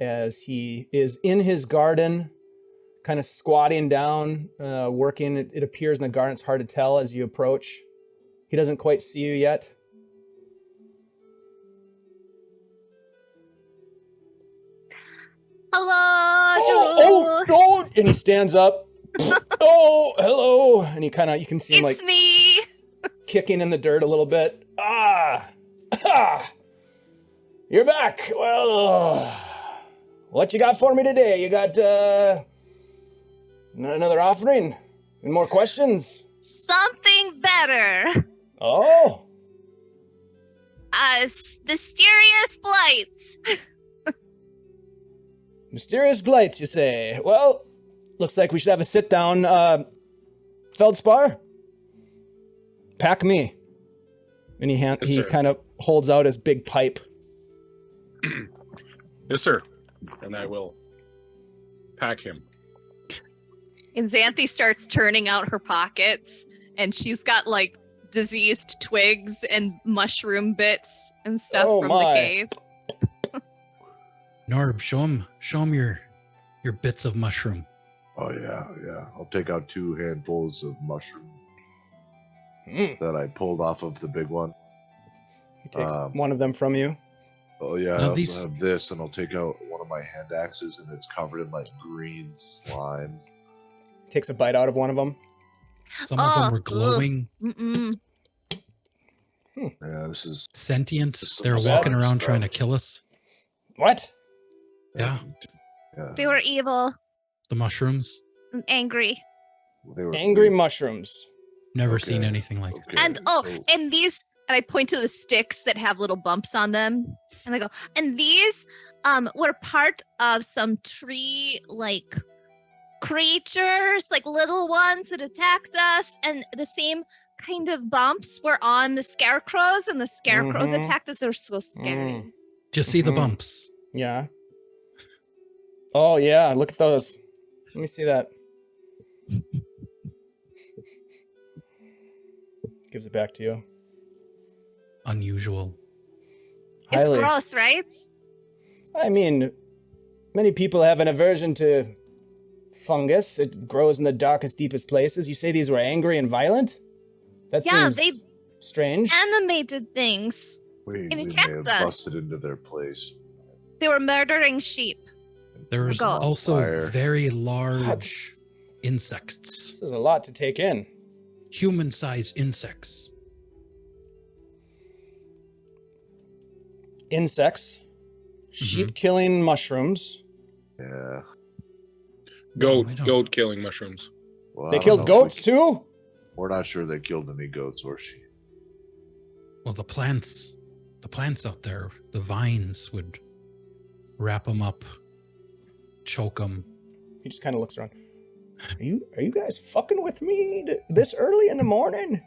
Speaker 2: as he is in his garden, kind of squatting down, working. It appears in the garden. It's hard to tell as you approach. He doesn't quite see you yet.
Speaker 7: Hello,
Speaker 2: Oh,
Speaker 7: Drew.
Speaker 2: oh, and he stands up. Oh, hello. And you can see him
Speaker 7: It's
Speaker 2: like
Speaker 7: me.
Speaker 2: kicking in the dirt a little bit. Ah, you're back. Well, what you got for me today? You got another offering? Any more questions?
Speaker 7: Something better.
Speaker 2: Oh,
Speaker 7: Mysterious blights.
Speaker 2: mysterious blights, you say? Well, looks like we should have a sit down. Feldspar, pack me. And
Speaker 5: Yes,
Speaker 2: he
Speaker 5: sir.
Speaker 2: kind of holds out his big pipe.
Speaker 5: Yes, sir. and I will pack him.
Speaker 8: And Xanthi starts turning out her pockets, and she's got like diseased twigs and mushroom bits and stuff
Speaker 2: Oh,
Speaker 8: from
Speaker 2: my.
Speaker 8: the cave.
Speaker 4: Norb, show him your bits of mushroom.
Speaker 6: Oh yeah. I'll take out 2 handfuls of mushroom that I pulled off of the big one.
Speaker 2: He takes one of them from you.
Speaker 6: Oh yeah,
Speaker 4: Now
Speaker 6: I also
Speaker 4: these-
Speaker 6: have this, and I'll take out one of my hand axes, and it's covered in like green slime.
Speaker 2: Takes a bite out of one of them.
Speaker 4: Some of them were
Speaker 8: ugh.
Speaker 4: glowing,
Speaker 8: Mm-mm.
Speaker 6: Yeah, this is
Speaker 4: sentient.
Speaker 6: This is
Speaker 4: They were
Speaker 6: some
Speaker 4: walking
Speaker 6: bad
Speaker 4: around trying to
Speaker 6: stuff.
Speaker 4: kill us.
Speaker 2: What?
Speaker 4: Yeah,
Speaker 6: yeah.
Speaker 7: They were evil
Speaker 4: the mushrooms.
Speaker 7: and angry.
Speaker 6: They were
Speaker 2: Angry
Speaker 6: green.
Speaker 2: mushrooms.
Speaker 4: Never
Speaker 6: Okay.
Speaker 4: seen anything like it.
Speaker 6: Okay,
Speaker 8: And
Speaker 6: so-
Speaker 8: and these, and I point to the sticks that have little bumps on them, and I go,
Speaker 7: And these were part of some tree like creatures, like little ones that attacked us, and the same kind of bumps were on the scarecrows, and the scarecrows
Speaker 2: Mhm.
Speaker 7: attacked us. They're so scary.
Speaker 4: Just see the
Speaker 2: Mhm.
Speaker 4: bumps.
Speaker 2: Yeah. Oh, yeah. Look at those. Let me see that. Gives it back to you.
Speaker 4: Unusual.
Speaker 7: It's
Speaker 2: Highly.
Speaker 7: gross, right?
Speaker 2: I mean, many people have an aversion to fungus. It grows in the darkest, deepest places. You say these were angry and violent? That
Speaker 7: Yeah,
Speaker 2: seems
Speaker 7: they-
Speaker 2: strange.
Speaker 7: Animated things.
Speaker 6: we
Speaker 7: it
Speaker 6: may
Speaker 7: attacked
Speaker 6: have
Speaker 7: us.
Speaker 6: busted into their place.
Speaker 7: They were murdering sheep.
Speaker 4: There was
Speaker 7: Goats.
Speaker 4: also
Speaker 6: Fire.
Speaker 4: very
Speaker 2: God,
Speaker 4: large insects,
Speaker 2: this is a lot to take in.
Speaker 4: human-sized insects.
Speaker 2: Insects, sheep killing mushrooms.
Speaker 6: Yeah.
Speaker 4: No, I don't-
Speaker 5: Goat killing mushrooms.
Speaker 6: Well, I
Speaker 2: They
Speaker 6: don't
Speaker 2: killed
Speaker 6: know if
Speaker 2: goats too?
Speaker 6: We're not sure they killed any goats or sheep.
Speaker 4: Well, the plants out there, the vines would wrap them up, choke them.
Speaker 2: He just kind of looks around. Are you guys fucking with me this early in the morning?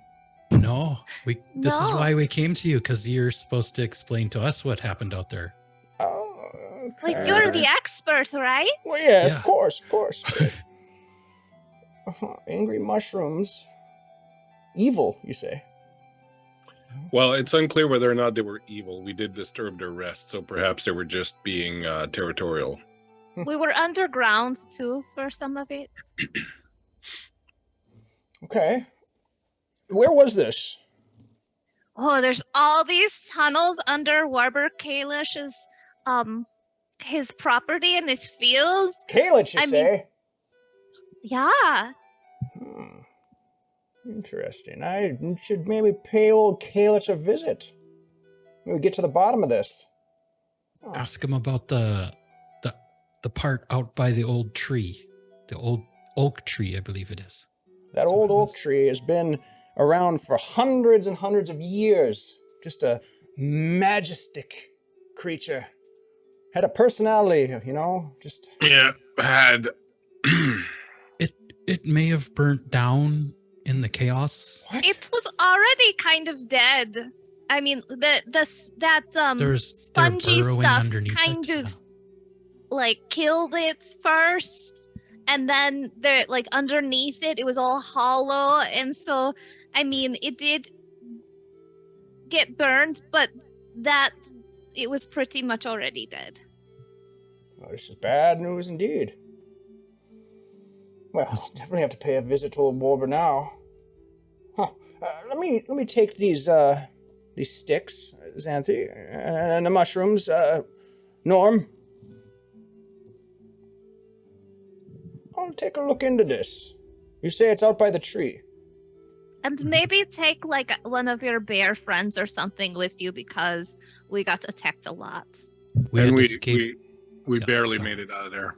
Speaker 4: No, this is
Speaker 7: No.
Speaker 4: why we came to you, because you're supposed to explain to us what happened out there.
Speaker 2: Oh,
Speaker 7: Like
Speaker 2: okay.
Speaker 7: you're the expert, right?
Speaker 2: Well, yes,
Speaker 4: Yeah.
Speaker 2: of course, of course. Angry mushrooms. Evil, you say?
Speaker 5: Well, it's unclear whether or not they were evil. We did disturb their rest, so perhaps they were just being territorial.
Speaker 7: We were underground too for some of it.
Speaker 2: Okay. Where was this?
Speaker 7: Oh, there's all these tunnels under Warber Kalish's his property and his fields.
Speaker 2: Kalich, you
Speaker 7: I mean-
Speaker 2: say?
Speaker 7: Yeah.
Speaker 2: Hmm. Interesting. I should maybe pay old Kalich a visit. Maybe get to the bottom of this. Oh,
Speaker 4: Ask him about the part out by the old tree, the old oak tree, I believe it is.
Speaker 2: that
Speaker 4: That's
Speaker 2: old
Speaker 4: what it
Speaker 2: oak
Speaker 4: is.
Speaker 2: tree has been around for hundreds and hundreds of years. Just a majestic creature. Had a personality, you know? Just
Speaker 5: Yeah, had.
Speaker 4: It may have burnt down in the chaos.
Speaker 2: what?
Speaker 7: It was already kind of dead. I mean, that
Speaker 4: They're
Speaker 7: spongy
Speaker 4: burrowing
Speaker 7: stuff
Speaker 4: underneath
Speaker 7: kind
Speaker 4: it,
Speaker 7: of
Speaker 4: yeah.
Speaker 7: like killed it first, and then there, like underneath it, it was all hollow, and so I mean, it did get burned, but that it was pretty much already dead.
Speaker 2: Oh, this is bad news indeed. Well, definitely have to pay a visit to old Warber now. Huh. Let me take these sticks, Xanthi, and the mushrooms, Norm. I'll take a look into this. You say it's out by the tree.
Speaker 7: And maybe take like one of your bear friends or something with you because we got attacked a lot.
Speaker 4: We had
Speaker 5: and
Speaker 4: to
Speaker 5: we,
Speaker 4: escape.
Speaker 5: we
Speaker 4: Yeah,
Speaker 5: barely
Speaker 4: sorry.
Speaker 5: made it out of there.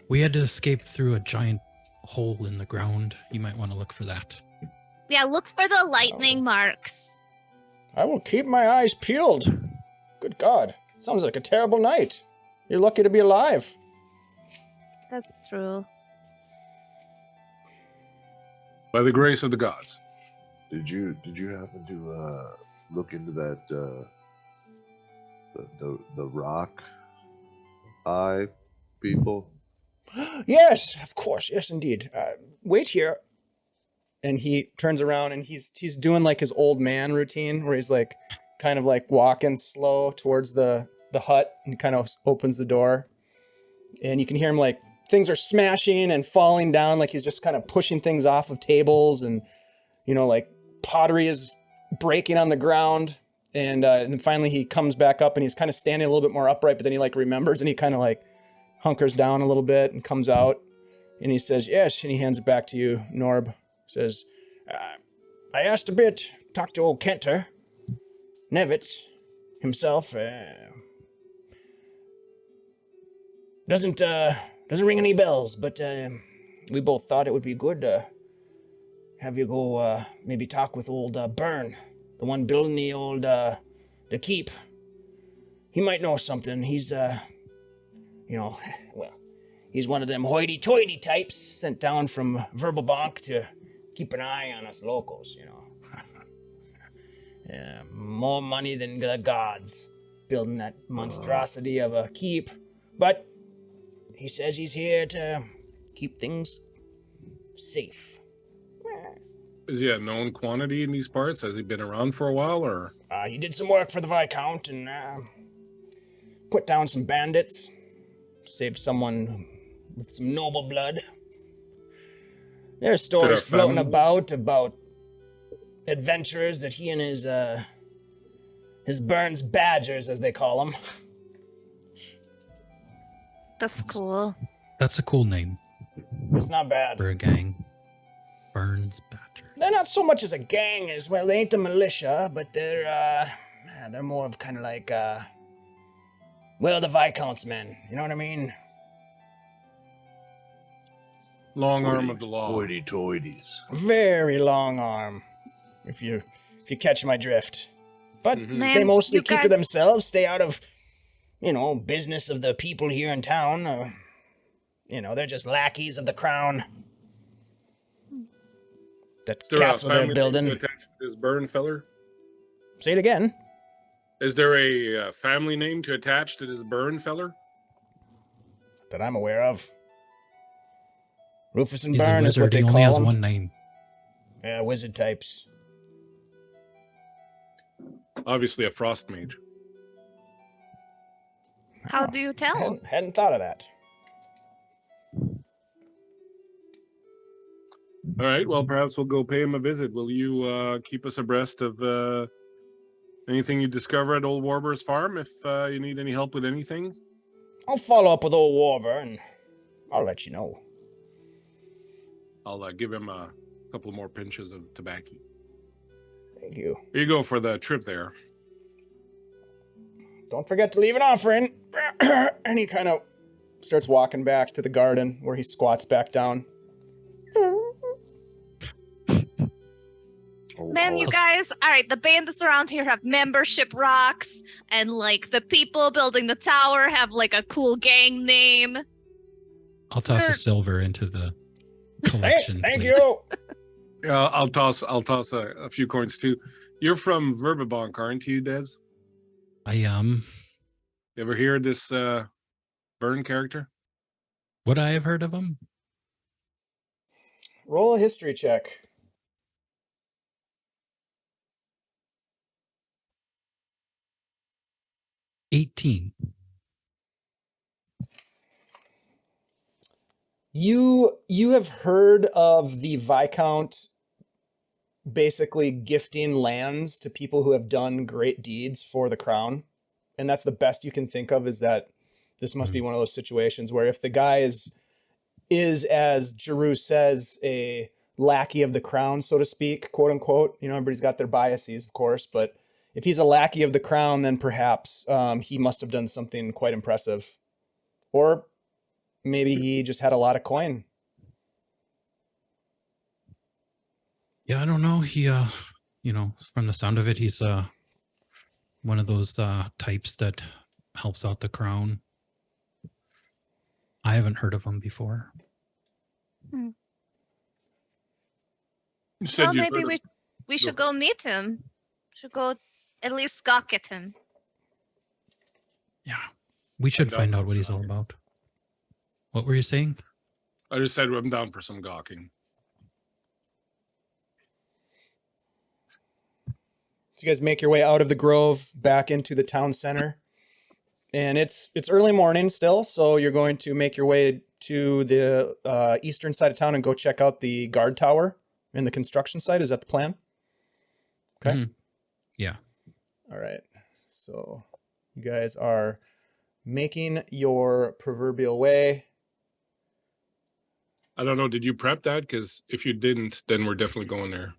Speaker 4: We had to escape through a giant hole in the ground. You might want to look for that.
Speaker 7: Yeah, look for the lightning marks.
Speaker 2: I will keep my eyes peeled. Good God. Sounds like a terrible night. You're lucky to be alive.
Speaker 7: That's true.
Speaker 5: By the grace of the gods.
Speaker 6: Did you happen to look into that the rock eye people?
Speaker 2: Yes, of course. Yes, indeed. Wait here. And he turns around and he's doing like his old man routine where he's like kind of like walking slow towards the hut and kind of opens the door. And you can hear him like things are smashing and falling down, like he's just kind of pushing things off of tables, and like pottery is breaking on the ground. And then finally he comes back up and he's kind of standing a little bit more upright, but then he like remembers and he kind of like hunkers down a little bit and comes out and he says, yes, and he hands it back to you, Norb. Says, I asked a bit, talked to old Kenter, Nevitz himself, doesn't ring any bells, but we both thought it would be good to have you go maybe talk with old Byrne, the one building the keep. He might know something. He's he's one of them hoity-toity types sent down from Verbalbank to keep an eye on us locals, Yeah, more money than the gods building that monstrosity of a keep. But he says he's here to keep things safe.
Speaker 5: Is he a known quantity in these parts? Has he been around for a while, or?
Speaker 2: He did some work for the Viscount and put down some bandits. Saved someone with some noble blood. There's stories floating about adventurers that he and his Burns Badgers, as they call them.
Speaker 7: That's cool.
Speaker 4: That's a cool name
Speaker 2: It's not bad.
Speaker 4: for a gang. Burns Badger.
Speaker 2: They're not so much as a gang as well. They ain't the militia, but they're more of kind of like the Viscount's men. You know what I mean?
Speaker 5: Long arm of the law.
Speaker 6: Hoity-toities.
Speaker 2: Very long arm, if you catch my drift. But
Speaker 7: Man,
Speaker 2: they mostly
Speaker 7: you
Speaker 2: keep to
Speaker 7: guys-
Speaker 2: themselves, stay out of, business of the people here in town. They're just lackeys of the crown. That
Speaker 5: Is there a
Speaker 2: castle
Speaker 5: family
Speaker 2: they're
Speaker 5: name
Speaker 2: building.
Speaker 5: to attach to this Byrne feller?
Speaker 2: Say it again.
Speaker 5: Is there a family name to attach to this Byrne feller?
Speaker 2: That I'm aware of. Rufus and
Speaker 4: He's a
Speaker 2: Byrne is what
Speaker 4: wizard.
Speaker 2: they
Speaker 4: He
Speaker 2: call
Speaker 4: only has
Speaker 2: them.
Speaker 4: one name.
Speaker 2: Yeah, wizard types.
Speaker 5: Obviously a frost mage.
Speaker 7: How do you tell?
Speaker 2: Hadn't thought of that.
Speaker 5: All right, well, perhaps we'll go pay him a visit. Will you keep us abreast of anything you discover at Old Warbur's farm if you need any help with anything?
Speaker 2: I'll follow up with old Warber and I'll let you know.
Speaker 5: I'll give him a couple more pinches of tobacco.
Speaker 2: Thank you.
Speaker 5: Here you go for the trip there.
Speaker 2: Don't forget to leave an offering. And he kind of starts walking back to the garden where he squats back down.
Speaker 7: Man, you guys, all right, the bandits around here have membership rocks, and like the people building the tower have like a cool gang name.
Speaker 4: I'll toss a
Speaker 7: Kirk.
Speaker 4: silver into the
Speaker 2: Hey,
Speaker 4: collection.
Speaker 2: thank
Speaker 4: please.
Speaker 2: you.
Speaker 5: I'll toss a few coins too. You're from Verbabank, aren't you, Des?
Speaker 4: I
Speaker 5: You ever hear this Byrne character?
Speaker 4: would I have heard of him?
Speaker 2: Roll a history check.
Speaker 4: $18.
Speaker 2: You have heard of the Viscount basically gifting lands to people who have done great deeds for the crown. And that's the best you can think of, is that this must be one of those situations where if the guy is as Jeru says, a lackey of the crown, so to speak, quote unquote, everybody's got their biases, of course, but if he's a lackey of the crown, then perhaps he must have done something quite impressive. Or maybe he just had a lot of coin.
Speaker 4: Yeah, I don't know. He, from the sound of it, he's one of those types that helps out the crown. I haven't heard of him before.
Speaker 5: You said
Speaker 7: Well,
Speaker 5: you'd
Speaker 7: maybe
Speaker 5: heard of-
Speaker 7: we should go meet him. Should go at least gawk at him.
Speaker 4: Yeah, we should
Speaker 5: Find out
Speaker 4: find out
Speaker 5: what
Speaker 4: what he's
Speaker 5: he's
Speaker 4: all
Speaker 5: about.
Speaker 4: about. What were you saying?
Speaker 5: I just said I'm down for some gawking.
Speaker 2: So you guys make your way out of the grove back into the town center. And it's early morning still, so you're going to make your way to the eastern side of town and go check out the guard tower and the construction site. Is that the plan? Okay.
Speaker 4: Mhm. Yeah.
Speaker 2: All right. So you guys are making your proverbial way.
Speaker 5: I don't know. Did you prep that? Because if you didn't, then we're definitely going there.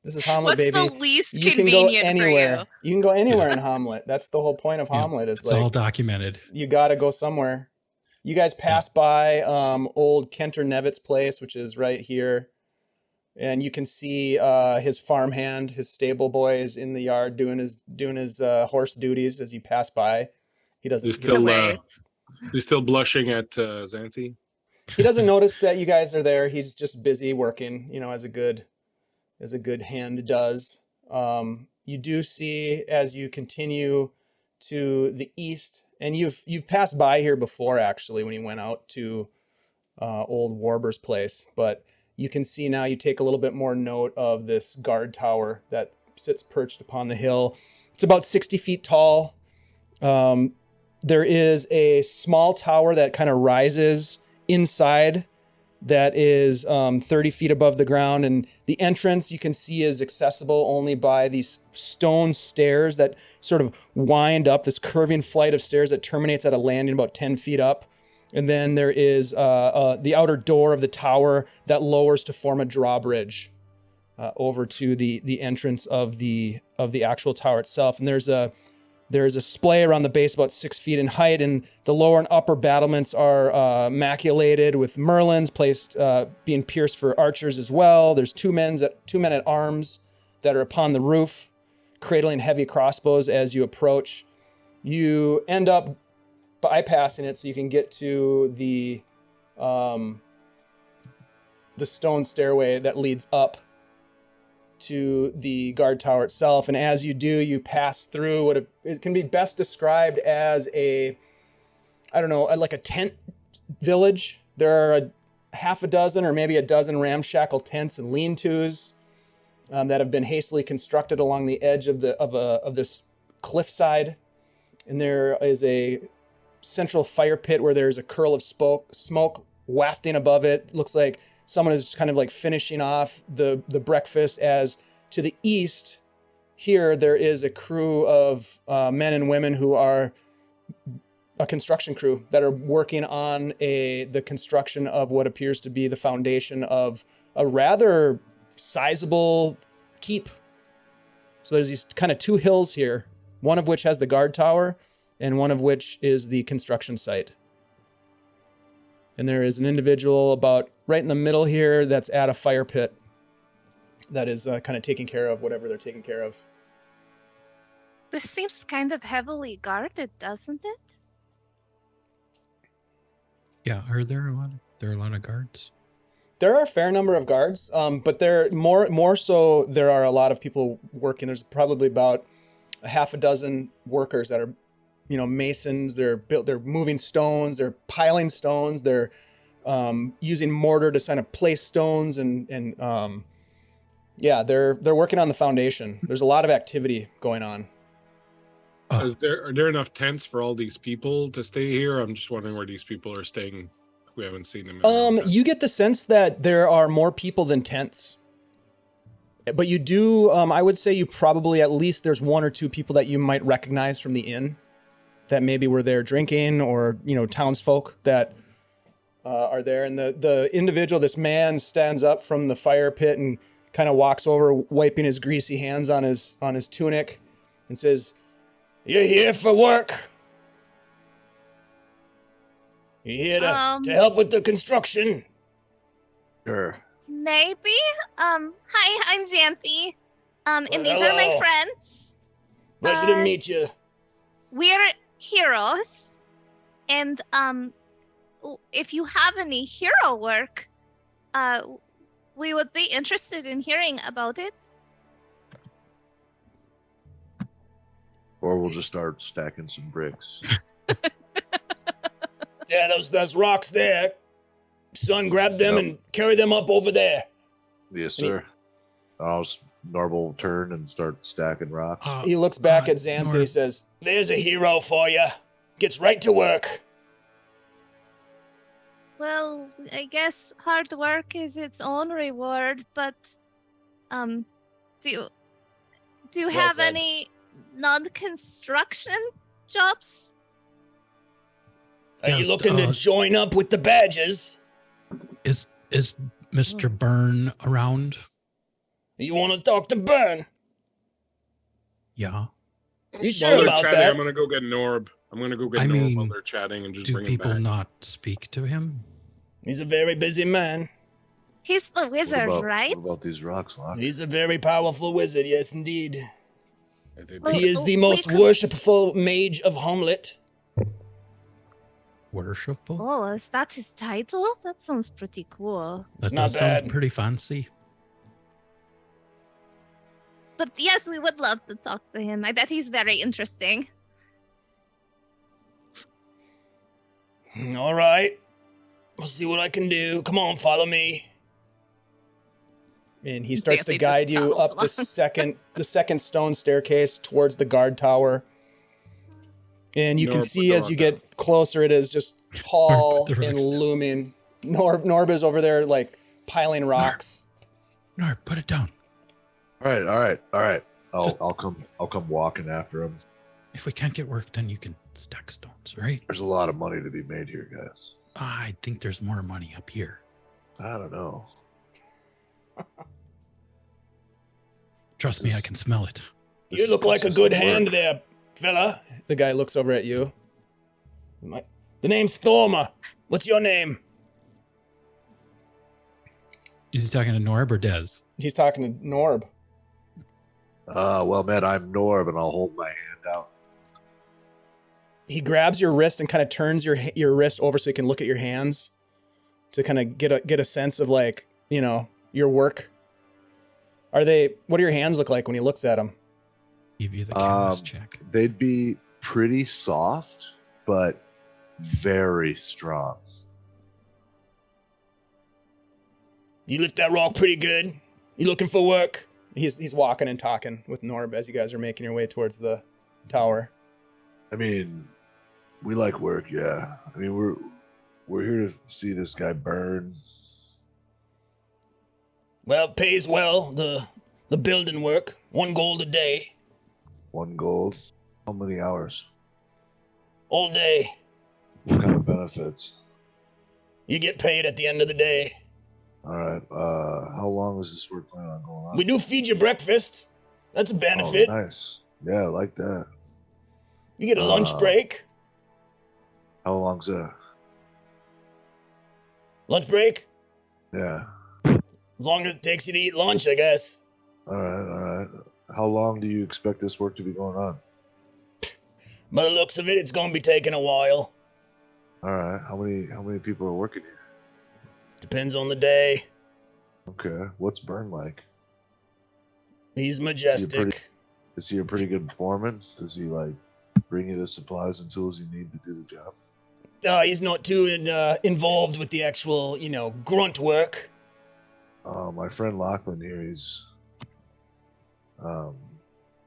Speaker 2: This is Hommlet,
Speaker 8: What's
Speaker 2: baby.
Speaker 8: the least
Speaker 2: You can go
Speaker 8: convenient for
Speaker 2: anywhere.
Speaker 8: you?
Speaker 2: You can go anywhere in Hommlet. That's the whole point of Hommlet. Is
Speaker 4: It's all
Speaker 2: like
Speaker 4: documented.
Speaker 2: you got to go somewhere. You guys pass by old Kenter Nevitt's place, which is right here, and you can see his farmhand, his stable boy, is in the yard doing his horse duties as you pass by. He doesn't.
Speaker 5: He's
Speaker 2: He
Speaker 5: still,
Speaker 2: doesn't,
Speaker 8: away.
Speaker 5: he's still blushing at Xanthi.
Speaker 2: he doesn't notice that you guys are there. He's just busy working, as a good hand does. You do see as you continue to the east, and you've passed by here before actually when you went out to old Warbur's place, but you can see now, you take a little bit more note of this guard tower that sits perched upon the hill. It's about 60 feet tall. There is a small tower that kind of rises inside that is 30 feet above the ground, and the entrance you can see is accessible only by these stone stairs that sort of wind up, this curving flight of stairs that terminates at a landing about 10 feet up. And then there is the outer door of the tower that lowers to form a drawbridge over to the entrance of the actual tower itself. And there's a splay around the base about 6 feet in height, and the lower and upper battlements are maculated with merlins placed, being pierced for archers as well. There's two men at arms that are upon the roof, cradling heavy crossbows as you approach. You end up bypassing it so you can get to the stone stairway that leads up to the guard tower itself. And as you do, you pass through what it can be best described as like a tent village. There are half a dozen or maybe a dozen ramshackle tents and lean-tos that have been hastily constructed along the edge of this cliffside. And there is a central fire pit where there's a curl of smoke wafting above it. Looks like someone is just kind of like finishing off the breakfast. As to the east here, there is a crew of men and women who are a construction crew that are working on the construction of what appears to be the foundation of a rather sizable keep. So there's these kind of two hills here, one of which has the guard tower and one of which is the construction site. And there is an individual about right in the middle here that's at a fire pit that is kind of taking care of whatever they're taking care of.
Speaker 7: This seems kind of heavily guarded, doesn't it?
Speaker 4: Yeah, are there a lot of guards?
Speaker 2: There are a fair number of guards, but there more so there are a lot of people working. There's probably about a half a dozen workers that are, masons. They're moving stones, they're piling stones, they're using mortar to kind of place stones, and they're working on the foundation. There's a lot of activity going on.
Speaker 5: Are there enough tents for all these people to stay here? I'm just wondering where these people are staying. We haven't seen them.
Speaker 2: You get the sense that there are more people than tents. But you do, I would say you probably, at least there's one or two people that you might recognize from the inn that maybe were there drinking, or, townsfolk that are there. And the individual, this man, stands up from the fire pit and kind of walks over, wiping his greasy hands on his tunic, and says, "You're here for work? You're here to help with the construction?"
Speaker 6: Sure.
Speaker 7: Maybe. Hi, I'm Xanthi. And these are my
Speaker 2: hello.
Speaker 7: friends.
Speaker 2: Pleasure to meet you.
Speaker 7: We're heroes. And if you have any hero work, we would be interested in hearing about it.
Speaker 6: Or we'll just start stacking some bricks.
Speaker 2: Yeah, those rocks there. Son, grab them
Speaker 6: Yep.
Speaker 2: and carry them up over there.
Speaker 6: Yes,
Speaker 2: And he-
Speaker 6: sir. Norb will turn and start stacking rocks.
Speaker 2: He looks back at Xanth and he
Speaker 4: Norb,
Speaker 2: says, "There's a hero for you. Gets right to work."
Speaker 7: Well, I guess hard work is its own reward, but do you
Speaker 2: Well
Speaker 7: have
Speaker 2: said.
Speaker 7: any non-construction jobs?
Speaker 2: Are you
Speaker 4: Yes,
Speaker 2: looking to join up with the Badgers?
Speaker 4: is Mr. Byrne around?
Speaker 2: You want to talk to Burn?
Speaker 4: Yeah.
Speaker 2: You sure
Speaker 5: While they're
Speaker 2: about
Speaker 5: chatting,
Speaker 2: that?
Speaker 5: I'm gonna go get Norb. I'm gonna go get
Speaker 4: I
Speaker 5: Norb while
Speaker 4: mean,
Speaker 5: they're chatting and just
Speaker 4: Do
Speaker 5: bring him
Speaker 4: people
Speaker 5: back.
Speaker 4: not speak to him?
Speaker 2: He's a very busy man.
Speaker 7: He's the wizard,
Speaker 6: what about,
Speaker 7: right?
Speaker 6: What about these rocks, Locke?
Speaker 2: He's a very powerful wizard, yes, indeed.
Speaker 7: Well,
Speaker 2: He is the
Speaker 7: we
Speaker 2: most
Speaker 7: could-
Speaker 2: worshipful mage of Hommlet.
Speaker 4: Worshipful?
Speaker 7: Oh, is that his title? That sounds pretty cool.
Speaker 4: That
Speaker 2: not
Speaker 4: does sound
Speaker 2: bad.
Speaker 4: pretty fancy.
Speaker 7: But yes, we would love to talk to him. I bet he's very interesting.
Speaker 2: All right. I'll see what I can do. Come on, follow me. And he starts to
Speaker 3: Xanthi
Speaker 2: guide
Speaker 3: just
Speaker 2: you
Speaker 3: toddles
Speaker 2: up the second stone staircase towards the guard tower. And you can
Speaker 5: Norb
Speaker 2: see
Speaker 5: put the
Speaker 2: as you
Speaker 5: rock down.
Speaker 2: get closer, it is just tall
Speaker 4: Norb put the
Speaker 2: and
Speaker 4: rocks down.
Speaker 2: looming. Norb is over there like piling rocks.
Speaker 4: No, put it down.
Speaker 6: All right.
Speaker 4: Just-
Speaker 6: I'll come walking after him.
Speaker 4: If we can't get work, then you can stack stones, right?
Speaker 6: There's a lot of money to be made here, guys.
Speaker 4: I think there's more money up here.
Speaker 6: I don't know.
Speaker 4: Trust me, I can smell it.
Speaker 6: This
Speaker 2: You
Speaker 6: is
Speaker 2: look like a good
Speaker 6: consistent
Speaker 2: hand
Speaker 6: work.
Speaker 2: there, fella. The guy looks over at you. The name's Thorma. What's your name?
Speaker 4: Is he talking to Norb or Dez?
Speaker 2: He's talking to Norb.
Speaker 6: Well, man, I'm Norb, and I'll hold my hand out.
Speaker 2: He grabs your wrist and kind of turns your wrist over so he can look at your hands to kind of get a sense of like, you know, your work. What do your hands look like when he looks at them?
Speaker 4: Give you the canvas check.
Speaker 6: They'd be pretty soft, but very strong.
Speaker 2: You lift that rock pretty good. You looking for work? He's walking and talking with Norb as you guys are making your way towards the tower.
Speaker 6: I mean, we like work, yeah. I mean, we're here to see this guy burn.
Speaker 2: Well, it pays well, the building work. 1 gold a day.
Speaker 6: 1 gold. How many hours?
Speaker 2: All day.
Speaker 6: What kind of benefits?
Speaker 2: You get paid at the end of the day.
Speaker 6: All right. How long is this work plan on going on?
Speaker 2: We do feed you breakfast. That's a
Speaker 6: Oh,
Speaker 2: benefit.
Speaker 6: nice. Yeah, I like that.
Speaker 2: You get a lunch
Speaker 6: Uh,
Speaker 2: break.
Speaker 6: How long's that?
Speaker 2: Lunch break?
Speaker 6: Yeah.
Speaker 2: As long as it takes you to eat lunch, I guess.
Speaker 6: All right. How long do you expect this work to be going on?
Speaker 2: By the looks of it, it's going to be taking a while.
Speaker 6: All right. How many people are working here?
Speaker 2: Depends on the day.
Speaker 6: Okay. What's Burn like?
Speaker 2: He's majestic.
Speaker 6: Is he a pretty good foreman? Does he like bring you the supplies and tools you need to do the job?
Speaker 2: He's not too involved with the actual, grunt work.
Speaker 6: My friend Lachlan here, he's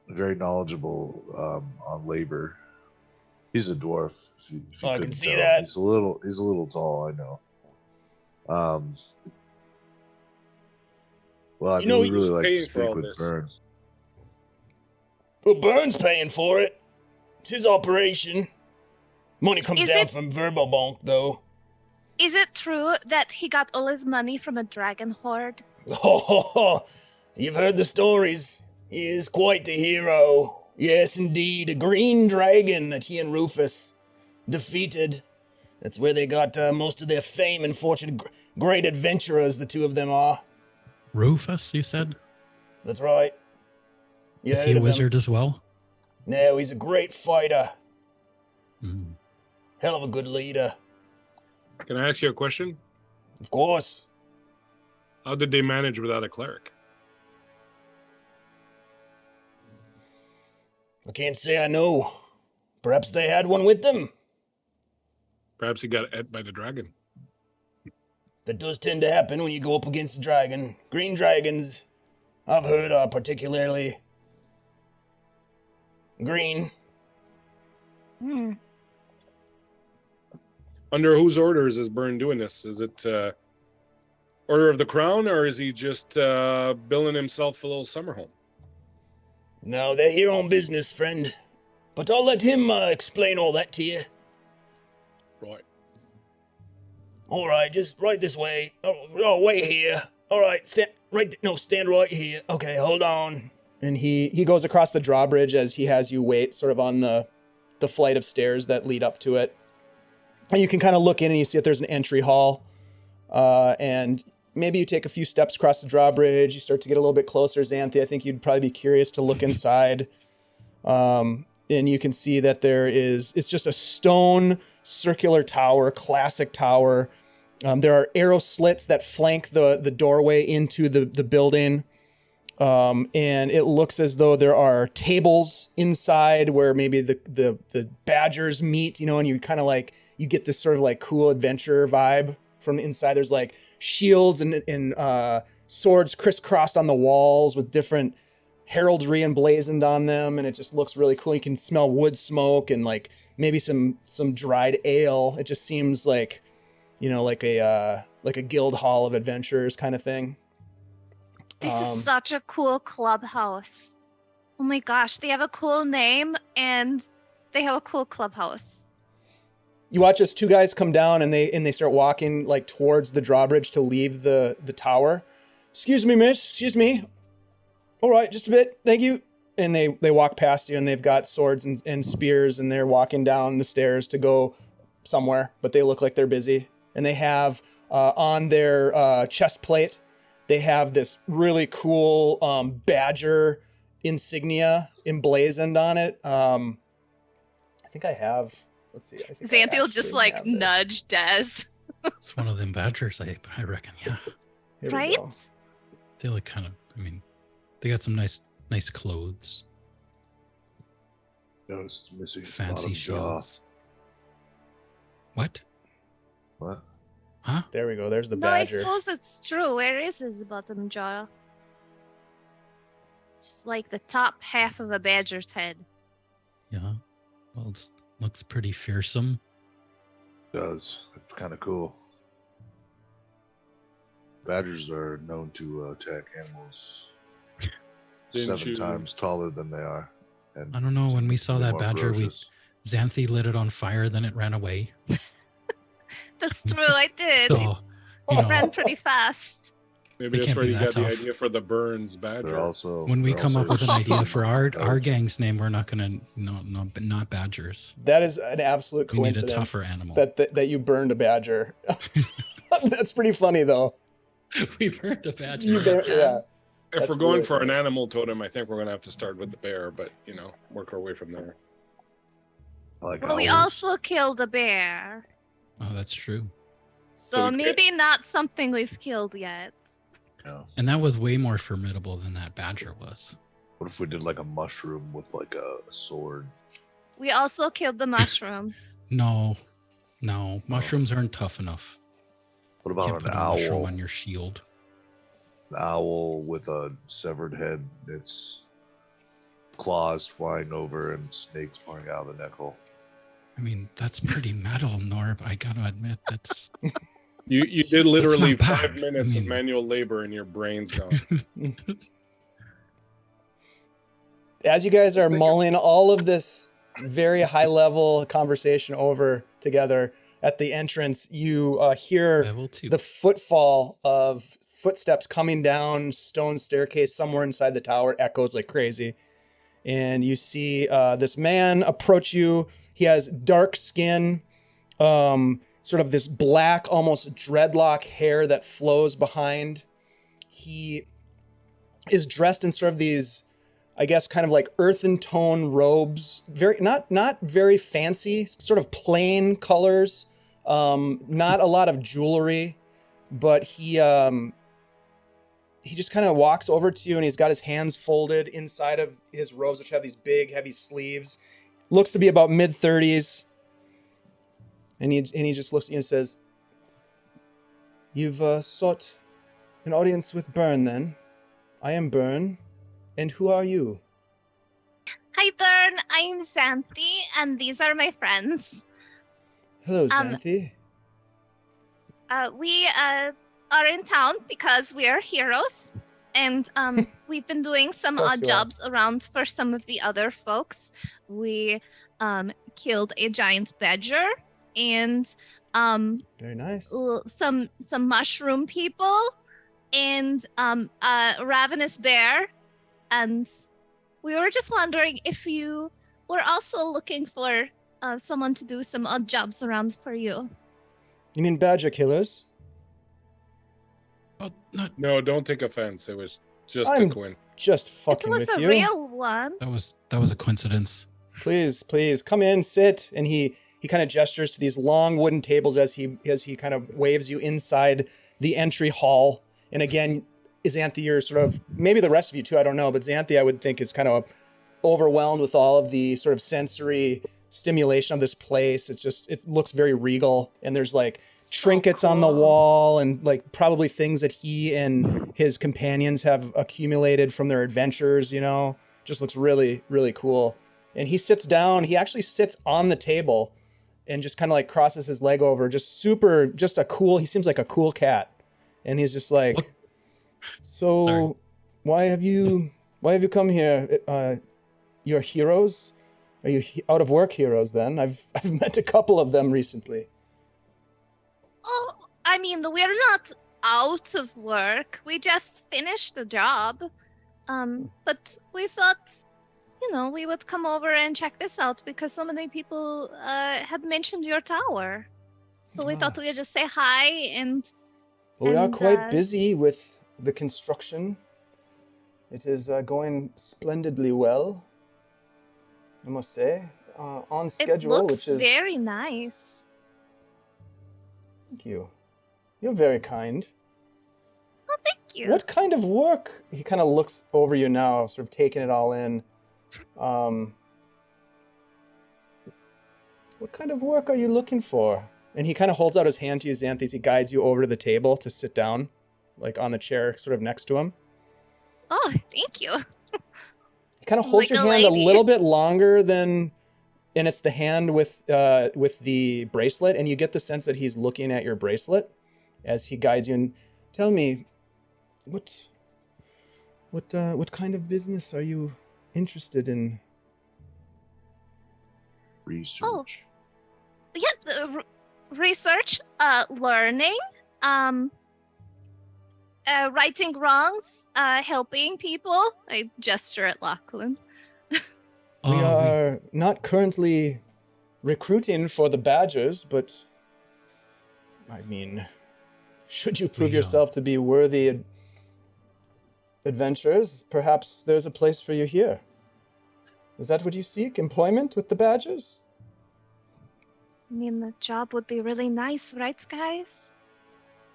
Speaker 6: very knowledgeable on labor. He's a dwarf. If you
Speaker 2: I can
Speaker 6: couldn't
Speaker 2: see
Speaker 6: tell.
Speaker 2: that.
Speaker 6: He's a little tall. I know. Well, I
Speaker 2: You
Speaker 6: mean,
Speaker 2: know,
Speaker 6: we really
Speaker 5: he's
Speaker 6: like to
Speaker 5: paying for
Speaker 6: speak
Speaker 5: all
Speaker 6: with
Speaker 5: this.
Speaker 6: Burn.
Speaker 2: Well, Burns paying for it. It's his operation. Money comes
Speaker 7: Is
Speaker 2: down
Speaker 7: it-
Speaker 2: from Verbalbonk, though.
Speaker 7: Is it true that he got all his money from a dragon horde?
Speaker 2: Oh, you've heard the stories. He is quite the hero. Yes, indeed. A green dragon that he and Rufus defeated. That's where they got most of their fame and fortune. Great adventurers, the two of them are.
Speaker 4: Rufus, you said?
Speaker 2: That's right. You
Speaker 4: Is
Speaker 2: heard
Speaker 4: he a
Speaker 2: of him?
Speaker 4: wizard as well?
Speaker 2: No, he's a great fighter.
Speaker 4: Mm.
Speaker 2: Hell of a good leader.
Speaker 5: Can I ask you a question?
Speaker 2: Of course.
Speaker 5: How did they manage without a cleric?
Speaker 2: I can't say I know. Perhaps they had one with them.
Speaker 5: Perhaps he got ate by the dragon.
Speaker 2: That does tend to happen when you go up against a dragon. Green dragons, I've heard, are particularly green.
Speaker 7: Hmm.
Speaker 5: Under whose orders is Byrne doing this? Is it Order of the Crown, or is he just building himself a little summer home?
Speaker 2: No, they're here on business, friend. But I'll let him explain all that to you.
Speaker 5: Right.
Speaker 2: All right, just right this way. Oh, wait here. All right, stand right here. Okay, hold on. And he goes across the drawbridge as he has you wait sort of on the flight of stairs that lead up to it. And you can kind of look in and you see that there's an entry hall. And maybe you take a few steps across the drawbridge. You start to get a little bit closer. Xanthi, I think you'd probably be curious to look inside. And you can see that it's just a stone circular tower, classic tower. There are arrow slits that flank the doorway into the building. And it looks as though there are tables inside where maybe the badgers meet, and you kind of like, you get this sort of like cool adventure vibe from the inside. There's like shields and swords crisscrossed on the walls with different heraldry emblazoned on them, and it just looks really cool. You can smell wood smoke and like maybe some dried ale. It just seems like, like a guild hall of adventurers kind of thing.
Speaker 7: This is such a cool clubhouse. Oh my gosh, they have a cool name and they have a cool clubhouse.
Speaker 2: You watch as two guys come down and they start walking like towards the drawbridge to leave the tower. Excuse me, miss. Excuse me. All right, just a bit. Thank you. And they walk past you and they've got swords and spears and they're walking down the stairs to go somewhere, but they look like they're busy. And they have on their chest plate, they have this really cool badger insignia emblazoned on it. I think I have. Let's see. I think
Speaker 8: Xanthi will just
Speaker 2: actually
Speaker 8: like
Speaker 2: have this.
Speaker 8: nudge Dez.
Speaker 4: It's one of them badgers, I reckon. Yeah,
Speaker 2: Here we
Speaker 7: Right?
Speaker 2: go.
Speaker 4: they look kind of. I mean, they got some nice clothes,
Speaker 6: No, it's missing
Speaker 4: fancy
Speaker 6: bottom jaw.
Speaker 4: shields. What?
Speaker 6: What?
Speaker 4: Huh?
Speaker 2: There we go. There's the
Speaker 7: No, I
Speaker 2: badger.
Speaker 7: suppose it's true. Where is his bottom jaw? It's like the top half of a badger's head.
Speaker 4: Yeah. Well, it looks pretty fearsome.
Speaker 6: Does. It's kind of cool. Badgers are known to attack animals
Speaker 5: Didn't
Speaker 6: 7
Speaker 5: you-
Speaker 6: times taller than they are. And
Speaker 4: I don't know. When we saw
Speaker 6: way
Speaker 4: that
Speaker 6: more
Speaker 4: badger,
Speaker 6: ferocious.
Speaker 4: Xanthi lit it on fire, then it ran away.
Speaker 7: That's true, I did.
Speaker 4: So, you
Speaker 7: It
Speaker 4: know,
Speaker 7: ran pretty fast.
Speaker 5: Maybe
Speaker 4: They
Speaker 5: that's
Speaker 4: can't
Speaker 5: where
Speaker 4: be
Speaker 5: you
Speaker 4: that
Speaker 5: got the
Speaker 4: tough.
Speaker 5: idea for the Burns badger.
Speaker 6: They're also
Speaker 4: when we
Speaker 6: they're
Speaker 4: come
Speaker 6: also
Speaker 4: up with an idea for our
Speaker 6: dogs.
Speaker 4: gang's name, we're not gonna not badgers.
Speaker 2: That is an absolute
Speaker 4: We need a
Speaker 2: coincidence.
Speaker 4: tougher animal.
Speaker 2: That you burned a badger. That's pretty funny though.
Speaker 4: We burned a badger.
Speaker 2: Yeah.
Speaker 5: If
Speaker 2: That's
Speaker 5: we're going
Speaker 2: really
Speaker 5: for an
Speaker 2: funny.
Speaker 5: animal totem, I think we're gonna have to start with the bear, but work our way from there.
Speaker 6: I like
Speaker 7: Well, we
Speaker 6: owls.
Speaker 7: also killed a bear.
Speaker 4: Oh, that's true.
Speaker 7: So
Speaker 5: we
Speaker 7: maybe not something we've killed yet.
Speaker 6: Yeah.
Speaker 4: And that was way more formidable than that badger was.
Speaker 6: What if we did like a mushroom with like a sword?
Speaker 7: We also killed the mushrooms.
Speaker 4: No, mushrooms aren't tough enough.
Speaker 6: What
Speaker 4: You can't
Speaker 6: about
Speaker 4: put
Speaker 6: an
Speaker 4: a mushroom
Speaker 6: owl?
Speaker 4: on your shield.
Speaker 6: An owl with a severed head, its claws flying over and snakes pouring out of the neck hole.
Speaker 4: I mean, that's pretty metal, Norb. I gotta admit, that's
Speaker 5: You did literally
Speaker 4: not bad.
Speaker 5: 5 minutes
Speaker 4: I
Speaker 5: of
Speaker 4: mean-
Speaker 5: manual labor and your brain's gone.
Speaker 2: As you guys are mulling all of this very high level conversation over together at the entrance, you hear
Speaker 4: level 2.
Speaker 2: the footfall of footsteps coming down stone staircase somewhere inside the tower echoes like crazy. And you see this man approach you. He has dark skin, sort of this black, almost dreadlock hair that flows behind. He is dressed in sort of these, I guess, kind of like earthen tone robes. Very not very fancy, sort of plain colors. Not a lot of jewelry, but he just kind of walks over to you and he's got his hands folded inside of his robes, which have these big, heavy sleeves. Looks to be about mid-30s. And he just looks at you and says, "You've sought an audience with Byrne, then. I am Byrne. And who are you?"
Speaker 7: Hi, Byrne. I'm Xanthi, and these are my friends.
Speaker 2: "Hello, Xanthi."
Speaker 7: We are in town because we are heroes, and we've been doing some
Speaker 2: Of course
Speaker 7: odd
Speaker 2: you are.
Speaker 7: jobs around for some of the other folks. We killed a giant badger and
Speaker 2: Very nice.
Speaker 7: some mushroom people and a ravenous bear, and we were just wondering if you were also looking for someone to do some odd jobs around for you.
Speaker 2: You mean badger killers?
Speaker 4: Oh, not
Speaker 5: No, don't take offense. It was just
Speaker 2: I'm-
Speaker 5: a coin.
Speaker 2: Just
Speaker 7: It
Speaker 2: fucking
Speaker 7: was
Speaker 2: with
Speaker 7: a
Speaker 2: you.
Speaker 7: real one.
Speaker 4: that was a coincidence.
Speaker 2: Please, come in, sit. And he kind of gestures to these long wooden tables as he kind of waves you inside the entry hall. And again, Xanthi, you're sort of, maybe the rest of you too, I don't know, but Xanthi I would think is kind of overwhelmed with all of the sort of sensory stimulation of this place. It looks very regal, and there's like trinkets on the
Speaker 7: cool.
Speaker 2: wall and like probably things that he and his companions have accumulated from their adventures, you know. Just looks really, really cool. And he sits down, he actually sits on the table and just kind of like crosses his leg over, he seems like a cool cat. And he's just like,
Speaker 4: What?
Speaker 2: "So
Speaker 4: Sorry.
Speaker 2: why have you come here? You're heroes? Are you out of work heroes then? I've met a couple of them recently."
Speaker 7: Oh, I mean, we're not out of work. We just finished the job. But we thought, we would come over and check this out because so many people had mentioned your tower. So we thought we'd just say hi and...
Speaker 2: Well, we are
Speaker 7: And,
Speaker 2: quite busy with the construction. It is going splendidly well, I must say. On
Speaker 7: It
Speaker 2: schedule,
Speaker 7: looks
Speaker 2: which is...
Speaker 7: very nice.
Speaker 2: Thank you. You're very kind.
Speaker 7: Oh, thank you.
Speaker 2: What kind of work? He kind of looks over you now, sort of taking it all in. What kind of work are you looking for? And he kind of holds out his hand to you, Xanthi, as he guides you over to the table to sit down, like on the chair sort of next to him.
Speaker 7: Oh, thank you.
Speaker 2: He kind of holds
Speaker 7: Like
Speaker 2: your
Speaker 7: a
Speaker 2: hand a
Speaker 7: lady.
Speaker 2: little bit longer than, and it's the hand with the bracelet, and you get the sense that he's looking at your bracelet as he guides you. And tell me, what kind of business are you interested in?
Speaker 6: Research.
Speaker 7: Yeah, the research, learning, righting wrongs, helping people. I gesture at Lachlan.
Speaker 2: We are not currently recruiting for the badgers, but I mean, should you prove
Speaker 4: We,
Speaker 2: yourself to be worthy adventurers, perhaps there's a place for you here. Is that what you seek? Employment with the badgers?
Speaker 7: I mean, the job would be really nice, right, guys?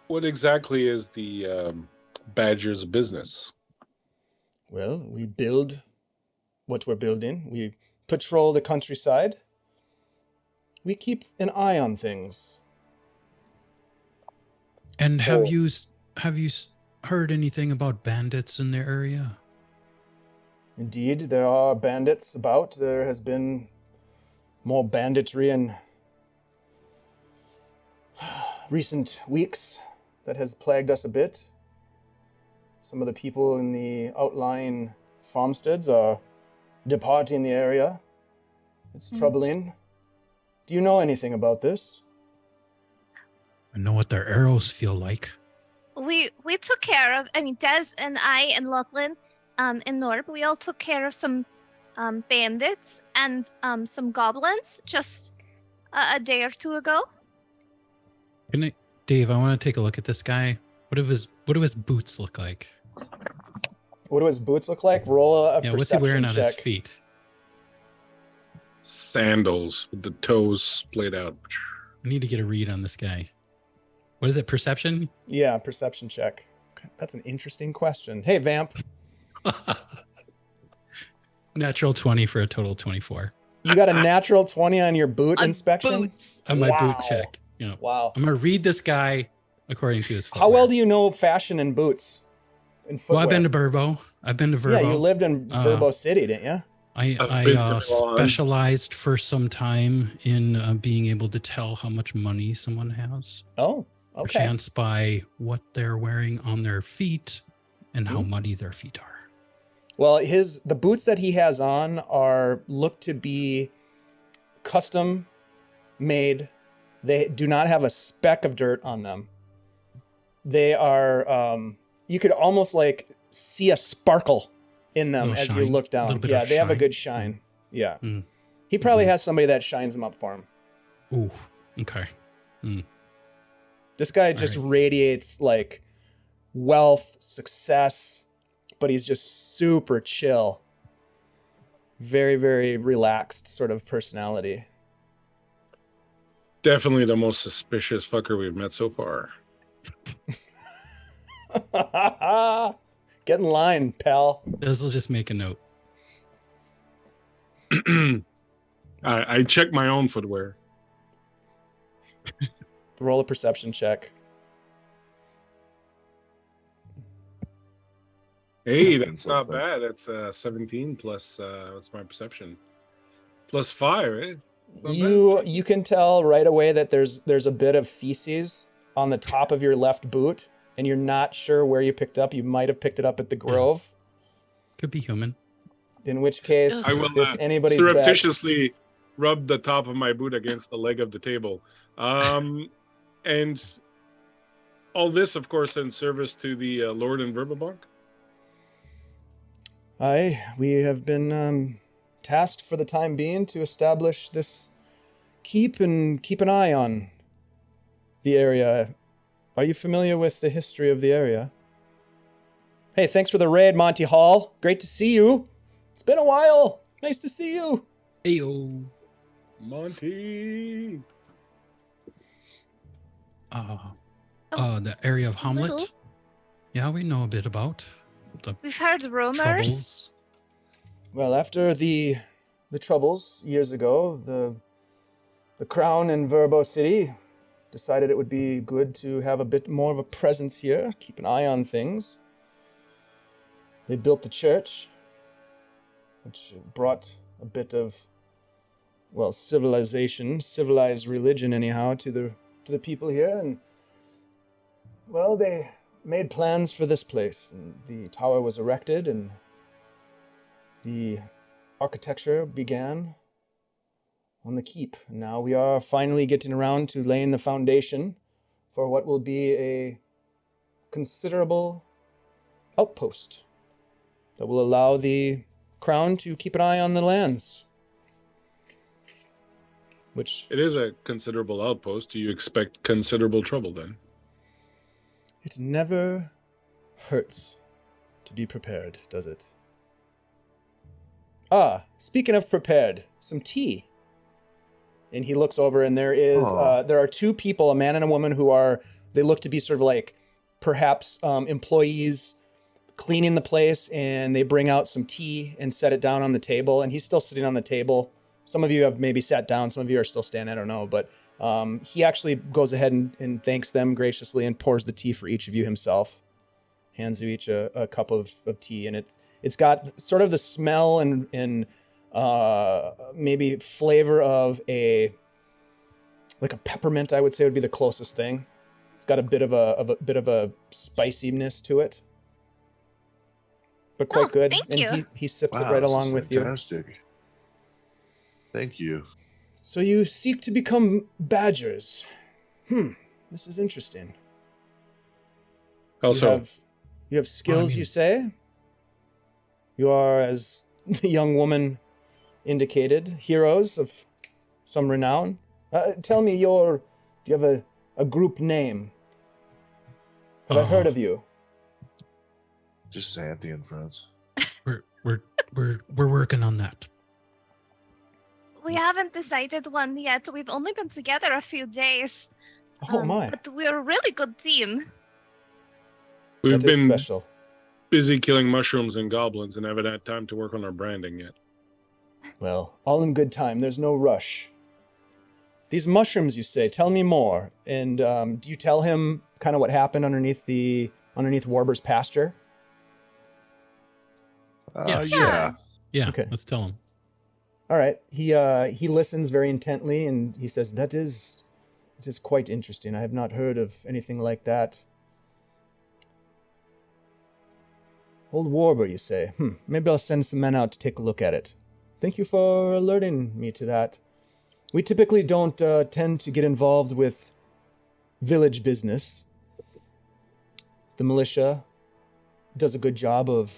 Speaker 5: What exactly is the Badger's business?
Speaker 2: Well, we build what we're building. We patrol the countryside. We keep an eye on things.
Speaker 4: And
Speaker 2: Oh.
Speaker 4: have you heard anything about bandits in the area?
Speaker 2: Indeed, there are bandits about. There has been more banditry in recent weeks that has plagued us a bit. Some of the people in the outlying farmsteads are departing the area. It's troubling. Do you know anything about this?
Speaker 4: I know what their arrows feel like.
Speaker 7: We took care of, Des and I and Lachlan, and Norb, we all took care of some bandits and some goblins just a day or two ago.
Speaker 4: Dave, I want to take a look at this guy. What do his boots look like?
Speaker 2: What do his boots look like? Roll a
Speaker 4: Yeah,
Speaker 2: perception
Speaker 4: what's he wearing on
Speaker 2: check.
Speaker 4: his feet?
Speaker 5: Sandals with the toes splayed out.
Speaker 4: I need to get a read on this guy. What is it? Perception?
Speaker 2: Yeah, perception check. That's an interesting question. Hey, Vamp.
Speaker 4: Natural 20 for a total 24.
Speaker 2: You got a natural 20 on your boot
Speaker 8: On
Speaker 2: inspection?
Speaker 8: boots.
Speaker 4: On my boot
Speaker 2: Wow.
Speaker 4: check. You know,
Speaker 2: Wow.
Speaker 4: I'm gonna read this guy according to his footwear.
Speaker 2: How well do you know fashion and boots and footwear?
Speaker 4: Well, I've been to Verbo.
Speaker 2: Yeah, you lived in Verbo City, didn't you?
Speaker 4: I
Speaker 5: been to Milan.
Speaker 4: specialized for some time in being able to tell how much money someone has.
Speaker 2: Oh,
Speaker 4: A
Speaker 2: okay.
Speaker 4: chance by what they're wearing on their feet and how
Speaker 2: Hmm.
Speaker 4: muddy their feet are.
Speaker 2: Well, the boots that he has on look to be custom made. They do not have a speck of dirt on them. They are you could almost like see a sparkle in them
Speaker 4: Little
Speaker 2: as you
Speaker 4: shine,
Speaker 2: look
Speaker 4: little
Speaker 2: down.
Speaker 4: bit
Speaker 2: Yeah,
Speaker 4: of
Speaker 2: they have a
Speaker 4: shine.
Speaker 2: good shine. Yeah.
Speaker 4: Mm.
Speaker 2: He probably
Speaker 4: Mhm.
Speaker 2: has somebody that shines them up for him.
Speaker 4: Ooh, okay.
Speaker 2: This guy just
Speaker 4: Alright.
Speaker 2: radiates like wealth, success, but he's just super chill. Very, very relaxed sort of personality.
Speaker 5: Definitely the most suspicious fucker we've met so far.
Speaker 2: Get in line, pal.
Speaker 4: This will just make a note.
Speaker 5: I check my own footwear.
Speaker 2: Roll a perception check.
Speaker 5: Hey,
Speaker 6: Fucking
Speaker 5: that's not
Speaker 6: something.
Speaker 5: bad. That's 17 plus what's my perception? Plus 5, eh? It's not bad.
Speaker 2: You can tell right away that there's a bit of feces on the top of your left boot, and you're not sure where you picked up. You might have picked it up at the Grove,
Speaker 4: Could be human.
Speaker 2: in which case
Speaker 5: I will
Speaker 2: it's anybody's bet.
Speaker 5: surreptitiously rub the top of my boot against the leg of the table. And all this, of course, in service to the Lord and Verbabonk.
Speaker 2: Aye, we have been tasked for the time being to establish this keep and keep an eye on the area. Are you familiar with the history of the area? Hey, thanks for the raid, Monty Hall. Great to see you. It's been a while. Nice to see you.
Speaker 4: Ayo.
Speaker 5: Monty.
Speaker 4: The area of Hommlet.
Speaker 7: little.
Speaker 4: Yeah, we know a bit about the
Speaker 7: We've heard rumors.
Speaker 4: troubles.
Speaker 2: Well, after the troubles years ago, the Crown in Verbo City decided it would be good to have a bit more of a presence here, keep an eye on things. They built the church, which brought a bit of, well, civilized religion anyhow to the people here, and well, they made plans for this place, and the tower was erected, and the architecture began on the keep. Now we are finally getting around to laying the foundation for what will be a considerable outpost that will allow the crown to keep an eye on the lands. Which
Speaker 5: It is a considerable outpost. Do you expect considerable trouble then?
Speaker 2: it never hurts to be prepared, does it? Ah, speaking of prepared, some tea. And he looks over, and there are two people, a man and a woman, they look to be sort of like perhaps employees cleaning the place, and they bring out some tea and set it down on the table, and he's still sitting on the table. Some of you have maybe sat down, some of you are still standing, I don't know, but he actually goes ahead and thanks them graciously and pours the tea for each of you himself. Hands you each a cup of tea, and it's got sort of the smell and maybe flavor of a peppermint, I would say would be the closest thing. It's got a bit of a spiciness to it, but quite
Speaker 7: Oh,
Speaker 2: good.
Speaker 7: thank
Speaker 2: and
Speaker 7: you.
Speaker 2: he sips it
Speaker 6: Wow,
Speaker 2: right
Speaker 6: this
Speaker 2: along
Speaker 6: is
Speaker 2: with you.
Speaker 6: fantastic. Thank you.
Speaker 2: So you seek to become badgers. This is interesting.
Speaker 5: Also,
Speaker 2: You have skills,
Speaker 4: mean-
Speaker 2: you say? You are, as the young woman indicated, heroes of some renown. Tell me do you have a group name? Have I heard of you?
Speaker 6: Just Xanthi and friends.
Speaker 4: We're working on that.
Speaker 7: We haven't decided one yet. We've only been together a few days.
Speaker 2: Oh my,
Speaker 7: But we're a really good team.
Speaker 5: we've
Speaker 2: that is
Speaker 5: been
Speaker 2: special.
Speaker 5: busy killing mushrooms and goblins and haven't had time to work on our branding yet.
Speaker 2: Well, all in good time. There's no rush. These mushrooms, you say, tell me more. And do you tell him kind of what happened underneath Warbur's pasture?
Speaker 6: Yeah.
Speaker 4: Yeah,
Speaker 2: Okay.
Speaker 4: let's tell him.
Speaker 2: All right. He listens very intently, and he says, it is quite interesting. I have not heard of anything like that. Old Warber, you say? Maybe I'll send some men out to take a look at it. Thank you for alerting me to that. We typically don't tend to get involved with village business. The militia does a good job of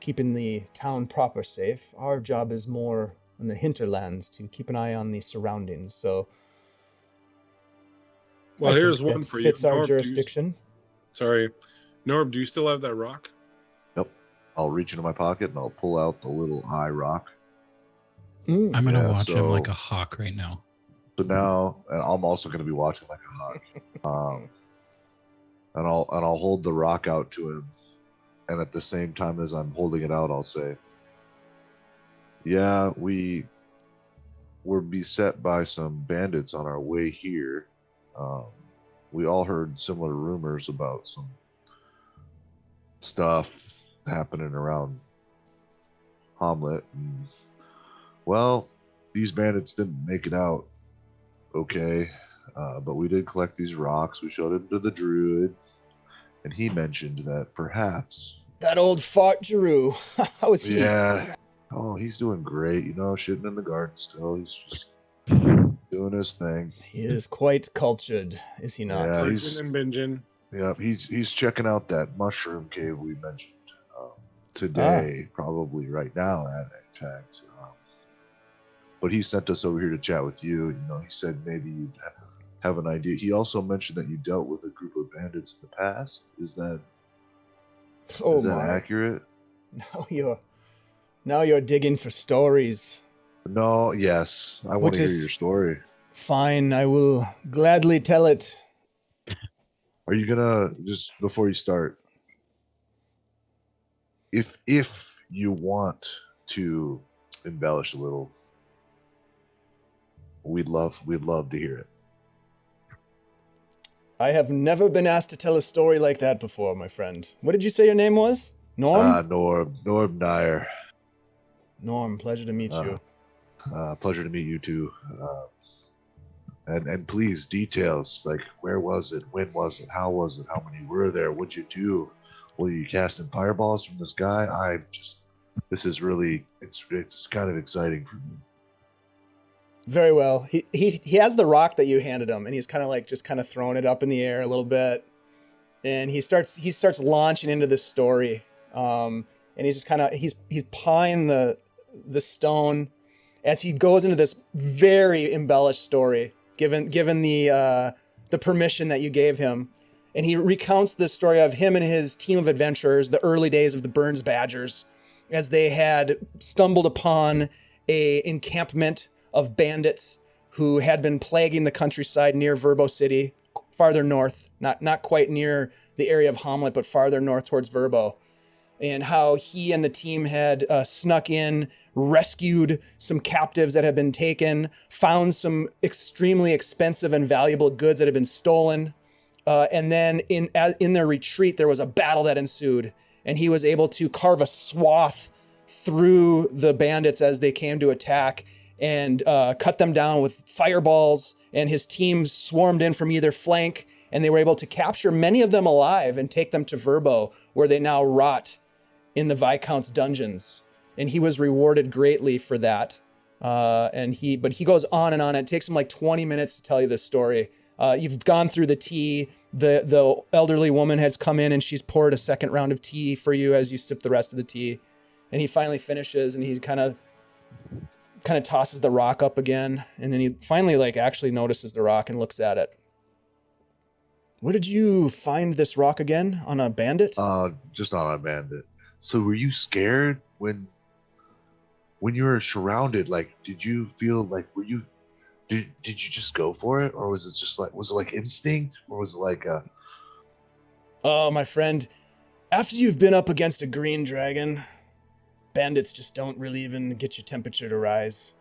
Speaker 2: keeping the town proper safe. Our job is more in the hinterlands to keep an eye on the surroundings. So,
Speaker 5: Well,
Speaker 2: I
Speaker 5: here's
Speaker 2: think
Speaker 5: one
Speaker 2: that
Speaker 5: for you.
Speaker 2: fits our
Speaker 5: Norb,
Speaker 2: jurisdiction.
Speaker 5: Sorry. Norb, do you still have that rock?
Speaker 6: Yep. I'll reach into my pocket and I'll pull out the little eye rock.
Speaker 2: Mm.
Speaker 4: I'm gonna
Speaker 6: Yeah,
Speaker 4: watch him like
Speaker 6: so-
Speaker 4: a hawk right now.
Speaker 6: So now, and I'm also going to be watching like a hawk. And I'll hold the rock out to him, and at the same time as I'm holding it out, I'll say, "Yeah, we were beset by some bandits on our way here. We all heard similar rumors about some stuff happening around Hommlet, and well, these bandits didn't make it out okay, but we did collect these rocks. We showed it to the druid, and he mentioned that perhaps
Speaker 2: That old fart Giroux. How is he?
Speaker 6: yeah, oh, he's doing great, shitting in the garden still. He's just doing his thing.
Speaker 2: He is quite cultured, is he not?
Speaker 6: Yeah,
Speaker 5: Virgin and binging.
Speaker 6: Yeah, he's checking out that mushroom cave we mentioned today, probably right now, in fact. But he sent us over here to chat with you. He said maybe you'd have an idea. He also mentioned that you dealt with a group of bandits in the past. Is that accurate?
Speaker 2: Now you're digging for stories.
Speaker 6: No, yes. I want to hear
Speaker 2: is-
Speaker 6: your story.
Speaker 2: Fine, I will gladly tell it.
Speaker 6: Are you gonna, just before you start, if you want to embellish a little, we'd love to hear it.
Speaker 2: I have never been asked to tell a story like that before, my friend. What did you say your name was? Norm?
Speaker 6: Norb Nhyre.
Speaker 2: Norm, pleasure to meet you.
Speaker 6: Pleasure to meet you too. And please, details, like where was it, when was it, how was it, how many were there, what'd you do, were you casting fireballs from the sky? This is really, it's kind of exciting for me.
Speaker 2: Very well. He has the rock that you handed him, and he's kind of throwing it up in the air a little bit, and he starts launching into this story, and he's just he's pawing the stone as he goes into this very embellished story, given the permission that you gave him, and he recounts the story of him and his team of adventurers, the early days of the Burns Badgers, as they had stumbled upon a encampment of bandits who had been plaguing the countryside near Verbo City, farther north, not quite near the area of Hommlet, but farther north towards Verbo, and how he and the team had snuck in, rescued some captives that had been taken, found some extremely expensive and valuable goods that had been stolen, and then in their retreat, there was a battle that ensued, and he was able to carve a swath through the bandits as they came to attack, and cut them down with fireballs, and his team swarmed in from either flank, and they were able to capture many of them alive and take them to Verbo, where they now rot in the Viscount's dungeons. And he was rewarded greatly for that. But he goes on and on. It takes him like 20 minutes to tell you this story. You've gone through the tea. The elderly woman has come in and she's poured a second round of tea for you as you sip the rest of the tea. And he finally finishes, and he kind of tosses the rock up again, and then he finally actually notices the rock and looks at it. Where did you find this rock again? On a bandit?
Speaker 6: Just not on a bandit. So were you scared when you were surrounded? Like, did you feel like, did you just go for it, or was it like instinct, or was it like a...
Speaker 2: Oh, my friend, after you've been up against a green dragon, bandits just don't really even get your temperature to rise.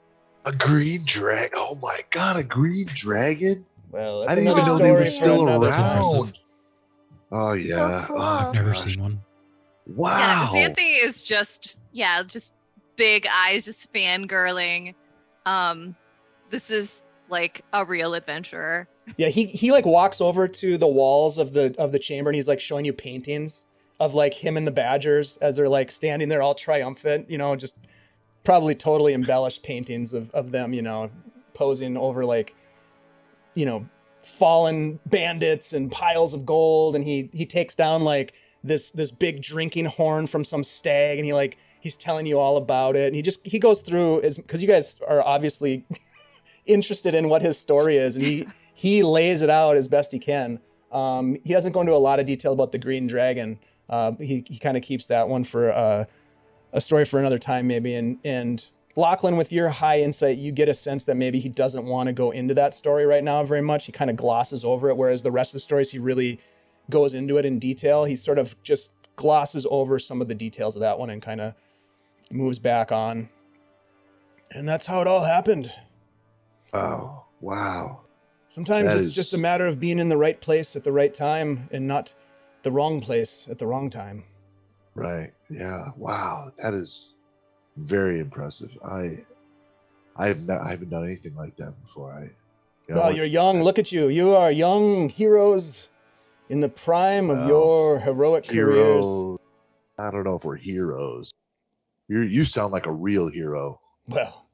Speaker 6: A green dragon. Oh my god, a green dragon?
Speaker 2: Well,
Speaker 6: I
Speaker 2: that's
Speaker 6: didn't even
Speaker 2: another
Speaker 6: know they were
Speaker 2: story for
Speaker 6: still
Speaker 2: another
Speaker 4: That's
Speaker 2: time.
Speaker 4: impressive.
Speaker 6: around. Oh yeah.
Speaker 7: cool.
Speaker 6: Oh,
Speaker 7: I've
Speaker 4: Never
Speaker 6: gosh.
Speaker 4: seen one.
Speaker 6: Wow.
Speaker 8: Yeah, Xanthe is just big eyes, just fangirling. This is like a real adventurer.
Speaker 2: Yeah, he like walks over to the walls of the chamber and he's like showing you paintings of like him and the Badgers as they're like standing there all triumphant, you know, just probably totally embellished paintings of them, you know, posing over like, you know, fallen bandits and piles of gold, and he takes down like this big drinking horn from some stag, and he's telling you all about it, and he goes through because you guys are obviously interested in what his story is, and he lays it out as best he can. He doesn't go into a lot of detail about the green dragon. He kind of keeps that one for a story for another time maybe, and Lachlan, with your high insight, you get a sense that maybe he doesn't want to go into that story right now very much. He kind of glosses over it, whereas the rest of the stories, he really goes into it in detail. He sort of just glosses over some of the details of that one and kind of moves back on. And that's how it all happened.
Speaker 6: Oh, wow.
Speaker 2: Sometimes
Speaker 6: That
Speaker 2: it's
Speaker 6: is-
Speaker 2: just a matter of being in the right place at the right time and not the wrong place at the wrong time.
Speaker 6: Right. Yeah. Wow. That is very impressive. I haven't done anything like that before.
Speaker 2: Well, you're young. Look at you. You are young heroes in the prime of
Speaker 6: Well,
Speaker 2: your heroic careers.
Speaker 6: hero. I don't know if we're heroes. You sound like a real hero.
Speaker 2: Well,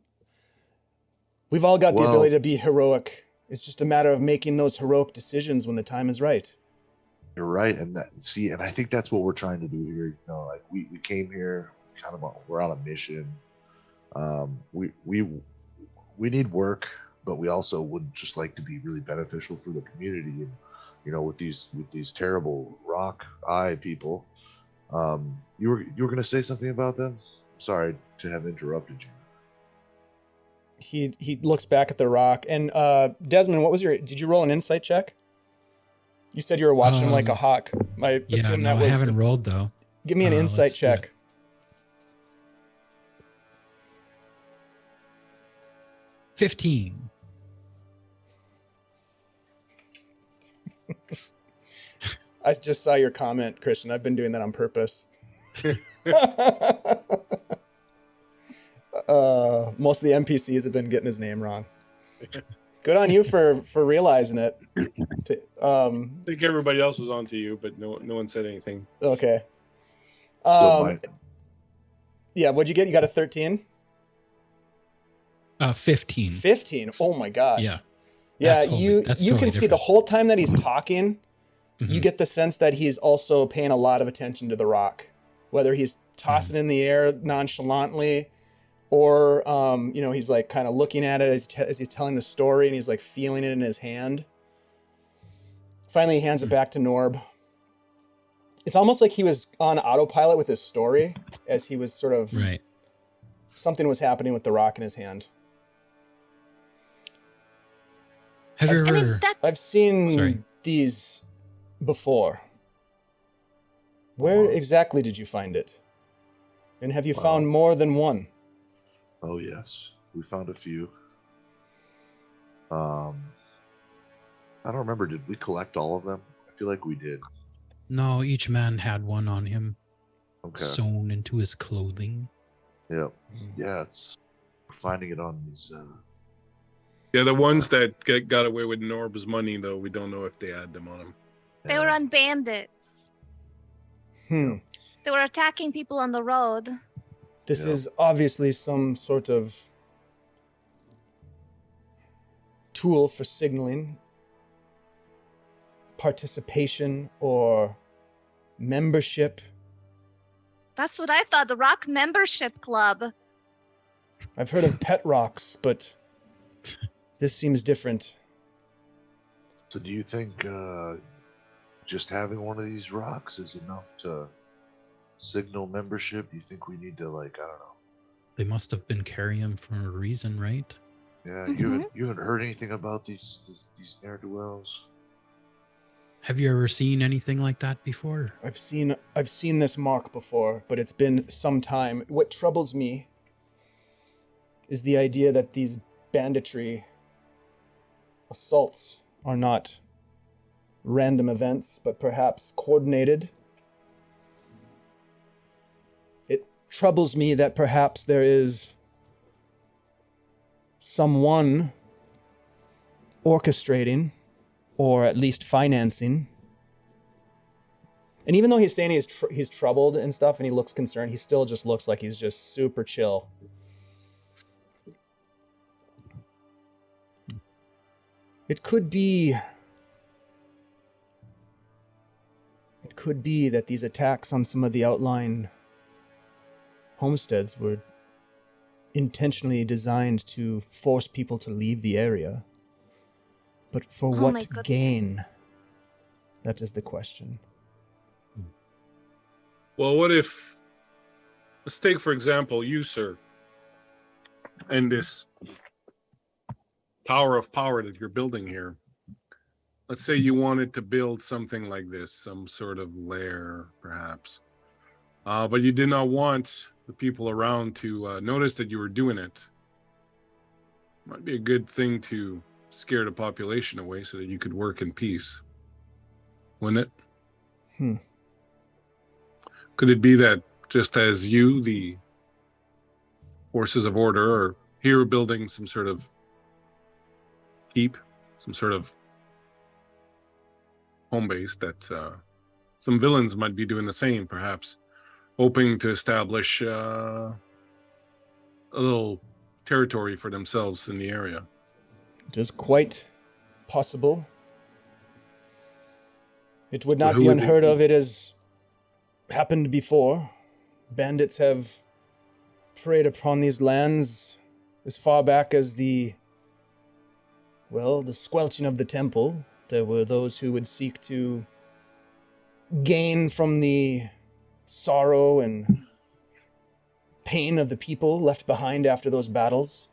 Speaker 2: we've all got the
Speaker 6: Well-
Speaker 2: ability to be heroic. It's just a matter of making those heroic decisions when the time is right.
Speaker 6: You're right, and I think that's what we're trying to do here. You know, like we came here, we're on a mission. We need work, but we also would just like to be really beneficial for the community. And you know, with these terrible rock eye people, you were going to say something about them. Sorry to have interrupted you.
Speaker 2: He looks back at the rock. And Desmond, did you roll an insight check? You said you were watching him like a hawk. I
Speaker 4: Yeah,
Speaker 2: assume
Speaker 4: no,
Speaker 2: that
Speaker 4: I
Speaker 2: was.
Speaker 4: haven't rolled though.
Speaker 2: Give me an insight
Speaker 4: let's do it.
Speaker 2: check.
Speaker 4: $15.
Speaker 2: I just saw your comment, Christian. I've been doing that on purpose. Most of the NPCs have been getting his name wrong. Good on you for realizing it.
Speaker 5: I think everybody else was on to you, but no one said anything.
Speaker 2: Okay.
Speaker 6: Don't
Speaker 2: Yeah, what'd you get? You got a 13?
Speaker 4: 15.
Speaker 2: 15. Oh my gosh.
Speaker 4: Yeah.
Speaker 2: Yeah,
Speaker 4: That's totally- that's
Speaker 2: you
Speaker 4: totally
Speaker 2: can see the
Speaker 4: different.
Speaker 2: whole time that he's talking, you
Speaker 4: Mhm.
Speaker 2: get the sense that he's also paying a lot of attention to the rock, whether he's tossing in the air nonchalantly or he's like kind of looking at it as he's telling the story, and he's like feeling it in his hand. Finally, he hands it back to Norb. It's almost like he was on autopilot with his story as he was sort of
Speaker 4: Right.
Speaker 2: something was happening with the rock in his hand.
Speaker 4: Have you
Speaker 2: I
Speaker 4: ever?
Speaker 2: mean, I've seen
Speaker 4: Sorry.
Speaker 2: these before. Where exactly did you find it? And have you found more than one?
Speaker 6: Oh yes, we found a few. I don't remember. Did we collect all of them? I feel like we did.
Speaker 4: No, each man had one on him,
Speaker 6: Okay.
Speaker 4: sewn into his clothing.
Speaker 6: Yeah. Yeah. We're finding it on these.
Speaker 5: Yeah, the ones that got away with Norb's money, though, we don't know if they had them on them.
Speaker 7: They were on bandits.
Speaker 2: Hmm.
Speaker 7: They were attacking people on the road.
Speaker 2: This
Speaker 6: Yeah.
Speaker 2: is obviously some sort of tool for signaling participation or membership.
Speaker 7: That's what I thought. The Rock Membership Club.
Speaker 2: I've heard of pet rocks, but this seems different.
Speaker 6: So, do you think just having one of these rocks is enough to signal membership? You think we need to, like, I don't know.
Speaker 4: They must have been carrying him for a reason, right?
Speaker 6: Yeah, you haven't heard anything about these ne'er do wells?
Speaker 4: Have you ever seen anything like that before?
Speaker 2: I've seen this mark before, but it's been some time. What troubles me is the idea that these banditry assaults are not random events, but perhaps coordinated. It troubles me that perhaps there is someone orchestrating, or at least financing. And even though he's saying he's troubled and stuff, and he looks concerned, he still just looks like he's just super chill. It could be that these attacks on some of the outlying homesteads were intentionally designed to force people to leave the area. But for what gain? That is the question.
Speaker 5: Well, what if, let's take, for example, you, sir, and this tower of power that you're building here. Let's say you wanted to build something like this, some sort of lair, perhaps. But you did not want the people around to notice that you were doing it. Might be a good thing to scare the population away so that you could work in peace. Wouldn't it? Could it be that just as you, the forces of order, are here building some sort of keep, some sort of home base, that some villains might be doing the same, perhaps hoping to establish a little territory for themselves in the area?
Speaker 2: It is quite possible. It would not be unheard of. It has happened before. Bandits have preyed upon these lands as far back as the squelching of the temple. There were those who would seek to gain from the sorrow and pain of the people left behind after those battles.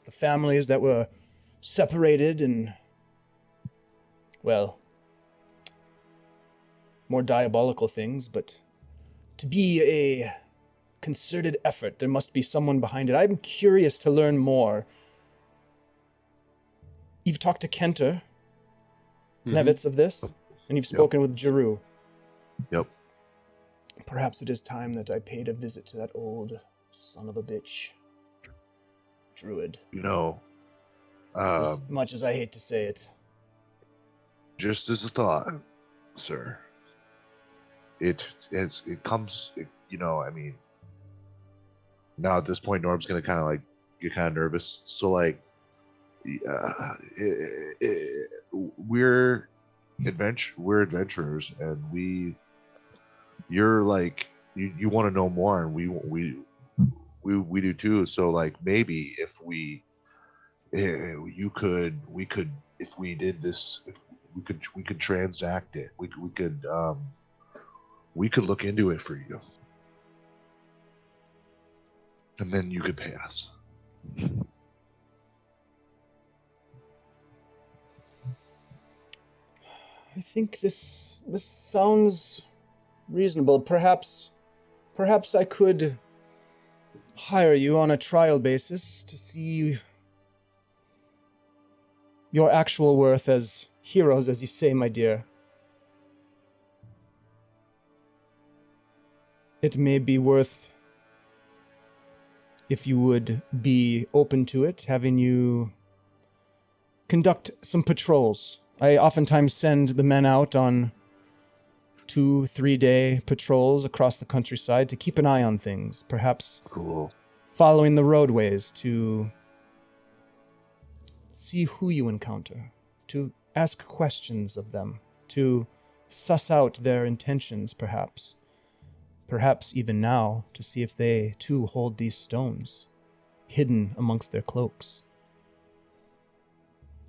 Speaker 2: The families that were separated and, more diabolical things, but to be a concerted effort, there must be someone behind it. I'm curious to learn more. You've talked to Kenter Nevitz of this, and you've spoken with Jeru.
Speaker 6: Yep.
Speaker 2: Perhaps it is time that I paid a visit to that old son of a bitch druid.
Speaker 6: As
Speaker 2: much as I hate to say it.
Speaker 6: Just as a thought, sir. Now at this point, Norb's gonna kind of get kind of nervous. So we're adventurers, and you're you want to know more, and we do too. So maybe if we could transact it. We could look into it for you, and then you could pay us.
Speaker 2: I think this sounds reasonable. Perhaps I could hire you on a trial basis to see your actual worth as heroes, as you say, my dear. It may be worth, if you would be open to it, having you conduct some patrols. I oftentimes send the men out on 2-3 day patrols across the countryside to keep an eye on things, perhaps following the roadways to see who you encounter, to ask questions of them, to suss out their intentions, perhaps even now, to see if they too hold these stones hidden amongst their cloaks.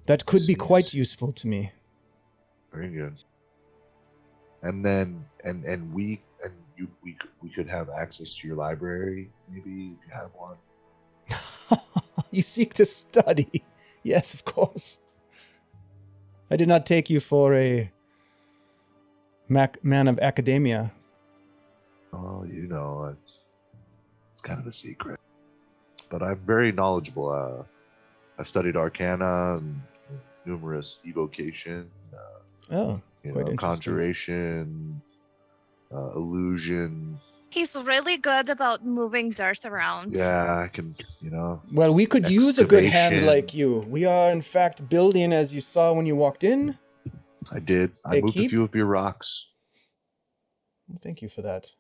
Speaker 2: That could be quite useful to me.
Speaker 6: Very good. And then we could have access to your library, maybe, if you have one.
Speaker 2: You seek to study. Yes, of course. I did not take you for a man of academia.
Speaker 6: Oh, you know, it's kind of a secret. But I'm very knowledgeable. I've studied Arcana and numerous evocation,
Speaker 2: Oh,
Speaker 6: you
Speaker 2: quite
Speaker 6: know,
Speaker 2: interesting.
Speaker 6: conjuration, illusion.
Speaker 7: He's really good about moving dirt around.
Speaker 6: Yeah, I can, you know.
Speaker 2: Well, we could use a good hand
Speaker 6: Excavation.
Speaker 2: like you. We are, in fact, building, as you saw when you walked in.
Speaker 6: I did. I
Speaker 2: Hey,
Speaker 6: moved
Speaker 2: keep-
Speaker 6: a few of your rocks.
Speaker 2: Thank you for that.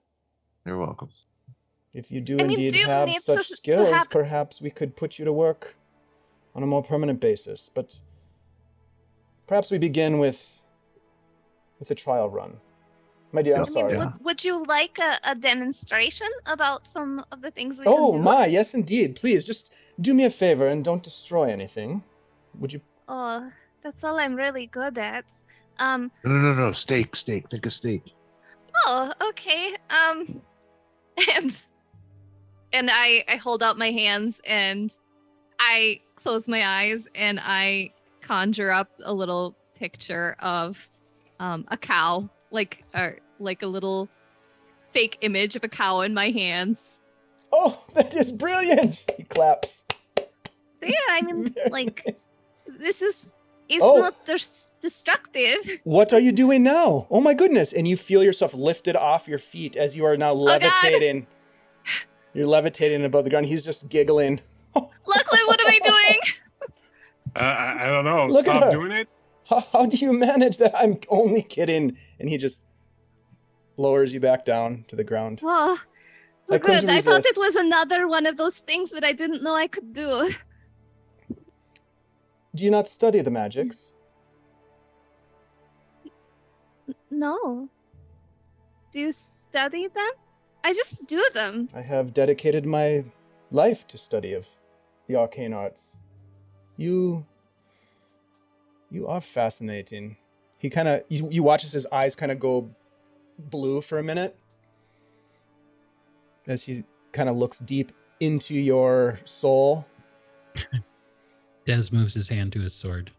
Speaker 6: You're welcome.
Speaker 2: If you do
Speaker 7: I mean,
Speaker 2: indeed
Speaker 7: do you
Speaker 2: have
Speaker 7: need
Speaker 2: such
Speaker 7: to
Speaker 2: skills,
Speaker 7: have-
Speaker 2: perhaps we could put you to work on a more permanent basis. But perhaps we begin with a trial run. My dear, I'm
Speaker 6: Yeah.
Speaker 2: sorry.
Speaker 6: Yeah.
Speaker 7: Would you like a demonstration about some of the things we
Speaker 2: Oh
Speaker 7: can do?
Speaker 2: my, yes indeed. Please, just do me a favor and don't destroy anything. Would you?
Speaker 7: Oh, that's all I'm really good at.
Speaker 6: No. Steak. Think of steak.
Speaker 8: Oh, okay. And I hold out my hands and I close my eyes and I conjure up a little picture of a cow, like a little fake image of a cow in my hands.
Speaker 2: Oh, that is brilliant! He claps.
Speaker 7: Yeah, I mean,
Speaker 2: Very
Speaker 7: like,
Speaker 2: nice.
Speaker 7: this is
Speaker 2: Oh.
Speaker 7: not destructive.
Speaker 2: What are you doing now? Oh my goodness! And you feel yourself lifted off your feet as you are now
Speaker 8: God.
Speaker 2: levitating. You're levitating above the ground. He's just giggling.
Speaker 8: Luckily, what am I doing?
Speaker 5: I don't know.
Speaker 2: Look at
Speaker 5: Stop
Speaker 2: her.
Speaker 5: doing it.
Speaker 2: How do you manage that? I'm only kidding. And he just lowers you back down to the ground.
Speaker 7: Oh,
Speaker 2: I couldn't
Speaker 7: good. I thought it
Speaker 2: resist.
Speaker 7: was another one of those things that I didn't know I could do.
Speaker 2: Do you not study the magics?
Speaker 7: No. Do you study them? I just do them.
Speaker 2: I have dedicated my life to study of the arcane arts. You are fascinating. He kind of, you watch as his eyes kind of go blue for a minute as he kind of looks deep into your soul.
Speaker 4: Des moves his hand to his sword.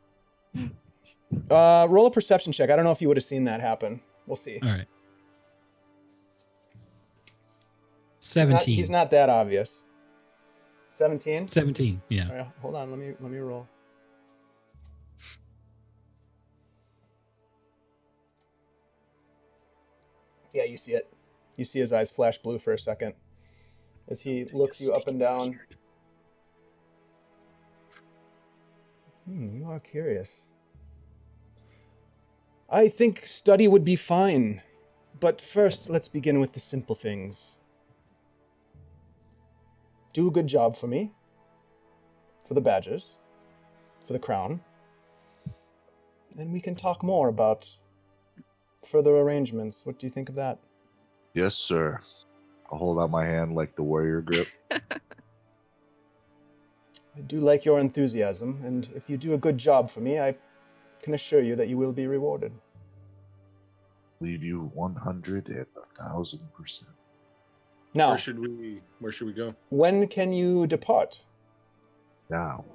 Speaker 2: Roll a perception check. I don't know if you would have seen that happen. We'll see.
Speaker 4: All right. 17.
Speaker 2: He's not that obvious. 17?
Speaker 4: 17, yeah.
Speaker 2: All right, hold on. Let me roll. Yeah, you see it. You see his eyes flash blue for a second as he looks you up and down. You are curious. I think study would be fine, but first let's begin with the simple things. Do a good job for me, for the badges, for the crown, and we can talk more about further arrangements. What do you think of that?
Speaker 6: Yes, sir. I'll hold out my hand like the warrior grip.
Speaker 2: I do like your enthusiasm, and if you do a good job for me, I can assure you that you will be rewarded.
Speaker 6: Leave you 100 and 1,000%.
Speaker 2: Now,
Speaker 5: Where should we go?
Speaker 2: when can you depart?
Speaker 6: Now.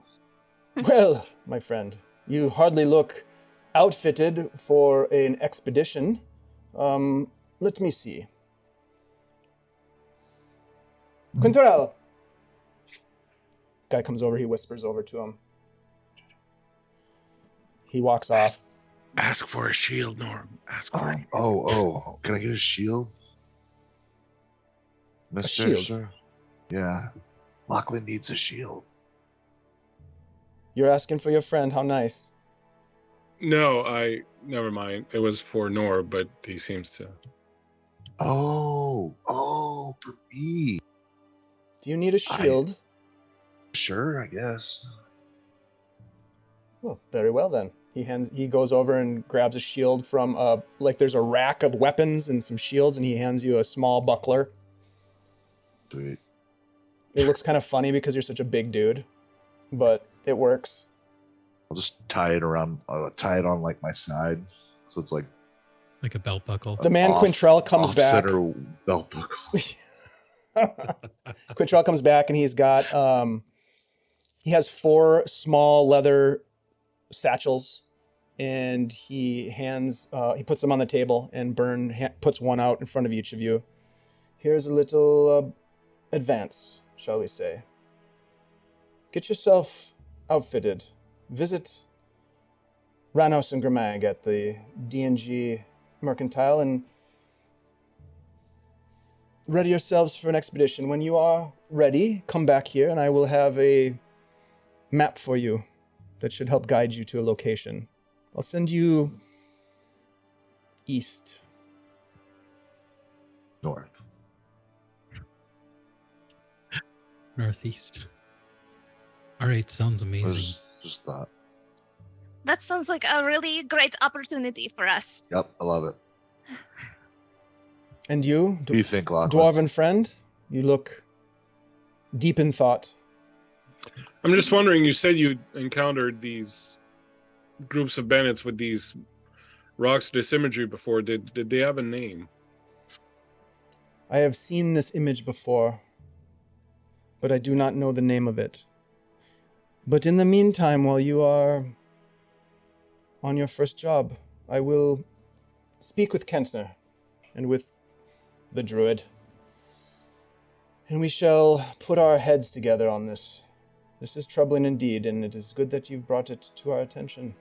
Speaker 2: Well, my friend, you hardly look outfitted for an expedition. Let me see. Quintorel! Guy comes over, he whispers over to him. He walks off.
Speaker 5: Ask for a shield, Norb. Ask for it.
Speaker 6: Oh. Can I get a shield? Mister,
Speaker 2: shield?
Speaker 6: sir? Yeah. Lachlan needs a shield.
Speaker 2: You're asking for your friend, how nice.
Speaker 5: No, never mind. It was for Norb, but he seems to.
Speaker 6: Oh, for me.
Speaker 2: Do you need a shield?
Speaker 6: Sure, I guess.
Speaker 2: Oh, very well then. He goes over and grabs a shield from there's a rack of weapons and some shields, and he hands you a small buckler.
Speaker 6: Sweet.
Speaker 2: It looks kind of funny because you're such a big dude, but it works.
Speaker 6: I'll just tie it on like my side, so it's like
Speaker 4: Like a belt buckle.
Speaker 2: The man Quintrell comes back.
Speaker 6: Off-center belt buckle.
Speaker 2: Quintrell comes back and he's got he has 4 small leather satchels and he puts them on the table, and puts one out in front of each of you. Here's a little advance, shall we say. Get yourself outfitted. Visit Ranos and Grimag at the D&G Mercantile and ready yourselves for an expedition. When you are ready, come back here and I will have a map for you that should help guide you to a location. I'll send you east.
Speaker 6: North.
Speaker 4: Northeast. All right, sounds amazing.
Speaker 6: Just thought.
Speaker 7: That sounds like a really great opportunity for us.
Speaker 6: Yep, I love it.
Speaker 2: And you,
Speaker 6: What do you think, Lachlan?
Speaker 2: dwarven friend? You look deep in thought.
Speaker 5: I'm just wondering, you said you encountered these groups of bandits with these rocks of disimagery before. Did they have a name?
Speaker 2: I have seen this image before, but I do not know the name of it. But in the meantime, while you are on your first job, I will speak with Kentner and with the druid, and we shall put our heads together on this. This is troubling indeed, and it is good that you've brought it to our attention.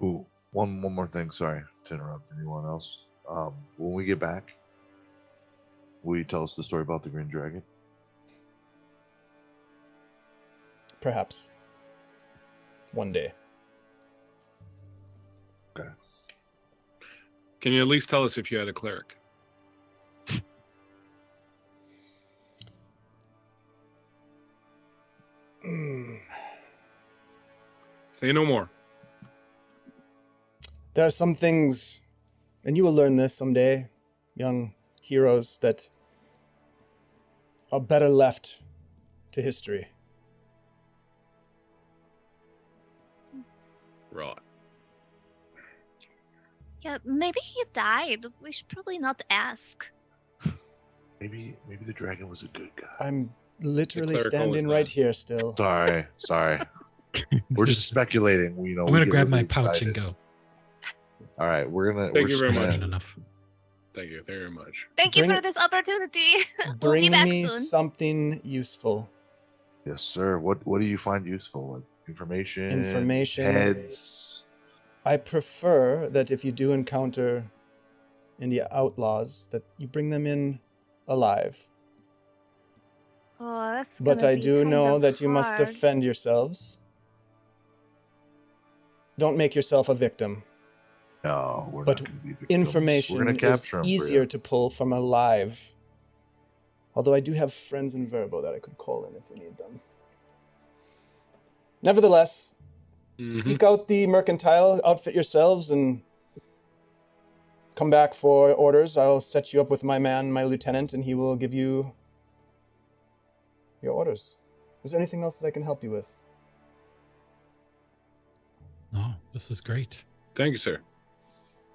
Speaker 6: Ooh, one more thing. Sorry to interrupt anyone else. When we get back, will you tell us the story about the Green Dragon?
Speaker 2: Perhaps. One day.
Speaker 6: Okay.
Speaker 5: Can you at least tell us if you had a cleric? Say no more.
Speaker 2: There are some things, and you will learn this someday, young heroes, that are better left to history.
Speaker 5: Right.
Speaker 7: Yeah, maybe he died. We should probably not ask.
Speaker 6: Maybe the dragon was a good guy.
Speaker 2: I'm literally
Speaker 5: cleric
Speaker 2: standing
Speaker 5: always
Speaker 2: right
Speaker 5: does.
Speaker 2: here still.
Speaker 6: Sorry. We're just speculating. You know,
Speaker 4: I'm gonna grab my pouch and go.
Speaker 6: All right, we're
Speaker 5: Thank you very
Speaker 6: just
Speaker 5: much.
Speaker 4: Seen enough.
Speaker 5: Thank you very much.
Speaker 7: Thank you
Speaker 2: Bring-
Speaker 7: for this opportunity. We'll be
Speaker 2: Bring
Speaker 7: back
Speaker 2: me
Speaker 7: soon.
Speaker 2: something useful.
Speaker 6: Yes, sir. What do you find useful? Like information, heads.
Speaker 2: I prefer that if you do encounter any outlaws, that you bring them in alive.
Speaker 7: Oh, that's
Speaker 2: But
Speaker 7: gonna
Speaker 2: I
Speaker 7: be
Speaker 2: do
Speaker 7: kind
Speaker 2: know
Speaker 7: of
Speaker 2: that you must
Speaker 7: hard.
Speaker 2: defend yourselves. Don't make yourself a victim.
Speaker 6: No, we're
Speaker 2: But
Speaker 6: not going to be victims.
Speaker 2: Information
Speaker 6: We're going to
Speaker 2: is
Speaker 6: capture them
Speaker 2: easier
Speaker 6: for
Speaker 2: to pull from alive. Although I do have friends in Verbo that I could call in if we need them. Nevertheless, seek out the mercantile, outfit yourselves, and come back for orders. I'll set you up with my man, my lieutenant, and he will give you your orders. Is there anything else that I can help you with?
Speaker 4: Oh, this is great.
Speaker 5: Thank you, sir.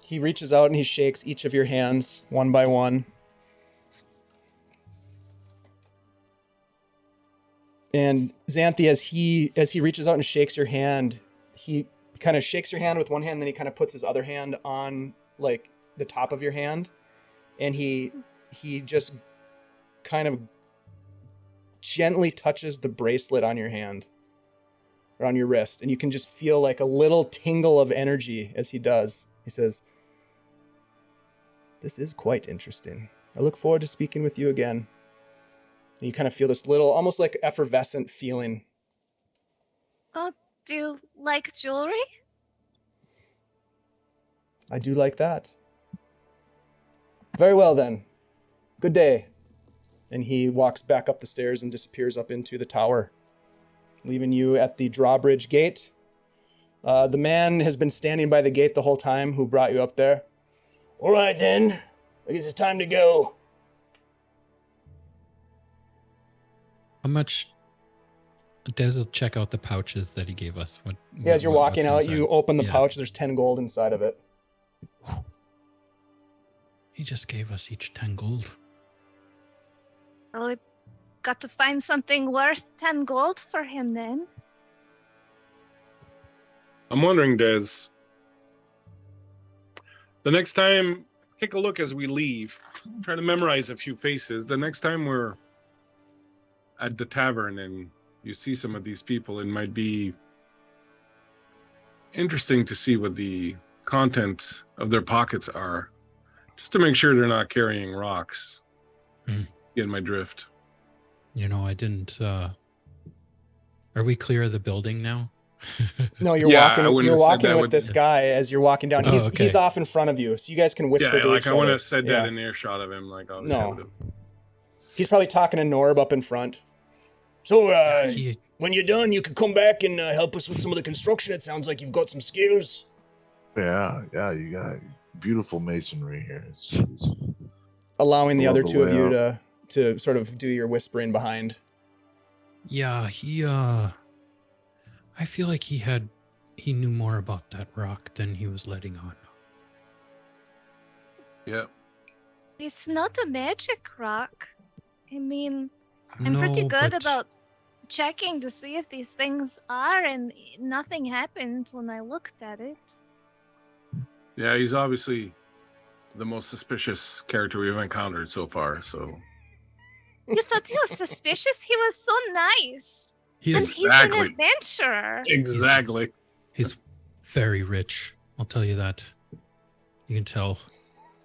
Speaker 2: He reaches out and he shakes each of your hands one by one. And Xanthi, as he reaches out and shakes your hand, he kind of shakes your hand with one hand, then he kind of puts his other hand on like the top of your hand, and he just kind of gently touches the bracelet on your hand or on your wrist, and you can just feel like a little tingle of energy as he does. He says, "This is quite interesting. I look forward to speaking with you again." And you kind of feel this little, almost like effervescent feeling.
Speaker 7: Oh, do you like jewelry?
Speaker 2: I do like that. Very well then. Good day. And he walks back up the stairs and disappears up into the tower, leaving you at the drawbridge gate. The man has been standing by the gate the whole time who brought you up there. All right then, I guess it's time to go.
Speaker 4: How much? Des will check out the pouches that he gave us.
Speaker 2: Yeah, as you're walking
Speaker 4: what's
Speaker 2: out,
Speaker 4: inside?
Speaker 2: you open the
Speaker 4: Yeah.
Speaker 2: pouch. There's 10 gold inside of it.
Speaker 4: He just gave us each 10 gold.
Speaker 7: Well, we got to find something worth 10 gold for him then.
Speaker 5: I'm wondering, Des, the next time, take a look as we leave. Try to memorize a few faces. The next time we're at the tavern and you see some of these people, it might be interesting to see what the contents of their pockets are, just to make sure they're not carrying rocks. Get my drift.
Speaker 4: You know, I didn't. Are we clear of the building now?
Speaker 2: No, you're
Speaker 5: Yeah, I
Speaker 2: walking.
Speaker 5: wouldn't
Speaker 2: You're
Speaker 5: have said
Speaker 2: walking
Speaker 5: that
Speaker 2: with
Speaker 5: with-
Speaker 2: this guy as you're walking down.
Speaker 4: Oh,
Speaker 2: He's
Speaker 4: okay.
Speaker 2: he's off in front of you, so you guys can whisper
Speaker 5: Yeah,
Speaker 2: to
Speaker 5: like
Speaker 2: each
Speaker 5: I wouldn't
Speaker 2: other.
Speaker 5: have said
Speaker 2: Yeah.
Speaker 5: that in earshot of him. Like, obviously, I
Speaker 2: No.
Speaker 5: would've.
Speaker 2: He's probably talking to Norb up in front. So,
Speaker 4: He-
Speaker 2: when you're done, you can come back and help us with some of the construction. It sounds like you've got some skills.
Speaker 6: Yeah, you got beautiful masonry here. It's
Speaker 2: Allowing the
Speaker 6: Love
Speaker 2: other
Speaker 6: the
Speaker 2: two of you
Speaker 6: layout.
Speaker 2: to sort of do your whispering behind.
Speaker 4: yeah, he. I feel like he knew more about that rock than he was letting on.
Speaker 5: Yeah.
Speaker 7: It's not a magic rock. I mean, I'm
Speaker 4: No,
Speaker 7: pretty good
Speaker 4: but
Speaker 7: about checking to see if these things are, and nothing happened when I looked at it.
Speaker 5: Yeah, he's obviously the most suspicious character we've encountered so far. So
Speaker 7: You thought he was suspicious? He was so nice. And
Speaker 4: he's
Speaker 7: he's
Speaker 5: Exactly.
Speaker 7: an adventurer.
Speaker 5: exactly.
Speaker 4: he's very rich. I'll tell you that. You can tell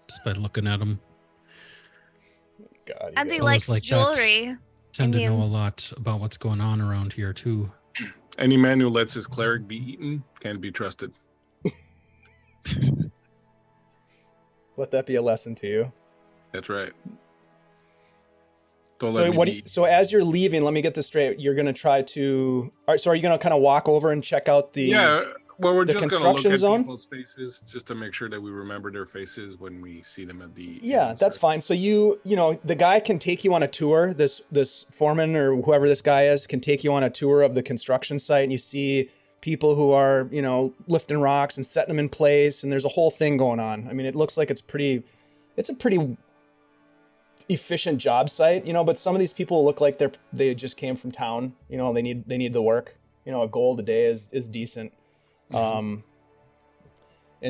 Speaker 4: just by looking at him.
Speaker 2: God, you
Speaker 7: And he
Speaker 2: guys-
Speaker 4: Fellas
Speaker 7: likes
Speaker 4: like that.
Speaker 7: jewelry.
Speaker 4: Tend to know
Speaker 7: mean-
Speaker 4: a lot about what's going on around here too.
Speaker 5: Any man who lets his cleric be eaten can't be trusted.
Speaker 2: Let that be a lesson to you.
Speaker 5: That's right. Don't
Speaker 2: So
Speaker 5: let me
Speaker 2: what?
Speaker 5: be eaten.
Speaker 2: So as you're leaving, let me get this straight. You're gonna try to. All right, so are you gonna kind of walk over and check out the?
Speaker 5: Yeah, well, we're
Speaker 2: the
Speaker 5: just gonna look
Speaker 2: construction
Speaker 5: at
Speaker 2: zone?
Speaker 5: people's faces just to make sure that we remember their faces when we see them at the.
Speaker 2: Yeah, that's fine. So you know, the guy can take you on a tour. This foreman or whoever this guy is can take you on a tour of the construction site, and you see people who are, you know, lifting rocks and setting them in place, and there's a whole thing going on. I mean, it looks like it's a pretty efficient job site, you know, but some of these people look like they just came from town, you know, they need the work. You know, a gold a day is decent. And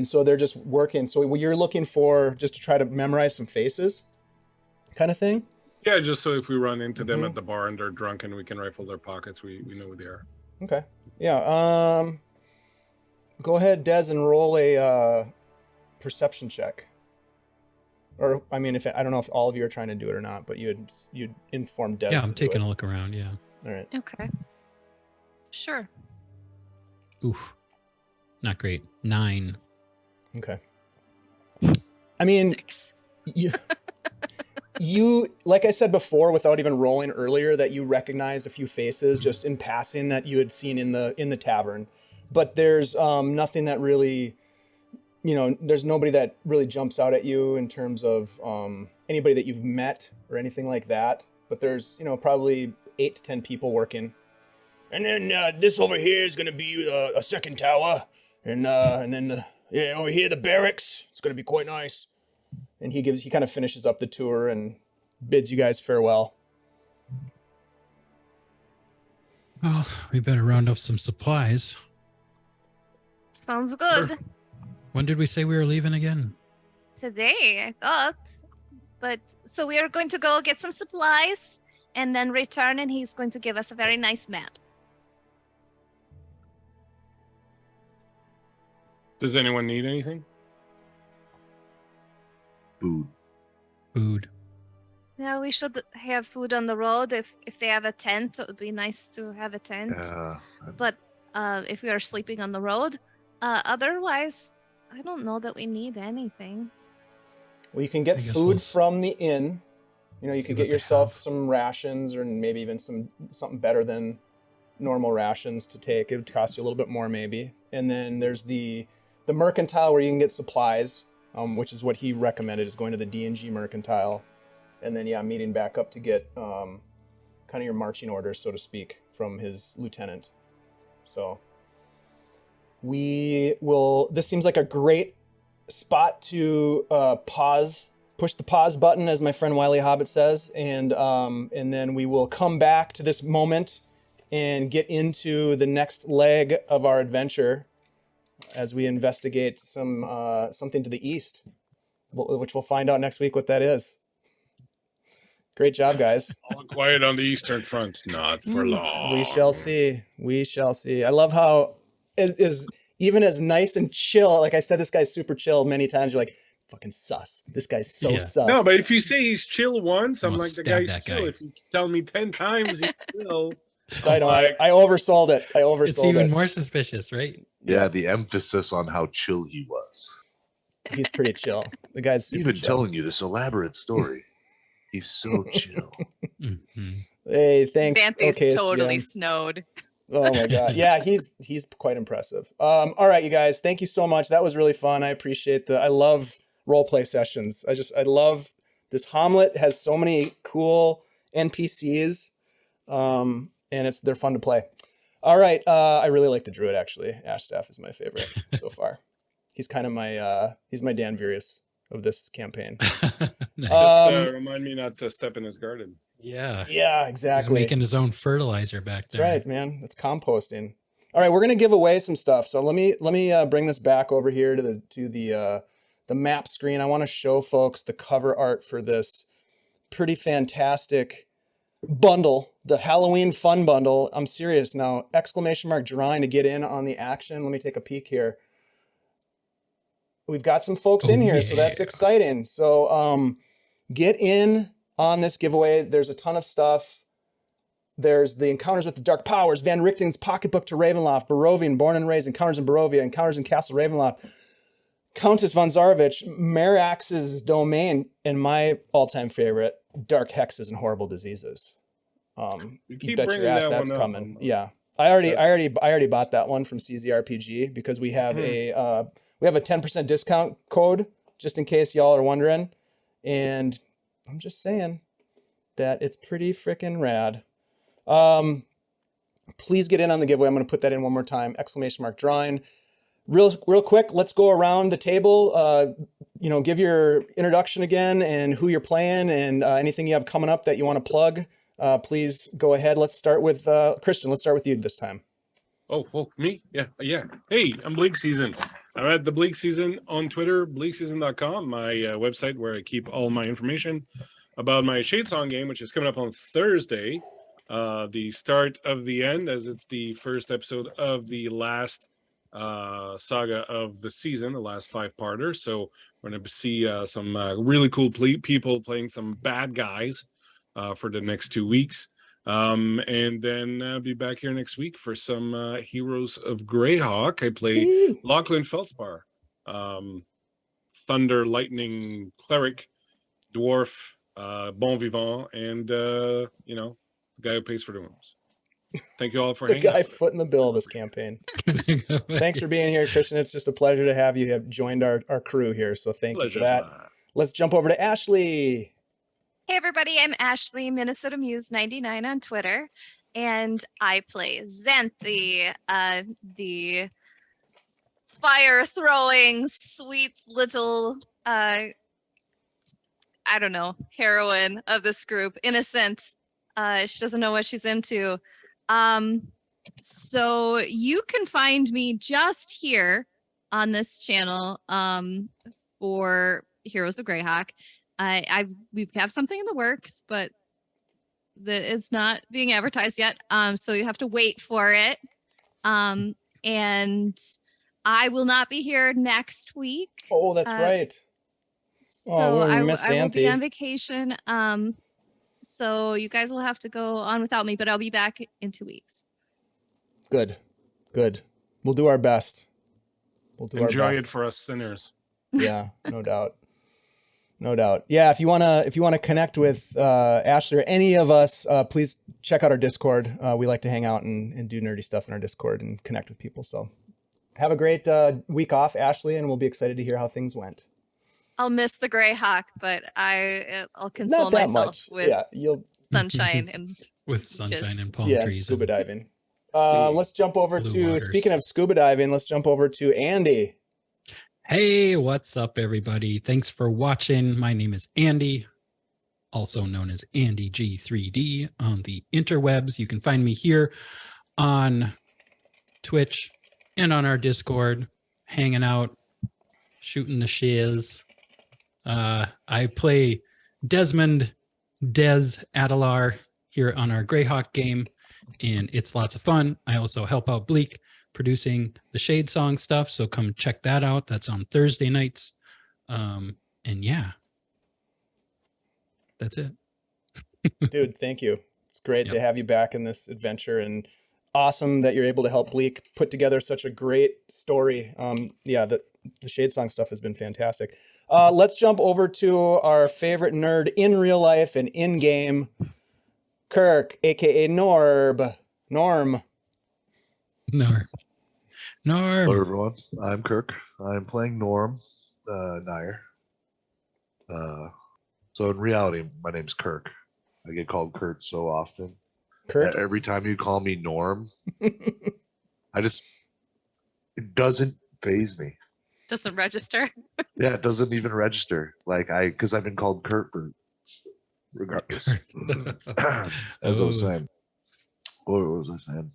Speaker 2: so they're just working. So what you're looking for, just to try to memorize some faces kind of thing?
Speaker 5: Yeah, just so if we run into them
Speaker 2: Mhm.
Speaker 5: at the bar and they're drunk and we can rifle their pockets, we know who they are.
Speaker 2: Okay. Yeah. Go ahead, Des, and roll a perception check. Or I mean, I don't know if all of you are trying to do it or not, but you'd inform Des.
Speaker 4: Yeah,
Speaker 2: to
Speaker 4: I'm
Speaker 2: do
Speaker 4: taking
Speaker 2: it.
Speaker 4: a look around. Yeah.
Speaker 2: All right.
Speaker 8: Okay. Sure.
Speaker 4: Oof. Not great. 9.
Speaker 2: Okay. I mean,
Speaker 8: 6.
Speaker 2: you like I said before, without even rolling earlier, that you recognized a few faces just in passing that you had seen in the tavern, but there's nothing that really, you know, there's nobody that really jumps out at you in terms of anybody that you've met or anything like that. But there's, you know, probably 8 to 10 people working, and then this over here is gonna be a second tower, and then yeah, over here the barracks. It's gonna be quite nice. And he kind of finishes up the tour and bids you guys farewell.
Speaker 4: Well, we better round up some supplies.
Speaker 7: Sounds good.
Speaker 4: When did we say we were leaving again?
Speaker 7: Today, I thought. But so we are going to go get some supplies and then return, and he's going to give us a very nice map.
Speaker 5: Does anyone need anything?
Speaker 6: food.
Speaker 4: Food.
Speaker 7: Yeah, we should have food on the road. If they have a tent, it would be nice to have a tent. But if we are sleeping on the road, otherwise, I don't know that we need anything.
Speaker 2: Well, you can get
Speaker 4: I guess
Speaker 2: food
Speaker 4: we'll
Speaker 2: from the inn. You know, you
Speaker 4: see
Speaker 2: could
Speaker 4: what
Speaker 2: get
Speaker 4: they
Speaker 2: yourself
Speaker 4: have.
Speaker 2: some rations, or maybe even something better than normal rations to take. It would cost you a little bit more, maybe. And then there's the mercantile where you can get supplies, which is what he recommended, is going to the D&G mercantile, and then meeting back up to get kind of your marching orders, so to speak, from his lieutenant. So this seems like a great spot to push the pause button, as my friend Wiley Hobbit says, and then we will come back to this moment and get into the next leg of our adventure, as we investigate something to the east, which we'll find out next week what that is. Great job, guys.
Speaker 5: All quiet on the Eastern Front. Not for long.
Speaker 2: We shall see. We shall see. I love how is even as nice and chill. Like I said, this guy's super chill many times. You're like, fucking sus. This guy's so sus.
Speaker 5: No, but if you say he's chill once, I'm
Speaker 4: I'll
Speaker 5: like, the
Speaker 4: stab
Speaker 5: guy's
Speaker 4: that
Speaker 5: chill.
Speaker 4: guy.
Speaker 5: If you tell me 10 times he's chill.
Speaker 2: I know. I oversold it. I oversold
Speaker 4: It's even
Speaker 2: it.
Speaker 4: more suspicious, right?
Speaker 6: Yeah, the emphasis on how chill he was.
Speaker 2: He's pretty chill. The guy's super
Speaker 6: Even
Speaker 2: chill.
Speaker 6: telling you this elaborate story. He's so chill.
Speaker 4: Mhm.
Speaker 2: Hey, thanks.
Speaker 8: Xanthi's
Speaker 2: Okay,
Speaker 8: totally
Speaker 2: SGM.
Speaker 8: snowed.
Speaker 2: Oh my god. Yeah, he's quite impressive. All right, you guys, thank you so much. That was really fun. I appreciate I love role play sessions. I love this. Hommlet has so many cool NPCs. And they're fun to play. All right. I really like the druid actually. Ashstaff is my favorite so far. He's kind of he's my Dan Virius of this campaign.
Speaker 4: Nice.
Speaker 5: Just remind me not to step in his garden.
Speaker 4: Yeah.
Speaker 2: Yeah,
Speaker 4: He's
Speaker 2: exactly.
Speaker 4: making his own fertilizer back
Speaker 2: That's
Speaker 4: there.
Speaker 2: right, man. That's composting. All right, we're gonna give away some stuff. So let me bring this back over here to the map screen. I want to show folks the cover art for this pretty fantastic bundle, the Halloween fun bundle. I'm serious now. ! Drawing to get in on the action. Let me take a peek here. We've got some folks in here, so that's
Speaker 4: yeah.
Speaker 2: exciting. So get in on this giveaway. There's a ton of stuff. There's the Encounters with the Dark Powers, Van Richten's Pocketbook to Ravenloft, Barovian, Born and Raised, Encounters in Barovia, Encounters in Castle Ravenloft, Countess von Zarovich, Marax's Domain, and my all-time favorite, Dark Hexes and Horrible Diseases.
Speaker 5: You
Speaker 2: You
Speaker 5: keep
Speaker 2: bet your
Speaker 5: bringing
Speaker 2: ass
Speaker 5: that
Speaker 2: that's
Speaker 5: one up.
Speaker 2: coming. Yeah, I already bought that one from CZRPG because we have a 10% discount code just in case y'all are wondering, and I'm just saying that it's pretty freaking rad. Please get in on the giveaway. I'm going to put that in one more time. ! Drawing. Real quick, let's go around the table. Give your introduction again and who you're playing and anything you have coming up that you want to plug. Please go ahead. Let's start with Christian. Let's start with you this time.
Speaker 5: Oh, me? Yeah. Hey, I'm Bleak Season. I'm at the Bleak Season on Twitter, bleakseason.com, my website where I keep all my information about my Shadesong game, which is coming up on Thursday. The start of the end, as it's the first episode of the last saga of the season, the last 5-parter. So we're going to see some really cool people playing some bad guys for the next 2 weeks. And then I'll be back here next week for some Heroes of Greyhawk. I play Lachlan Feldspar, Thunder, Lightning, Cleric, Dwarf, Bon Vivant, and, the guy who pays for the rooms. Thank you all for
Speaker 2: The
Speaker 5: hanging
Speaker 2: guy
Speaker 5: out.
Speaker 2: footing the bill this campaign. Thanks for being here, Christian. It's just a pleasure to have you have joined our crew here. So thank you for
Speaker 5: Pleasure's
Speaker 2: that.
Speaker 5: mine.
Speaker 2: Let's jump over to Ashley.
Speaker 8: Hey everybody, I'm Ashley, Minnesota Muse 99 on Twitter, and I play Xanthi, the fire-throwing, sweet little, heroine of this group, innocent. She doesn't know what she's into. So you can find me just here on this channel for Heroes of Greyhawk. We have something in the works, but it's not being advertised yet. So you have to wait for it. And I will not be here next week.
Speaker 2: Oh, that's right.
Speaker 8: So
Speaker 2: Oh, we
Speaker 8: I will be on
Speaker 2: Xanthi.
Speaker 8: vacation. So you guys will have to go on without me, but I'll be back in 2 weeks.
Speaker 2: Good. We'll do our best.
Speaker 5: Enjoy it for us sinners.
Speaker 2: Yeah, no doubt. Yeah, if you wanna connect with Ashley or any of us, please check out our Discord. We like to hang out and do nerdy stuff in our Discord and connect with people. So have a great week off, Ashley, and we'll be excited to hear how things went.
Speaker 8: I'll miss the Greyhawk, but I'll console
Speaker 2: Not that
Speaker 8: myself
Speaker 2: much.
Speaker 8: with
Speaker 2: Yeah, you'll
Speaker 8: sunshine and
Speaker 4: With sunshine and palm
Speaker 2: yeah,
Speaker 4: trees.
Speaker 2: scuba
Speaker 4: and
Speaker 2: diving. Let's jump over
Speaker 4: blue
Speaker 2: to
Speaker 4: waters.
Speaker 2: speaking of scuba diving. Let's jump over to Andy.
Speaker 4: Hey, what's up, everybody? Thanks for watching. My name is Andy, also known as Andy G3D on the interwebs. You can find me here on Twitch and on our Discord. hanging out, shooting the shiz. I play Desmond Adelar here on our Greyhawk game, and it's lots of fun. I also help out Bleak producing the Shade Song stuff, so come check that out. That's on Thursday nights. And yeah, that's it.
Speaker 2: Dude, thank you. It's great to have you back in this adventure, and awesome that you're able to help Bleak put together such a great story. Yeah, the Shade Song stuff has been fantastic. Let's jump over to our favorite nerd in real life and in game, Kirk, aka Norb. Norm.
Speaker 4: Norb.
Speaker 6: Hello, everyone. I'm Kirk. I'm playing Norm, Nhyre. So in reality, my name's Kirk. I get called Kurt so often.
Speaker 2: Kurt?
Speaker 6: Every time you call me Norm, it doesn't faze me.
Speaker 8: Doesn't register.
Speaker 6: Yeah, it doesn't even register. Because I've been called Kurt for regardless. As I was saying. What was I saying?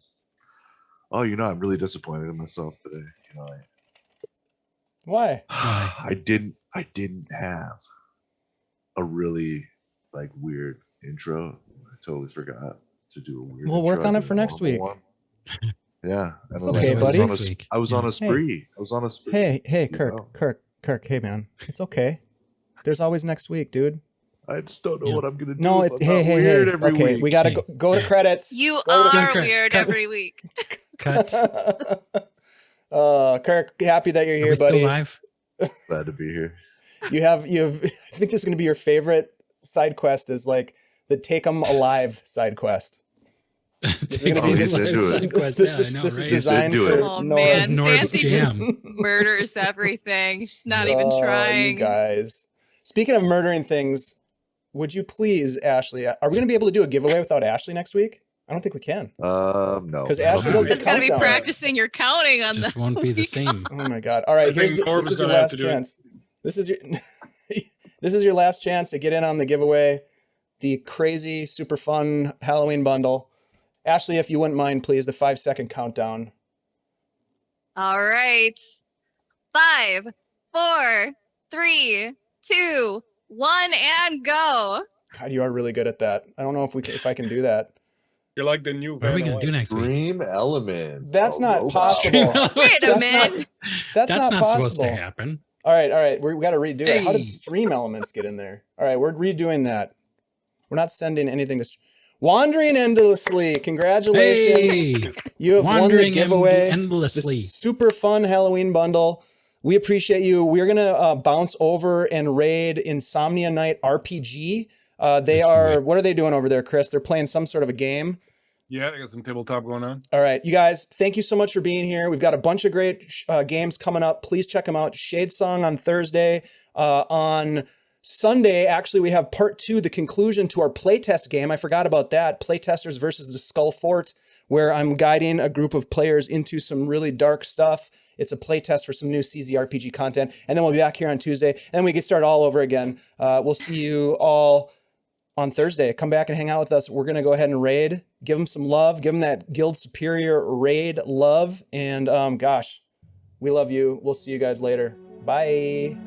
Speaker 6: Oh, I'm really disappointed in myself today.
Speaker 2: Why?
Speaker 6: I didn't have a really weird intro. I totally forgot to do a weird
Speaker 2: We'll
Speaker 6: intro.
Speaker 2: work on it for next week.
Speaker 6: Yeah.
Speaker 2: It's okay, buddy.
Speaker 6: I was on a spree. I was on a spree.
Speaker 2: Hey, Kirk, hey, man. It's okay. There's always next week, dude.
Speaker 6: I just don't know what I'm going to do.
Speaker 2: No, hey. Okay, we got to go to credits.
Speaker 8: You are weird every week.
Speaker 4: Cut.
Speaker 2: Kirk, happy that you're here,
Speaker 4: Are we
Speaker 2: buddy.
Speaker 4: still live?
Speaker 6: Glad to be here.
Speaker 2: You have. I think this is going to be your favorite side quest. Is the Take 'em Alive side quest.
Speaker 4: Take 'em alive side quest.
Speaker 2: This is designed for.
Speaker 8: Oh man,
Speaker 4: Norb's
Speaker 8: Santy just murders everything. She's not even trying.
Speaker 2: You guys. Speaking of murdering things, would you please, Ashley? Are we going to be able to do a giveaway without Ashley next week? I don't think we can.
Speaker 6: No.
Speaker 2: Because Ashley does the
Speaker 8: Just gotta be
Speaker 2: countdown.
Speaker 8: practicing your counting on
Speaker 4: Just
Speaker 8: the
Speaker 4: won't be the same.
Speaker 2: Oh my god! All right, this is your last chance. This is your this is your last chance to get in on the giveaway, the crazy, super fun Halloween bundle. Ashley, if you wouldn't mind, please, the 5-second countdown.
Speaker 8: All right. 5, 4, 3, 2, 1, and go.
Speaker 2: God, you are really good at that. I don't know if I can do that.
Speaker 5: You're like the new.
Speaker 4: What are we gonna do next week?
Speaker 6: Dream Elements.
Speaker 2: That's not possible.
Speaker 8: Wait a minute.
Speaker 2: That's not possible.
Speaker 4: Supposed to happen.
Speaker 2: All right. We got to redo it. How did Stream Elements get in there? All right, we're redoing that. We're not sending anything to. Wandering Endlessly. Congratulations.
Speaker 4: Hey,
Speaker 2: You have won the giveaway.
Speaker 4: endlessly.
Speaker 2: The super fun Halloween bundle. We appreciate you. We're going to bounce over and raid Insomnia Night RPG. What are they doing over there, Chris? They're playing some sort of a game.
Speaker 5: Yeah, I got some tabletop going on.
Speaker 2: All right, you guys, thank you so much for being here. We've got a bunch of great games coming up. Please check them out. Shade Song on Thursday. On Sunday, actually, we have part 2, the conclusion to our playtest game. I forgot about that. Playtesters versus the Skull Fort, where I'm guiding a group of players into some really dark stuff. It's a playtest for some new CZRPG content. And then we'll be back here on Tuesday, and we get started all over again. We'll see you all on Thursday. Come back and hang out with us. We're going to go ahead and raid. Give them some love. Give them that Guild Superior raid love. And gosh, we love you. We'll see you guys later. Bye.